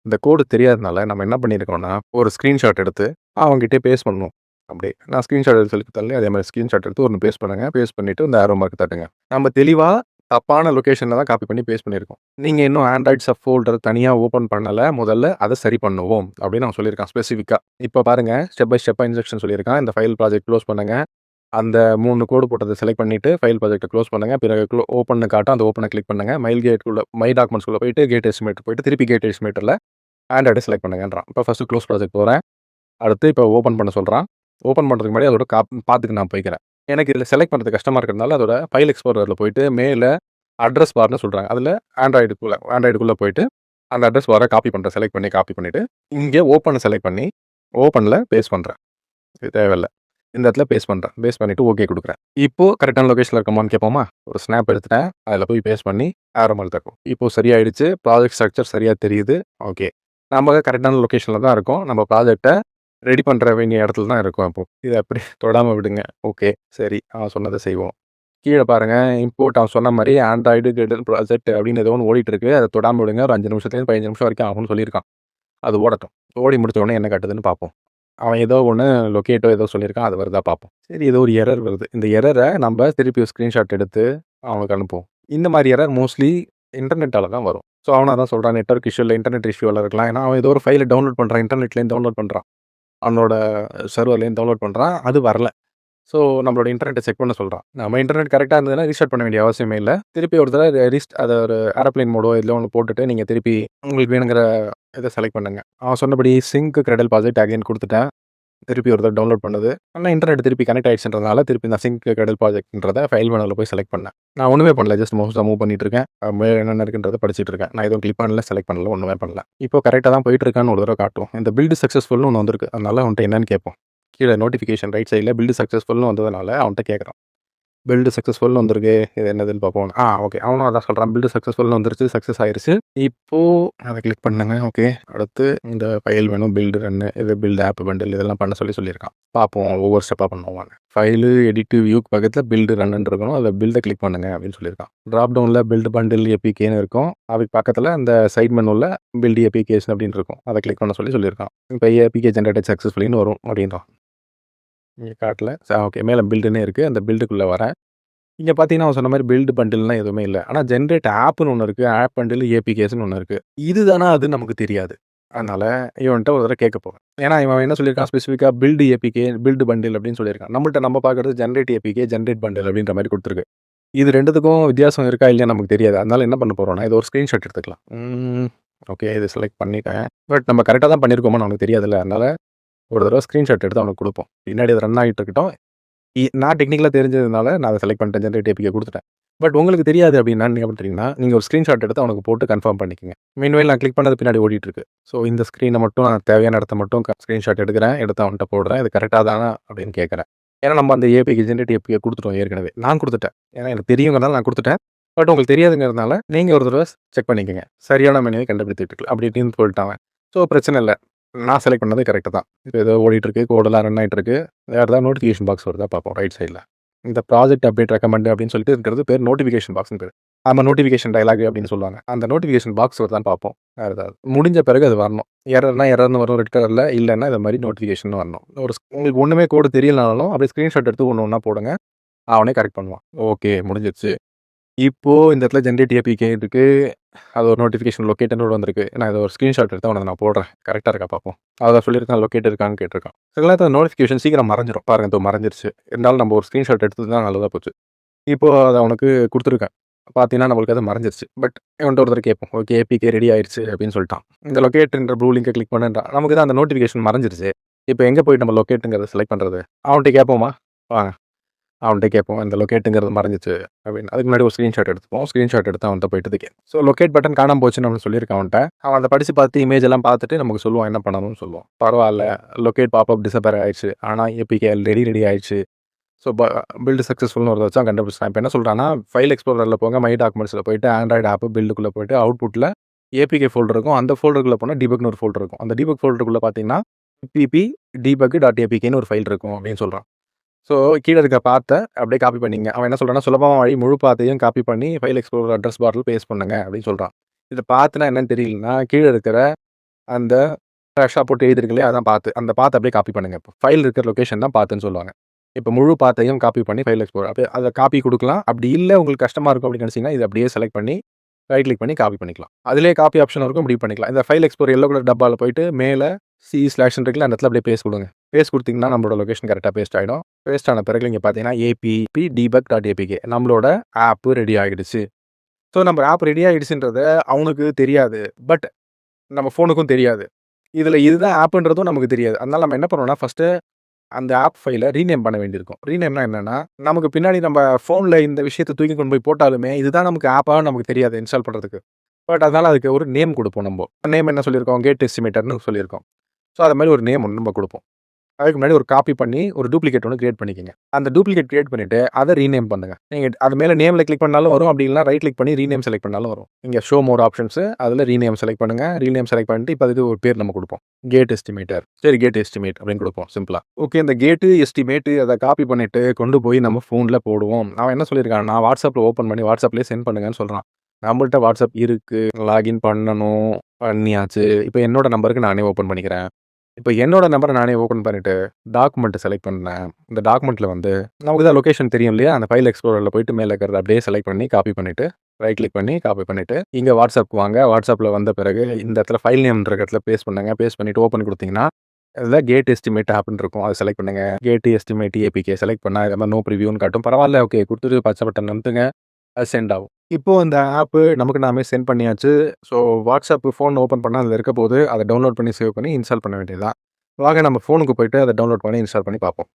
Speaker 1: இந்த கோடு தெரியாதனால நம்ம என்ன பண்ணியிருக்கோம்னா, ஒரு ஸ்க்ரீன்ஷாட் எடுத்து அவங்ககிட்டே பேஸ்ட் பண்ணணும். அப்படியே நான் ஸ்க்ரீன்ஷாட் எடுத்து சொல்லி தரேன் அதே மாதிரி ஸ்க்ரீன்ஷாட் எடுத்து ஒன்று பேஸ்ட் பண்ணுங்க. பேஸ்ட் பண்ணிவிட்டு இந்த ஆரோ மார்க் தட்டுங்க. நம்ம தெளிவாக தப்பான லொக்கேஷனில் தான் காப்பி பண்ணி பேஸ்ட் பண்ணியிருக்கோம். நீங்கள் இன்னும் ஆண்ட்ராய்ட் சப் ஃபோல்டர் தனியாக ஓப்பன் பண்ணலை, முதல்ல அதை சரி பண்ணுவோம் அப்படின்னு நான் சொல்லியிருக்கேன் ஸ்பெசிஃபிக்காக. இப்போ பாருங்கள், ஸ்டெப் பை ஸ்டெப்பாக இன்ஸ்ட்ரக்ஷன் சொல்லியிருக்கேன். இந்த ஃபைல் ப்ராஜெக்ட் க்ளோஸ் பண்ணுங்க. அந்த 3 கோடு போட்டதை செலக்ட் பண்ணிவிட்டு ஃபைல் ப்ராஜெக்ட்டை க்ளோஸ் பண்ணுங்க. பிறகு ஓப்பன்னு காட்டும், அந்த ஓப்பனை கிளிக் பண்ணுங்க. மை டாக்குமெண்ட்ஸ்குள்ளே போயிட்டு கேட் எஸ்டிமேட்டர் போயிட்டு திருப்பி கேட் எஸ்டிமேட்டரில் ஆண்ட்ராய்டை செலக்ட் பண்ணுங்கன்றான். இப்போ ஃபஸ்ட்டு க்ளோஸ் ப்ராஜெக்ட் போகிறேன். அடுத்து இப்போ ஓப்பன் பண்ண சொல்கிறான். ஓப்பன் பண்ணுறதுக்கு முன்னாடி அதோட பார்த்துக்கு நான் போய்க்கிறேன். எனக்கு இதில் செலக்ட் பண்ணுறது கஷ்டமாக இருக்கிறதுனால அதோட ஃபைல் எக்ஸ்ப்ளோரரில் போயிட்டு மேலே அட்ரஸ் பார்னு சொல்கிறாங்க. அதில் ஆண்ட்ராய்டுக்குள்ளே போயிட்டு அந்த அட்ரஸ் பாரை செலக்ட் பண்ணி காப்பி பண்ணிவிட்டு இங்கே ஓப்பனை செலக்ட் பண்ணி ஓப்பனில் பேஸ்ட் பண்ணுறேன். இது தேவையில்லை. இந்த இடத்துல பேஸ்ட் பண்ணுறேன். பேஸ்ட் பண்ணிவிட்டு ஓகே கொடுக்குறேன். இப்போது கரெக்டான லொக்கேஷனில் இருக்கமான்னு கேட்போமா? ஒரு ஸ்னாப் எடுத்துட்டேன். அதில் போய் பேஸ்ட் பண்ணி ஆரோ மார்க் தட்டும். இப்போது சரியாயிடுச்சு. ப்ராஜெக்ட் ஸ்ட்ரக்சர் சரியாக தெரியுது. ஓகே, நம்ம கரெக்டான லொக்கேஷனில் தான் இருக்கோம். நம்ம ப்ராஜெக்டை ரெடி பண்ணுற வேண்டிய இடத்துல தான் இருக்கும். அப்போது இதை அப்படி தொடாமல் விடுங்க. ஓகே, சரி, அவன் சொன்னதை செய்வோம். கீழே பாருங்கள், இம்போர்ட் அவன் சொன்ன மாதிரி ஆண்ட்ராய்டு கிரெடிட் ப்ராஜெக்ட் அப்படின்னு ஏதோ ஒன்று ஓடிட்டு இருக்கு. அதை தொடாமல் விடுங்க. ஒரு 5 நிமிஷத்துலேருந்து 15 நிமிஷம் வரைக்கும் ஆகும்னு சொல்லியிருக்கான். அது ஓடட்டும். ஓடி முடிச்ச உடனே என்ன காட்டுதுன்னு பார்ப்போம். அவன் ஏதோ ஒன்று லொக்கேட்டோ ஏதோ சொல்லியிருக்கான். அது வருதா பார்ப்போம். சரி, ஏதோ ஒரு எரர் வருது. இந்த எரரை நம்ம திருப்பி ஸ்க்ரீன்ஷாட் எடுத்து அவனுக்கு அனுப்புவோம். இந்த மாதிரி எரர் மோஸ்ட்லி இன்டர்நெட்டால் தான் வரும். ஸோ அவனை தான் சொல்கிறான், நெட்வொர்க் இஷ்யூ இல்லை, இன்டர்நெட் இஷ்யூவில் இருக்கலாம். ஏன்னா அவன் ஏதோ ஒரு ஃபைலை டவுன்லோட் பண்ணுறான், இன்டர்நெட்லேருந்து டவுன்லோட் பண்ணுறான், அவனோட சர்வர்லேருந்து டவுன்லோட் பண்ணுறான். அது வரல. ஸோ நம்மளோட இன்டர்நெட்டை செக் பண்ண சொல்கிறான். நம்ம இன்டர்நெட் கரெக்டாக இருந்ததுன்னா ரீஸ்டார்ட் பண்ண வேண்டிய அவசியமே இல்லை. திருப்பி ஒரு தடவை அதை ஒரு ஏரோப்ளேன் மோடோ இதில் ஒன்று போட்டுட்டு நீங்கள் திருப்பி உங்களுக்கு வேணுங்கிற இதை செலக்ட் பண்ணுங்கள். அவன் சொன்னபடி சிங்க் கிரெடல் ப்ராஜெக்ட் அகைன் கொடுத்துட்டேன். திருப்பி ஒரு தடவை டவுன்லோட் பண்ணுது. ஆனால் இன்டர்நெட் திருப்பி கனெக்ட் ஆகிடுச்சுன்றதுனால திருப்பி இந்த சிங்க் கிரெடல் ப்ராஜெக்ட்ன்றதை ஃபைல் மெனுவில் போய் செலக்ட் பண்ணேன். நான் ஒன்றுமே பண்ணல, ஜஸ்ட் மூவ் பண்ணிட்டு இருக்கேன். மேலே என்னென்ன இருக்குன்றதை படிச்சுட்டு இருக்கேன். நான் எதுவும் கிளிக் பண்ணல, செலக்ட் பண்ணல, ஒன்றுமே பண்ணல. இப்போ கரெக்டாக தான் போயிட்டு இருக்கான்னு ஒரு தடவை காட்டும். இந்த பில்டு சக்ஸஸ்ஃபுல்னு ஒன்று வந்திருக்கு. அதனால அவன்கிட்ட என்னன்னு கேட்போம். கீழே நோட்டிஃபிகேஷன் ரைட் சைடில் பில்டு சக்ஸஸ்ஃபுல்னு வந்ததுனால அவன்கிட்ட கேட்குறான். பில்டு சக்ஸஸ்ஃபுல்னு வந்திருக்கு, இது என்னதுன்னு பார்ப்போம். ஓகே, அவனும் அதான் சொல்கிறான். பில்டு சக்ஸஸ்ஃபுல்னு வந்துருச்சு, சக்ஸஸ் ஆயிருச்சு. இப்போது அதை கிளிக் பண்ணுங்க. ஓகே, அடுத்து இந்த ஃபைல் வேணும், பில்டு ரன்னு, இது பில்டு ஆப் பண்டில், இதெல்லாம் பண்ண சொல்லியிருக்கான். பார்ப்போம், ஒவ்வொரு ஸ்டெப்பாக பண்ணுவாங்க. ஃபைலு எடிட்டு வியூக்கு பக்கத்தில் பில்டு ரன்னு இருக்கணும். அதை பில்டை கிளிக் பண்ணுங்க அப்படின்னு சொல்லியிருக்கான். ட்ராப் டவுனில் பில்டு பண்டில் ஏபிகேன்னு இருக்கும். அதுக்கு பக்கத்தில் அந்த சைட் மெனுவில் பில்டு ஏபிகேஸ் அப்படின்னு இருக்கும். அதை கிளிக் பண்ண சொல்லியிருக்கான். இப்போ ஏபிகே ஜென்ரேட்டட் சக்ஸஸ்ஃபுல்லின்னு வரும் அப்படின்றான். இங்கே காட்டல. ஓகே, மேலே பில்டுன்னே இருக்குது. அந்த பில்டுக்குள்ளே வரேன். இங்கே பார்த்தீங்கன்னா அவன் சொன்ன மாதிரி பில்டு பண்டில்னால் எதுவுமே இல்லை. ஆனால் ஜென்ரேட் ஆப்னு ஒன்று இருக்குது, ஆப் பண்டில் ஏபிகேஸ்னு ஒன்று இருக்குது. இதுதானா அது நமக்கு தெரியாது. அதனால் இவன்கிட்ட ஒரு தடவை கேட்க போவேன். ஏன்னா இவன் என்ன சொல்லியிருக்கான், ஸ்பெசிஃபிக்காக பில்டு ஏபிகே, பில்டு பண்டில் அப்படின்னு சொல்லியிருக்கான். நம்ம பார்க்குறது ஜென்ரேட் ஏபிகே, ஜென்ரேட் பண்டில் அப்படின்ற மாதிரி கொடுத்துருக்கு. இது ரெண்டுத்துக்கும் வித்தியாசம் இருக்கா இல்லையா நமக்கு தெரியாது. அதனால் என்ன பண்ண போகிறோம்னா, இது ஒரு ஸ்க்ரீன்ஷாட் எடுத்துக்கலாம். ஓகே, இது செலக்ட் பண்ணிட்டேன். பட் நம்ம கரெக்டாக தான் பண்ணியிருக்கோமான்னு அவனுக்கு தெரியாதுல்ல. அதனால் ஒரு தடவை ஸ்க்ரீன்ஷாட் எடுத்து அவனுக்கு கொடுப்போம். பின்னாடி அது ரன் ஆகிட்டு இருக்கட்டும். நான் டெக்னிக்கலாக தெரிஞ்சதுனால நான் அதை செலக்ட் பண்ணிட்டேன், ஜென்ரேட் ஏபிகே கொடுத்துட்டேன். பட் உங்களுக்கு தெரியாது அப்படின்னா நீங்கள் பண்ணுறீங்கன்னா, நீங்கள் ஒரு ஸ்க்ரீன்ஷாட் எடுத்து அவனுக்கு போட்டு கன்ஃபார்ம் பண்ணிக்கோங்க. மீன்வைல் நான் கிளிக் பண்ணது பின்னாடி ஓடிட்டு இருக்கு. ஸோ இந்த ஸ்க்ரீனை மட்டும் நான் தேவையான இடத்த மட்டும் ஸ்க்ரீன்ஷாட் எடுக்கிறேன், எடுத்து அவன்கிட்ட போடுறேன். இது கரெக்டாக தானா அப்படின்னு கேட்குறேன். ஏன்னா நம்ம அந்த ஏபிகே ஜென்ரேட் ஏபிகே கொடுத்துட்டோம் ஏற்கனவே. நான் கொடுத்துட்டேன், ஏன்னா எனக்கு தெரியுங்கிறதால நான் கொடுத்துட்டேன். பட் உங்களுக்கு தெரியாதுங்கிறதுனால நீங்கள் ஒரு தடவை செக் பண்ணிக்கோங்க. சரியான மெனுவை கண்டுபிடித்துட்டு அப்படி இப்படின்னு சொல்லிட்டாங்க. ஸோ பிரச்சனை இல்லை, நான் செலக்ட் பண்ணது கரெக்டாக தான். இப்போ ஏதோ ஓடிட்டுருக்கு, கோடெல்லாம் ரன் ஆகிட்டு இருக்கு. வேறு ஏதாவது நோட்டிஃபிகேஷன் பாக்ஸ் வருதா பார்ப்போம் ரைட் சைடில். இந்த ப்ராஜெக்ட் அப்டேட் ரெக்கமெண்ட் அப்படின்னு சொல்லிட்டு இருக்கிறது பேர் நோட்டிஃபிகேஷன் பாக்ஸ்னு பேர். நம்ம நோட்டிஃபிகேஷன் டயலாக் அப்படின்னு சொல்லுவாங்க. அந்த நோட்டிஃபிகேஷன் பாக்ஸ் வருதான்னு பார்ப்போம். வேறு ஏதாவது முடிஞ்ச பிறகு அது வரணும். எரர்னு வரும் ரெட் கலரில், இல்லைன்னா இந்த மாதிரி நோட்டிஃபிகேஷன் வரணும். உங்களுக்கு ஒன்றுமே கோடு தெரியலனாலும் அப்படியே ஸ்க்ரீன்ஷாட் எடுத்து ஒன்று போடுங்க, அவனே கரெக்ட் பண்ணுவான். ஓகே, முடிஞ்சிருச்சு. இப்போது இந்த இடத்துல ஜென்ரேட் ஏபிகே இருக்குது, அது ஒரு நோட்டிஃபிகேஷன் லொக்கேட்டனோடு வந்திருக்கு. நான் இதை ஒரு ஸ்க்ரீன்ஷாட் எடுத்து அவனை நான் போடுறேன். கரெக்டாக இருக்கா பார்ப்போம். அதை சொல்லியிருக்கான், லொக்கேட் இருக்கான்னு கேட்டிருக்கான். சில நேரத்தில் நோட்டிஃபிகேஷன் சீக்கிரம் மறைஞ்சிரும். பாருங்கள், இது மறைஞ்சிருச்சு. இருந்தாலும் நம்ம ஒரு ஸ்க்ரீன்ஷாட் எடுத்தது தான் நல்லதாக போச்சு. இப்போது அதை அவனுக்கு கொடுத்துருக்கேன். பார்த்தீங்கன்னா நம்மளுக்கு அது மறைஞ்சிருச்சு. பட் இவன்ட்டு ஒருத்தர் கேட்போம், ஓகே ஏபிகே ரெடி ஆயிடுச்சு அப்படின்னு சொல்லிட்டான். இந்த லொக்கேட்ன்ற ப்ளூ லிங்கை கிளிக் பண்ணுறான். நமக்கு தான் அந்த நோட்டிஃபிகேஷன் மறைஞ்சிருச்சு. இப்போ எங்கே போயிட்டு நம்ம லொக்கேட்டுங்கிறத செலக்ட் பண்ணுறது? அவன்கிட்ட கேட்போமா? வாங்க, அவன்கிட்ட கேட்போம், இந்த லொக்கேட்டுங்கிறது மறைஞ்சிச்சு அப்படின்னு. அதுக்கு முன்னாடி ஒரு ஸ்க்ரீன்ஷாட் எடுத்துப்போம். ஸ்க்ரீன்ஷாட் எடுத்து அவன்கிட்ட போயிட்டு இருக்கேன். ஸோ லொக்கேட் பட்டன் காணாமல் போச்சுன்னு நம்ம சொல்லியிருக்கான் அவன்கிட்ட. அவன் அதை படித்து பார்த்து இமேஜ் எல்லாம் பார்த்துட்டு நமக்கு சொல்லுவான் என்ன பண்ணணும்னு சொல்லுவோம். பரவாயில்ல, லொக்கேட் பாப்அப் டிசப்பேர் ஆயிடுச்சு, ஆனால் ஏபிகே ரெடி ஆயிடுச்சு. ஸோ பில்டு சக்ஸஸ்ஃபுல்னு ஒரு வச்சா கண்டுபிடிச்சான். இப்போ என்ன சொல்கிறான்னா, ஃபைல் எக்ஸ்ப்ளோரரில் போங்க, மை டாக்குமெண்ட்ஸில் போயிட்டு ஆண்ட்ராய்டு ஆப் பில்டுக்குள்ளே போயிட்டு அவுட்புட்டில் ஏபிகே ஃபோல்டர் இருக்கும். அந்த ஃபோல்டருக்குள்ளே போனால் டிபக்னு ஒரு ஃபோல்டர் இருக்கும். அந்த டிபக் ஃபோல்டருக்குள்ளே பார்த்தீங்கன்னா பிபி debug.apkன்னு ஒரு ஃபைல் இருக்கும் அப்படின்னு சொல்கிறான். ஸோ கீழே இருக்க பாத்தை அப்படியே காப்பி பண்ணிங்க. அவன் என்ன சொல்கிறான்னா, சுலபமாக வழி முழு பாத்தையும் காப்பி பண்ணி ஃபைல் எக்ஸ்ப்ளோரர் அட்ரஸ் பாரில் பேஸ்ட் பண்ணுங்க அப்படின்னு சொல்கிறான். இதை பார்த்துனா என்னன்னு தெரியலன்னா, கீழே இருக்கிற அந்த ஃப்ரெஷ்ஷாக போட்டு எழுதிருக்கலையே அதான் பாத்து. அந்த பாத்தை அப்படியே காப்பி பண்ணுங்க. இப்போ ஃபைல் இருக்கிற லொகேஷன் தான் பாத்துன்னு சொல்லுவாங்க. இப்போ முழு பாத்தையும் காப்பி பண்ணி ஃபைல் எக்ஸ்ப்ளோரர் அப்படியே அதை காப்பி கொடுக்கலாம். அப்படி இல்லை உங்களுக்கு கஷ்டமாக இருக்கும் அப்படின்னு நினச்சிங்கன்னா இதை அப்படியே செலக்ட் பண்ணி ரைட் கிளிக் பண்ணி காப்பி பண்ணிக்கலாம். அதிலே காப்பி ஆப்ஷன் இருக்கும், இப்படி பண்ணிக்கலாம். இந்த ஃபைல் எக்ஸ்ப்ளோர் எல்லோ கலர் டப்பாவில் போயிட்டு மேலே C/, இருக்குல்ல அந்த இடத்துல அப்படியே பேஸ்ட் கொடுங்க. பேஸ்ட் கொடுத்தீங்கன்னா நம்மளோட லொகேஷன் கரெக்டாக பேஸ்ட் ஆகிடும். பேஸ்ட் ஆன பிறகு இங்கே பார்த்தீங்கன்னா APP debug.apk நம்மளோட ஆப் ரெடி ஆகிடுச்சு. ஸோ நம்ம ஆப் ரெடி ஆகிடுச்சுன்றத அவனுக்கு தெரியாது, பட் நம்ம ஃபோனுக்கும் தெரியாது. இதில் இதுதான் ஆப்புன்றதும் நமக்கு தெரியாது. அதனால நம்ம என்ன பண்ணுவோம்னா ஃபஸ்ட்டு அந்த ஆப் ஃபைலை ரீநேம் பண்ண வேண்டியிருக்கும். ரீநேம்னா என்னென்னா நமக்கு பின்னாடி நம்ம ஃபோனில் இந்த விஷயத்தை தூக்கி கொண்டு போய் போட்டாலுமே இதுதான் நமக்கு ஆப்பாக நமக்கு தெரியாது இன்ஸ்டால் பண்ணுறதுக்கு. பட் அதனால் அதுக்கு ஒரு நேம் கொடுப்போம். நம்ம நேம் என்ன சொல்லியிருக்கோம், கேட் எஸ்டிமேட்டர்னு சொல்லியிருக்கோம். ஸோ அது மாதிரி ஒரு நேம் ஒன்று நம்ம கொடுப்போம். அதுக்கு முன்னாடி ஒரு காப்பி பண்ணி ஒரு டூப்ளிகேட் ஒன்று கிரியேட் பண்ணிக்கோங்க. அந்த டூப்ளிகேட் கிரியேட் பண்ணிவிட்டு அதை ரீநேம் பண்ணுங்கள். நீங்கள் அது மேலே நேமில் கிளிக் பண்ணாலும் வரும், அப்படி இல்லைனா ரைட் கிளிக் பண்ணி ரீநேம் செலக்ட் பண்ணாலும் வரும். இங்கே ஷோ மோர் ஆப்ஷன்ஸு அதில் ரீநேம் செலக்ட் பண்ணுங்கள். ரீநேம் செலக்ட் பண்ணிட்டு இப்போ அதுக்கு ஒரு பேர் நம்ம கொடுப்போம், கேட் எஸ்டிமேட்டர். சரி, கேட் எஸ்டிமேட் அப்படின்னு கொடுப்போம் சிம்பிளாக. ஓகே, இந்த கேட்டு எஸ்டிமேட்டு அதை காப்பி பண்ணிவிட்டு கொண்டு போய் நம்ம ஃபோனில் போடுவோம். அவன் என்ன சொல்லியிருக்கான், நான் வாட்ஸ்அப்பில் ஓப்பன் பண்ணி வாட்ஸ்அப்லேயே சென்ட் பண்ணுங்கன்னு சொல்கிறான். நம்மள்கிட்ட வாட்ஸ்அப் இருக்குது, லாகின் பண்ணணும், பண்ணியாச்சு. இப்போ என்னோட நம்பருக்கு நானே ஓப்பன் பண்ணிக்கிறேன். இப்போ என்னோட நம்பரை நானே ஓப்பன் பண்ணிவிட்டு டாக்குமெண்ட்டை செலக்ட் பண்ணேன். இந்த டாக்குமெண்ட்டில் வந்து நமக்கு தான் லொகேஷன் தெரியும் இல்லையா, அந்த ஃபைல் எக்ஸ்ப்ளோரரில் போயிட்டு மேலே இருக்கிறத அப்படியே செலக்ட் பண்ணி காப்பி பண்ணிவிட்டு ரைட் கிளிக் பண்ணி காப்பி பண்ணிவிட்டு இங்கே வாட்ஸ்அப் வாங்க. வாட்ஸ்அப்பில் வந்த பிறகு இந்த இடத்துல ஃபைல் நேம்ன்ற இடத்துல பேஸ்ட் பண்ணுங்கள். பேஸ்ட் பண்ணிவிட்டு ஓப்பன் கொடுத்தீங்கன்னா அதில் கேட் எஸ்டிமேட் ஆப்னு இருக்கும், அதை செலக்ட் பண்ணுங்கள். கேட் எஸ்டிமேட் APK செலக்ட் பண்ணால் இது மாதிரி நோ ப்ரிவியூன்னு காட்டும். பரவாயில்ல, ஓகே கொடுத்துட்டு பச்சை பட்டன் நிறுத்துங்க, அது சென்ட் ஆகும். இப்போது அந்த ஆப்பு நமக்கு நாமே சென்ட் பண்ணியாச்சு. ஸோ வாட்ஸ்அப் ஃபோன் ஓப்பன் பண்ணால் அதில் இருக்க போது அதை டவுன்லோட் பண்ணி சேவ் பண்ணி இன்ஸ்டால் பண்ண வேண்டியதுதான். வாங்க நம்ம ஃபோனுக்கு போயிட்டு அதை டவுன்லோட் பண்ணி இன்ஸ்டால் பண்ணி பார்ப்போம்.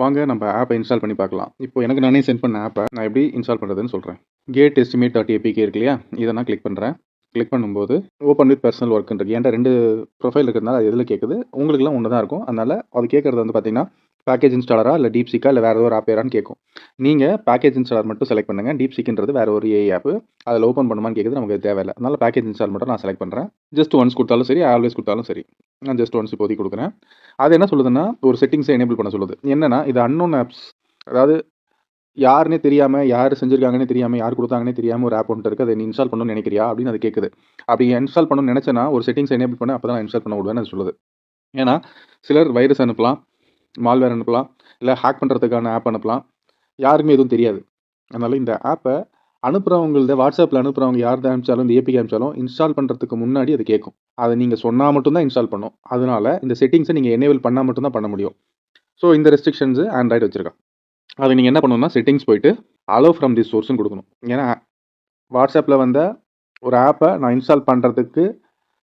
Speaker 2: வாங்க நம்ம ஆப்பை இன்ஸ்டால் பண்ணி பார்க்கலாம். இப்போ எனக்கு நானே சென்ட் பண்ண ஆப்பை நான் எப்படி இன்ஸ்டால் பண்ணுறதுன்னு சொல்கிறேன். கேட் எஸ்டிமேட்.apk இருக்கு இல்லையா, இதை நான் கிளிக் பண்ணுறேன். கிளிக் பண்ணும்போது ஓப்பன் வித் பர்சனல் ஒர்க்குன்றது என்கிட்ட 2 ப்ரொஃபைல் இருக்கிறதுனால அது எதில் கேட்குது, உங்களுக்குலாம் ஒன்று தான் இருக்கும். அதனால் அது கேட்குறது வந்து பார்த்தீங்கன்னா பேக்கேஜ் இன்ஸ்டாலரா இல்லை டீப்சீக்கா இல்லை வேறு ஏதோ ஒரு ஆப் பேரான்னு கேட்கும். நீங்கள் பேக்கேஜ் இன்ஸ்டாலர் மட்டும் செலக்ட் பண்ணுங்கள். டீப்சீக்ன்றது வேறு ஒரு AI ஆப், அதில் ஓப்பன் பண்ணுமான்னு கேட்குது, நமக்கு தேவையில்லை. அதனால் பேக்கேஜ் இன்ஸ்டால் மட்டும் நான் செலக்ட் பண்ணுறேன். ஜஸ்ட் ஒன்ஸ் கொடுத்தாலும் சரி, ஆல்வேஸ் கொடுத்தாலும் சரி, நான் ஜஸ்ட் ஒன்ஸ் இப்போதைக்கு கொடுக்குறேன். அது என்ன சொல்லுதுன்னா ஒரு செட்டிங்ஸை எனேபிள் பண்ண சொல்லுது. என்னன்னா இது அன்னோன் ஆப்ஸ், அதாவது யாருன்னே தெரியாமல், யார் செஞ்சுருக்காங்கன்னே தெரியாமல், யார் கொடுத்தாங்கன்னே தெரியாமல் ஒரு ஆப் ஒன்று இருக்குது, அதை நீ இன்ஸ்டால் பண்ணணும்னு நினைக்கிறியா அப்படின்னு அது கேட்குது. அப்படி இன்ஸ்டால் பண்ணணும்னு நினச்சேன்னா ஒரு செட்டிங்ஸ் எனேபிள் பண்ண, அப்போ தான் நான் இன்ஸ்டால் பண்ண விடுவேன்னு அது சொல்லுது. ஏன்னா சிலர் வைரஸ் அனுப்பலாம், மால்வேர் அனுப்பலாம், இல்லை ஹேக் பண்ணுறதுக்கான ஆப் அனுப்பலாம், யாருக்குமே எதுவும் தெரியாது. அதனால் இந்த ஆப்பை அனுப்புகிறவங்கள வாட்ஸ்அப்பில் அனுப்புகிறவங்க யார் தான் அனுப்பிச்சாலும் இந்த APK அனுப்பிச்சாலும் இன்ஸ்டால் பண்ணுறதுக்கு முன்னாடி அது கேட்கும். அதை நீங்கள் சொன்னால் மட்டும்தான் இன்ஸ்டால் பண்ணும். அதனால் இந்த செட்டிங்ஸை நீங்கள் எனேபிள் பண்ணால் மட்டும்தான் பண்ண முடியும். ஸோ இந்த ரெஸ்ட்ரிக்ஷன்ஸு ஆண்ட்ராய்டு வச்சுருக்கான். அது நீங்கள் என்ன பண்ணணும்னா செட்டிங்ஸ் போயிட்டு அலோவ் ஃப்ரம் திஸ் சோர்ஸ்னு கொடுக்கணும். ஏன்னா வாட்ஸ்அப்பில் வந்த ஒரு ஆப்பை நான் இன்ஸ்டால் பண்ணுறதுக்கு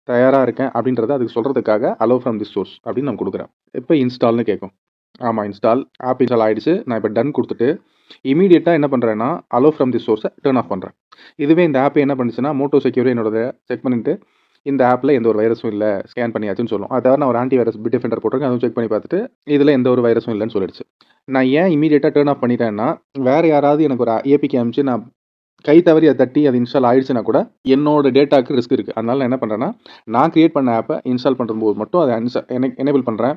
Speaker 2: தயாராக இருக்கேன் அப்படின்றத அதுக்கு சொல்கிறதுக்காக அலோவ் ஃப்ரம் திஸ் சோர்ஸ் அப்படின்னு நான் கொடுக்குறேன். இப்போ இன்ஸ்டால்னு கேட்கும். ஆமாம், இன்ஸ்டால் ஆப் இன்ஸ்டால் ஆகிடுச்சு. நான் இப்போ டன் கொடுத்துட்டு இமீடியட்டாக என்ன பண்ணுறேன்னா அலோவ் ஃப்ரம் திஸ் சோர்ஸை டர்ன் ஆஃப் பண்ணுறேன். இதுவே இந்த ஆப் என்ன பண்ணுச்சுன்னா மோட்டோ செக்யூர் என்னோட செக் பண்ணிட்டு இந்த ஆப்பில் எந்த ஒரு வைரஸும் இல்லை, ஸ்கேன் பண்ணியாச்சுன்னு சொல்லும். அதை தவிர நான் ஒரு ஆன்டி வைரஸ் டிஃபெண்டர் போட்டிருக்கேன், அதுவும் செக் பண்ணி பார்த்துட்டு இதில் எந்த ஒரு வைரஸும் இல்லைன்னு சொல்லிடுச்சு. நான் ஏன் இமீடியட்டாக டர்ன் ஆஃப் பண்ணிட்டேன்னா வேறு யாராவது எனக்கு ஒரு APK அனுப்பிச்சு நான் கை தவறி அதை தட்டி அது இன்ஸ்டால் ஆகிடுச்சுன்னா கூட என்னோட டேட்டாவுக்கு ரிஸ்க் இருக்குது. அதனால் நான் என்ன பண்ணுறேன்னா நான் கிரியேட் பண்ண ஆப்பை இன்ஸ்டால் பண்ணும்போது மட்டும் அதை எனேபிள் பண்ணுறேன்.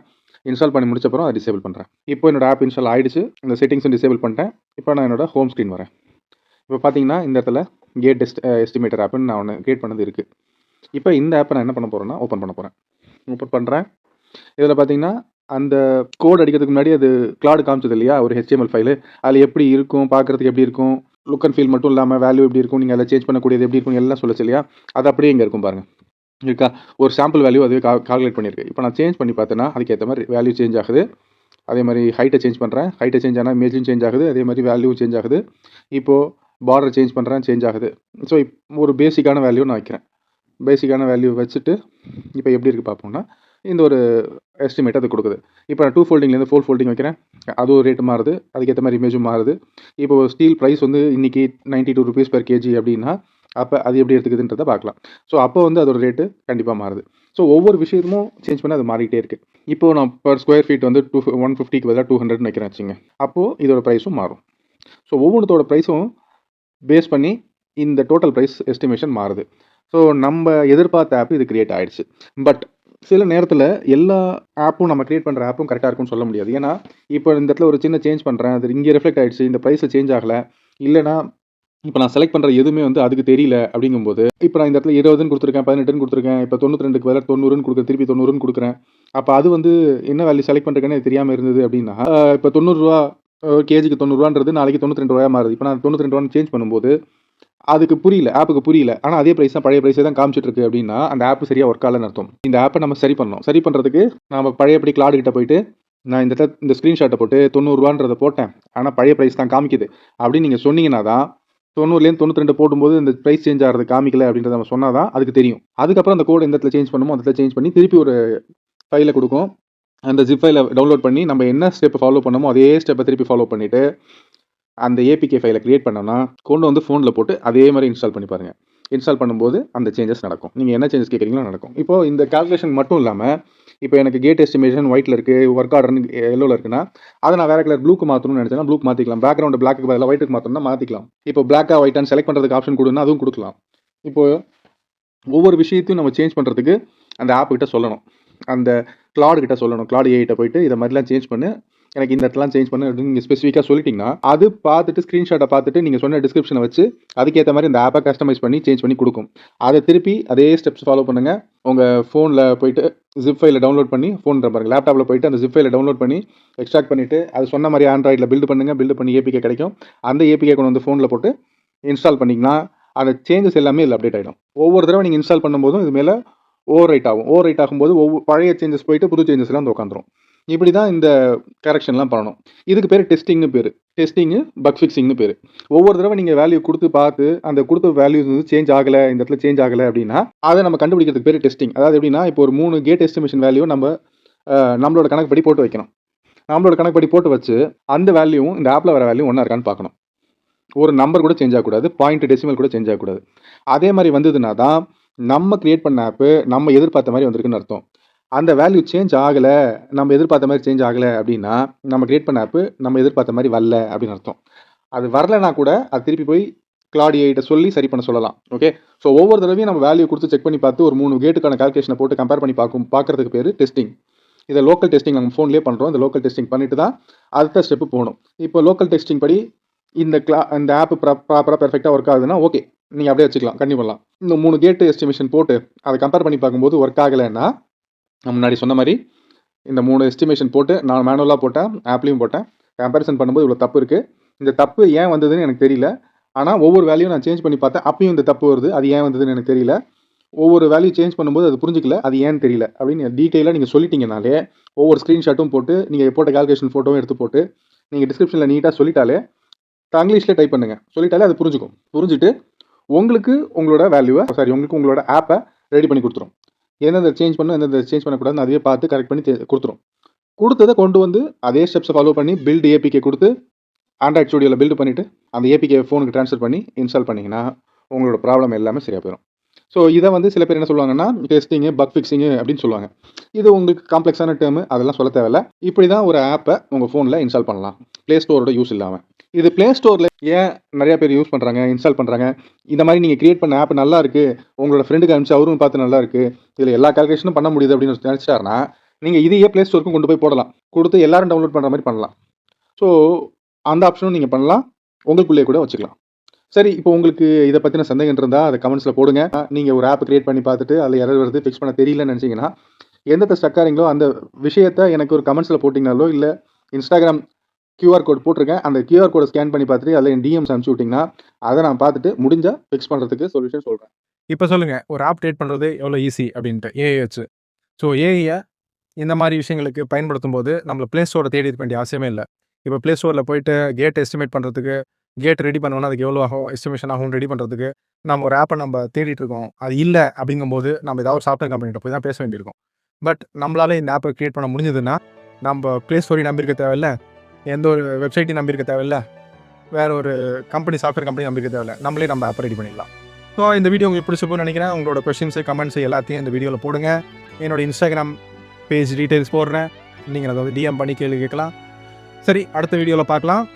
Speaker 2: இன்ஸ்டால் பண்ணி முடிச்சப்பறம் அதை டிசேபிள் பண்ணுறேன். இப்போ என்னோட ஆப் இன்ஸ்டால் ஆகிடுச்சு, இந்த செட்டிங்ஸும் டிசேபிள் பண்ணிட்டேன். இப்போ நான் என்னோட ஹோம் ஸ்க்ரீன் வரேன். இப்போ பார்த்தீங்கன்னா இந்த இடத்துல கேட் எஸ்டிமேட்டர் ஆப்னு நான் ஒன்று கிரியேட் பண்ணது இருக்குது. இப்போ இந்த ஆப்பை நான் என்ன பண்ண போகிறேன்னா ஓப்பன் பண்ண போகிறேன். ஓப்பன் பண்ணுறேன். இதில் பார்த்தீங்கன்னா அந்த கோட் அடிக்கிறதுக்கு முன்னாடி அது கிளாடு காமிச்சது இல்லையா, ஒரு HTML ஃபைலு, அதில் எப்படி இருக்கும், பார்க்குறதுக்கு எப்படி இருக்கும், லுக் அண்ட் ஃபீல் மட்டும் இல்லாமல் வேல்யூ எப்படி இருக்கும், நீங்கள் அதில் சேஞ்ச் பண்ணக்கூடியது எப்படி இருக்கும் எல்லாம் சொல்லுச்சு இல்லையா, அது அப்படியே இங்கே இருக்கும் பாருங்கள். இருக்கா, ஒரு சாம்பிள் வேல்யூ அதுவே கால்குலேட் பண்ணியிருக்கு. இப்போ நான் சேஞ்ச் பண்ணி பார்த்தேன்னா அதுக்கேற்ற மாதிரி வேல்யூ சேஞ்ச் ஆகுது. அதே மாதிரி ஹைட்டை சேஞ்ச் பண்ணுறேன். ஹைட்டை சேஞ்ச் ஆனால் இமேஜும் சேஞ்ச் ஆகுது, அதே மாதிரி வேல்யூ சேஞ்ச் ஆகுது. இப்போது பார்டர் சேஞ்ச் பண்ணுறேன், சேஞ்ச் ஆகுது. ஸோ ஒரு பேசிக்கான வேல்யூ நான் வைக்கிறேன். பேசிக்கான வேல்யூ வச்சுட்டு இப்போ எப்படி இருக்குது பார்ப்போம்னா இந்த ஒரு எஸ்டிமேட் அது கொடுக்குது. இப்போ நான் 2 ஃபோல்டிங்லேருந்து 4 ஃபோல்டிங் வைக்கிறேன், அது ஒரு ரேட்டு மாறுது, அதுக்கேற்ற மாதிரி இமேஜும் மாறுது. இப்போ ஸ்டீல் ப்ரைஸ் வந்து இன்றைக்கி 92 rupees per kg அப்படின்னா அப்போ அது எப்படி எடுத்துக்குதுன்றதை பார்க்கலாம். ஸோ அப்போ வந்து அதோட ரேட்டு கண்டிப்பாக மாறுது. ஸோ ஒவ்வொரு விஷயமும் சேஞ்ச் பண்ணி அது மாறிக்கிட்டே இருக்குது. இப்போது நான் பர் ஸ்கொயர் ஃபீட் வந்து 150க்கு பதிலாக 200 வைக்கிறேன் வச்சுங்க, அப்போது இதோட ப்ரைஸும் மாறும். ஸோ ஒவ்வொன்றத்தோட ப்ரைஸும் பேஸ் பண்ணி இந்த டோட்டல் ப்ரைஸ் எஸ்டிமேஷன் மாறுது. ஸோ நம்ம எதிர்பார்த்த ஆப் இது கிரியேட் ஆகிடுச்சு. பட் சில நேரத்தில் எல்லா ஆப்பும் நம்ம கிரியேட் பண்ணுற ஆப்பும் கரெக்டாக இருக்கும்னு சொல்ல முடியாது. ஏன்னா இப்போ இந்த இடத்துல ஒரு சின்ன சேஞ்ச் பண்ணுறேன், அது இங்கே ரிஃப்ளெக்ட் ஆகிடுச்சு, இந்த ப்ரைஸில் சேஞ்ச் ஆகலை, இல்லைனா இப்போ நான் செலக்ட் பண்ணுற எதுவுமே வந்து அதுக்கு தெரியல அப்படிங்கும்போது, இப்போ நான் இந்த இடத்துல 20ன்னு கொடுத்துருக்கேன், 18ன்னு கொடுத்துருக்கேன், இப்போ 92க்கு பதிலா 90ன்னு கொடுக்குறேன், திருப்பி 90ன்னு கொடுக்குறேன். அப்போ அது வந்து என்ன வேல்யூ செலக்ட் பண்ணுறதுன்னு எனக்கு தெரியாமல் இருந்தது அப்படின்னா, இப்போ ரூ. 90 கேஜிக்கு ரூ. 90ன்றது நாளைக்கு ரூ. 92 மாறுது. இப்போ நான் ரூ. 92 சேஞ்ச் பண்ணும்போது அதுக்கு புரியல, ஆப்புக்கு புரியல. ஆனா அதே பிரைஸ் தான், பழைய பிரைஸே தான் காமிச்சிட்டு இருக்கு அப்படின்னா, அந்த ஆப் சரியா ஒர்க் ஆகலன்னு அர்த்தம். இந்த ஆப்பை நம்ம சரி பண்ணணும். சரி பண்றதுக்கு நாம பழையபடி கிளாட் கிட்ட போயிட்டு, நான் இந்த ஸ்கிரீன்ஷாட்டை போட்டு ரூ. 90ன்றத போட்டேன். ஆனா பழைய பிரைஸ் தான் காமிக்குது அப்படின்னு நீங்க சொன்னீங்கன்னா தான், 90லேருந்து 92 போடும்போது இந்த பிரைஸ் சேஞ்ச் ஆகிறது காமிக்கல அப்படின்றத நம்ம சொன்னா தான் அதுக்கு தெரியும். அதுக்கப்புறம் அந்த கோட் எந்த இடத்துல சேஞ்ச் பண்ணுமோ அந்த இடத்துல சேஞ்ச் பண்ணி திருப்பி ஒரு ஃபைலை கொடுக்கும். அந்த ஜிப் ஃபைலை டவுன்லோட் பண்ணி நம்ம என்ன ஸ்டெப் ஃபாலோ பண்ணமோ அதே ஸ்டெப்பை திருப்பி ஃபாலோ பண்ணிட்டு அந்த ஏபிகே ஃபைலை கிரியேட் பண்ணோம்னா கொண்டு வந்து ஃபோனில் போட்டு அதே மாதிரி இன்ஸ்டால் பண்ணி பாருங்கள். இன்ஸ்டால் பண்ணும்போது அந்த சேஞ்சஸ் நடக்கும். நீங்கள் என்ன சேஞ்சஸ் கேட்குறீங்களோ நடக்கும். இப்போது இந்த கால்குலேஷன் மட்டும் இல்லாமல், இப்போ எனக்கு கேட் எஸ்டிமேஷன் ஒயிட்டில் இருக்குது, ஒர்க் ஆர்டர்னு எல்லோவில் இருக்குன்னா, அதை நான் வேறு கலர் ப்ளூக்கு மாற்றணும்னு நினச்சேன்னா ப்ளூக்கு மாற்றிக்கலாம். பேக்ரவுண்ட் பிளாக்கு பதிலாக ஒயிட்டுக்கு மாற்றணும்னா மாற்றிக்கலாம். இப்போ பிளாக்கா ஒயிட்டான்னு செலக்ட் பண்ணுறதுக்கு ஆப்ஷன் கொடுன்னா அதுவும் கொடுக்கலாம். இப்போது ஒவ்வொரு விஷயத்தையும் நம்ம சேஞ்ச் பண்ணுறதுக்கு அந்த ஆப் கிட்ட சொல்லணும். அந்த கிளாட் கிட்ட சொல்லணும். கிளாட் ஏஐட்ட போயிட்டு இதை மாதிரிலாம் சேஞ்ச் பண்ணு, எனக்கு இந்த இடத்துலாம் சேஞ்ச் பண்ணு அப்படின்னு நீங்கள் ஸ்பெசிஃபிக்காக சொல்லிட்டீங்கன்னா, அது பார்த்துட்டு ஸ்க்ரீன்ஷாட்டை பார்த்துட்டு நீங்கள் சொன்ன டிஸ்கிரிப்ஷனை வச்சு அதுக்கேற்ற மாதிரி இந்த ஆப்பை கஸ்டமைஸ் பண்ணி சேஞ்ச் பண்ணி கொடுக்கும். அதை திருப்பி அதே ஸ்டெப்ஸ் ஃபாலோ பண்ணுங்கள். உங்கள் ஃபோனில் போயிட்டு ஜிப் ஃபைலை டவுன்லோட் பண்ணி, ஃபோன் பாருங்கள் லேப்டாப்பில் போயிட்டு அந்த ஜிப் ஃபைலை டவுன்லோட் பண்ணி எக்ஸ்ட்ராக்ட் பண்ணிவிட்டு அது சொன்ன மாதிரி ஆண்ட்ராய்டில் பில்டு பண்ணுங்கள். பில்டு பண்ணி ஏபிகே கிடைக்கும். அந்த ஏபிகே கொண்டு வந்து ஃபோனில் போட்டு இன்ஸ்டால் பண்ணிங்கன்னா அந்த சேஞ்சஸ் எல்லாமே இதில் அப்டேட் ஆகிடும். ஒவ்வொரு தடவை நீங்கள் இன்ஸ்டால் பண்ணும்போதும் இது மேலே ஓவர் ரைட் ஆகும். ஓவர் ரைட் ஆகும்போது பழைய சேஞ்சஸ் போயிட்டு புது சேஞ்சஸ்லாம் வந்து உட்காந்துரும். இப்படி தான் இந்த கரெக்ஷன்லாம் பண்ணணும். இதுக்கு பேர் டெஸ்டிங்னு பேர். டெஸ்டிங்கு, பக் ஃபிக்ஸிங்னு பேர். ஒவ்வொரு தடவை நீங்கள் வேல்யூ கொடுத்து பார்த்து அந்த கொடுத்த வேல்யூஸ் வந்து சேஞ்ச் ஆகலை, இந்த இடத்துல சேஞ்ச் ஆகலை அப்படின்னா அதை நம்ம கண்டுபிடிக்கிறதுக்கு பேர் டெஸ்டிங். அதாவது எப்படின்னா, இப்போ ஒரு 3 கேட் எஸ்டிமேஷன் வேல்யூ நம்மளோட கணக்குப்படி போட்டு வைக்கணும். நம்மளோட கணக்குப்படி போட்டு வச்சு அந்த வேல்யூவும் இந்த ஆப்பில் வர வேல்யூ ஒன்றா இருக்கான்னு பார்க்கணும். ஒரு நம்பர் கூட சேஞ்ச் ஆகக்கூடாது, பாயிண்ட் டெசிமல் கூட சேஞ்ச் ஆகக்கூடாது. அதே மாதிரி வந்ததுன்னா தான் நம்ம கிரியேட் பண்ண ஆப்பு நம்ம எதிர்பார்த்த மாதிரி வந்திருக்குன்னு அர்த்தம். அந்த வேல்யூ சேஞ்ச் ஆகலை, நம்ம எதிர்பார்த்த மாதிரி சேஞ்ச் ஆகலை அப்படின்னா நம்ம கிரியேட் பண்ண ஆப்பு நம்ம எதிர்பார்த்த மாதிரி வரல அப்படின்னு அர்த்தம். அது வரலைன்னா கூட அது திருப்பி போய் கிளாட் ஏஐட்ட சொல்லி சரி பண்ண சொல்லலாம். ஓகே, ஸோ ஒவ்வொரு தடவையும் நம்ம வேல்யூ கொடுத்து செக் பண்ணி பார்த்து ஒரு 3 கேட்டுக்கான கால்குலேஷனை போட்டு கம்பேர் பண்ணி பார்க்கறதுக்கு பேர் டெஸ்டிங். இதை லோக்கல் டெஸ்டிங் நம்ம ஃபோன்லேயே பண்ணுறோம். இந்த லோக்கல் டெஸ்டிங் பண்ணிட்டு தான் அடுத்த ஸ்டெப்பு போகணும். இப்போ லோக்கல் டெஸ்டிங் படி இந்த ஆப் ப்ராப்பராக பெர்ஃபெக்டாக ஒர்க் ஆகுதுன்னா ஓகே, நீங்கள் அப்படியே வச்சுக்கலாம், கண்டினியூ பண்ணலாம். இந்த 3 கேட்டு எஸ்டிமேஷன் போட்டு அதை கம்பேர் பண்ணி பார்க்கும்போது ஒர்க் ஆகலைன்னா, நான் முன்னாடி சொன்ன மாதிரி இந்த 3 எஸ்டிமேஷன் போட்டு நான் மேனுவலாக போட்டேன், ஆப்லேயும் போட்டேன். கம்பேரிசன் பண்ணும்போது இவ்வளோ தப்பு இருக்குது. இந்த தப்பு ஏன் வந்ததுன்னு எனக்கு தெரியல. ஆனால் ஒவ்வொரு வேல்யூ நான் சேஞ்ச் பண்ணி பார்த்தேன், அப்பயும் இந்த தப்பு வருது. அது ஏன் வந்ததுன்னு எனக்கு தெரியல. ஒவ்வொரு வேல்யூ சேஞ்ச் பண்ணும்போது அது புரிஞ்சிக்கல, அது ஏன்னு தெரியல அப்படின்னு டீட்டெயிலாக நீங்கள் சொல்லிட்டீங்கனாலே, ஒவ்வொரு ஸ்க்ரீன்ஷாட்டும் போட்டு நீங்கள் போட்ட கால்குலேஷன் ஃபோட்டோவும் எடுத்து போட்டு நீங்கள் டிஸ்கிரிப்ஷனில் நீட்டாக சொல்லிட்டாலே, இங்கிலீஷில் டைப் பண்ணுங்கள், சொல்லிட்டாலே அது புரிஞ்சுக்கும். புரிஞ்சுட்டு உங்களுக்கு உங்களோட வேல்யூவை உங்களுக்கு உங்களோட ஆப்பை ரெடி பண்ணி கொடுத்துரும். எந்தெந்த சேஞ்ச் பண்ணணும், எந்தெந்த சேஞ்ச் பண்ணக்கூடாதுன்னு அதையே பார்த்து கரெக்ட் பண்ணி கொடுத்துரும். கொடுத்ததை கொண்டு வந்து அதே ஸ்டெப்ஸை ஃபாலோ பண்ணி பில்டு ஏபிகே கொடுத்து ஆண்ட்ராய்ட் ஸ்டுடியோவில் பில்டு பண்ணிவிட்டு அந்த ஏபிகே ஃபோனுக்கு ட்ரான்ஸ்ஃபர் பண்ணி இன்ஸ்டால் பண்ணிங்கன்னா உங்களோட ப்ராப்ளம் எல்லாமே சரியாக போயிடும். ஸோ இதை வந்து சில பேர் என்ன சொல்லுவாங்கன்னா டெஸ்டிங்கு, பக் ஃபிக்ஸிங்கு அப்படின்னு சொல்லுவாங்க. இது உங்களுக்கு காம்ப்ளெக்ஸான டேர்மு, அதெல்லாம் சொல்ல தேவையில்ல. இப்படி தான் ஒரு ஆப்பை உங்கள் ஃபோனில் இன்ஸ்டால் பண்ணலாம், ப்ளே ஸ்டோரோட யூஸ் இல்லாமல். இது ப்ளே ஸ்டோரில் ஏன் நிறையா பேர் யூஸ் பண்ணுறாங்க, இன்ஸ்டால் பண்ணுறாங்க, இந்த மாதிரி நீங்கள் கிரியேட் பண்ண ஆப் நல்லா இருக்குது, உங்களோட ஃப்ரெண்டுக்கு அனுப்பிச்சு அவரும் பார்த்து நல்லா இருக்குது, இதில் எல்லா கால்குலேஷனும் பண்ண முடியுது அப்படின்னு நினச்சிட்டாருன்னா நீங்கள் இதையே ப்ளே ஸ்டோருக்கும் கொண்டு போய் போடலாம், கொடுத்து எல்லாரும் டவுன்லோட் பண்ணுற மாதிரி பண்ணலாம். ஸோ அந்த ஆப்ஷனும் நீங்கள் பண்ணலாம், உங்களுக்குள்ளே கூட வச்சுக்கலாம். சரி, இப்போ உங்களுக்கு இதை பற்றின சந்தேகம் இருந்தால் அதை கமெண்ட்ஸில் போடுங்க. நீங்கள் ஒரு ஆப் கிரியேட் பண்ணி பார்த்துட்டு அதில் எரர் வருது, ஃபிக்ஸ் பண்ண தெரியலன்னு நினச்சிங்கன்னா எந்த ஸ்டக்காரீங்களோ அந்த விஷயத்தை எனக்கு ஒரு கமெண்ட்ஸில் போட்டிங்கனாலோ, இல்லை இன்ஸ்டாகிராம் QR கோட் போட்டிருக்கேன், அந்த QR கோடை ஸ்கேன் பண்ணி பார்த்துட்டு அதில் என் டிஎம்ஸ் அனுப்பிச்சி விட்டிங்கன்னா அதை நான் பார்த்துட்டு முடிஞ்சால் ஃபிக்ஸ் பண்ணுறதுக்கு சொல்யூஷன் சொல்கிறேன்.
Speaker 5: இப்போ சொல்லுங்கள், ஒரு ஆப் கிரியேட் பண்ணுறது எவ்வளோ ஈஸி அப்படின்ட்டு ஏஐ வச்சு. ஸோ ஏஐயை இந்த மாதிரி விஷயங்களுக்கு பயன்படுத்தும் போது நம்மளை ப்ளே ஸ்டோரை தேடி இருக்க வேண்டிய அவசியமே இல்லை. இப்போ ப்ளே ஸ்டோரில் போயிட்டு கேட் எஸ்டிமேட் பண்ணுறதுக்கு, கேட் ரெடி பண்ணோன்னா அதுக்கு எவ்வளோ ஆகும், எஸ்டிமேஷன் ஆகும் ரெடி பண்ணுறதுக்கு நம்ம ஒரு ஆப்பை நம்ம தேடிட்டு இருக்கோம். அது இல்லை அப்படிங்கும்போது நம்ம ஏதாவது ஒரு சாஃப்ட்வேர் கம்பெனிகிட்ட போய் தான் பேச வேண்டியிருக்கும். பட் நம்மளால இந்த ஆப்பை கிரியேட் பண்ண முடிஞ்சதுன்னா நம்ம ப்ளே ஸ்டோரி நம்பியிருக்க தேவையில்லை, எந்த ஒரு வெப்சைட்டையும் நம்பியிருக்க தேவையில்லை, வேறு ஒரு சாஃப்ட்வேர் கம்பெனி நம்பியிருக்க தேவையில்லை, நம்மளே நம்ம ஆப்பை ரெடி பண்ணிடலாம். ஸோ இந்த வீடியோ உங்களுக்கு பிடிச்சிருக்கும்னு நினைக்கிறேன். உங்களோட கொஸ்டின்ஸு, கமெண்ட்ஸு எல்லாத்தையும் இந்த வீடியோவில் போடுங்க. என்னோட இன்ஸ்டாகிராம் பேஜ் டீட்டெயில்ஸ் போடுறேன், நீங்கள் அதை வந்து டிஎம் பண்ணி கேள்வி கேட்கலாம். சரி, அடுத்த வீடியோவில் பார்க்கலாம்.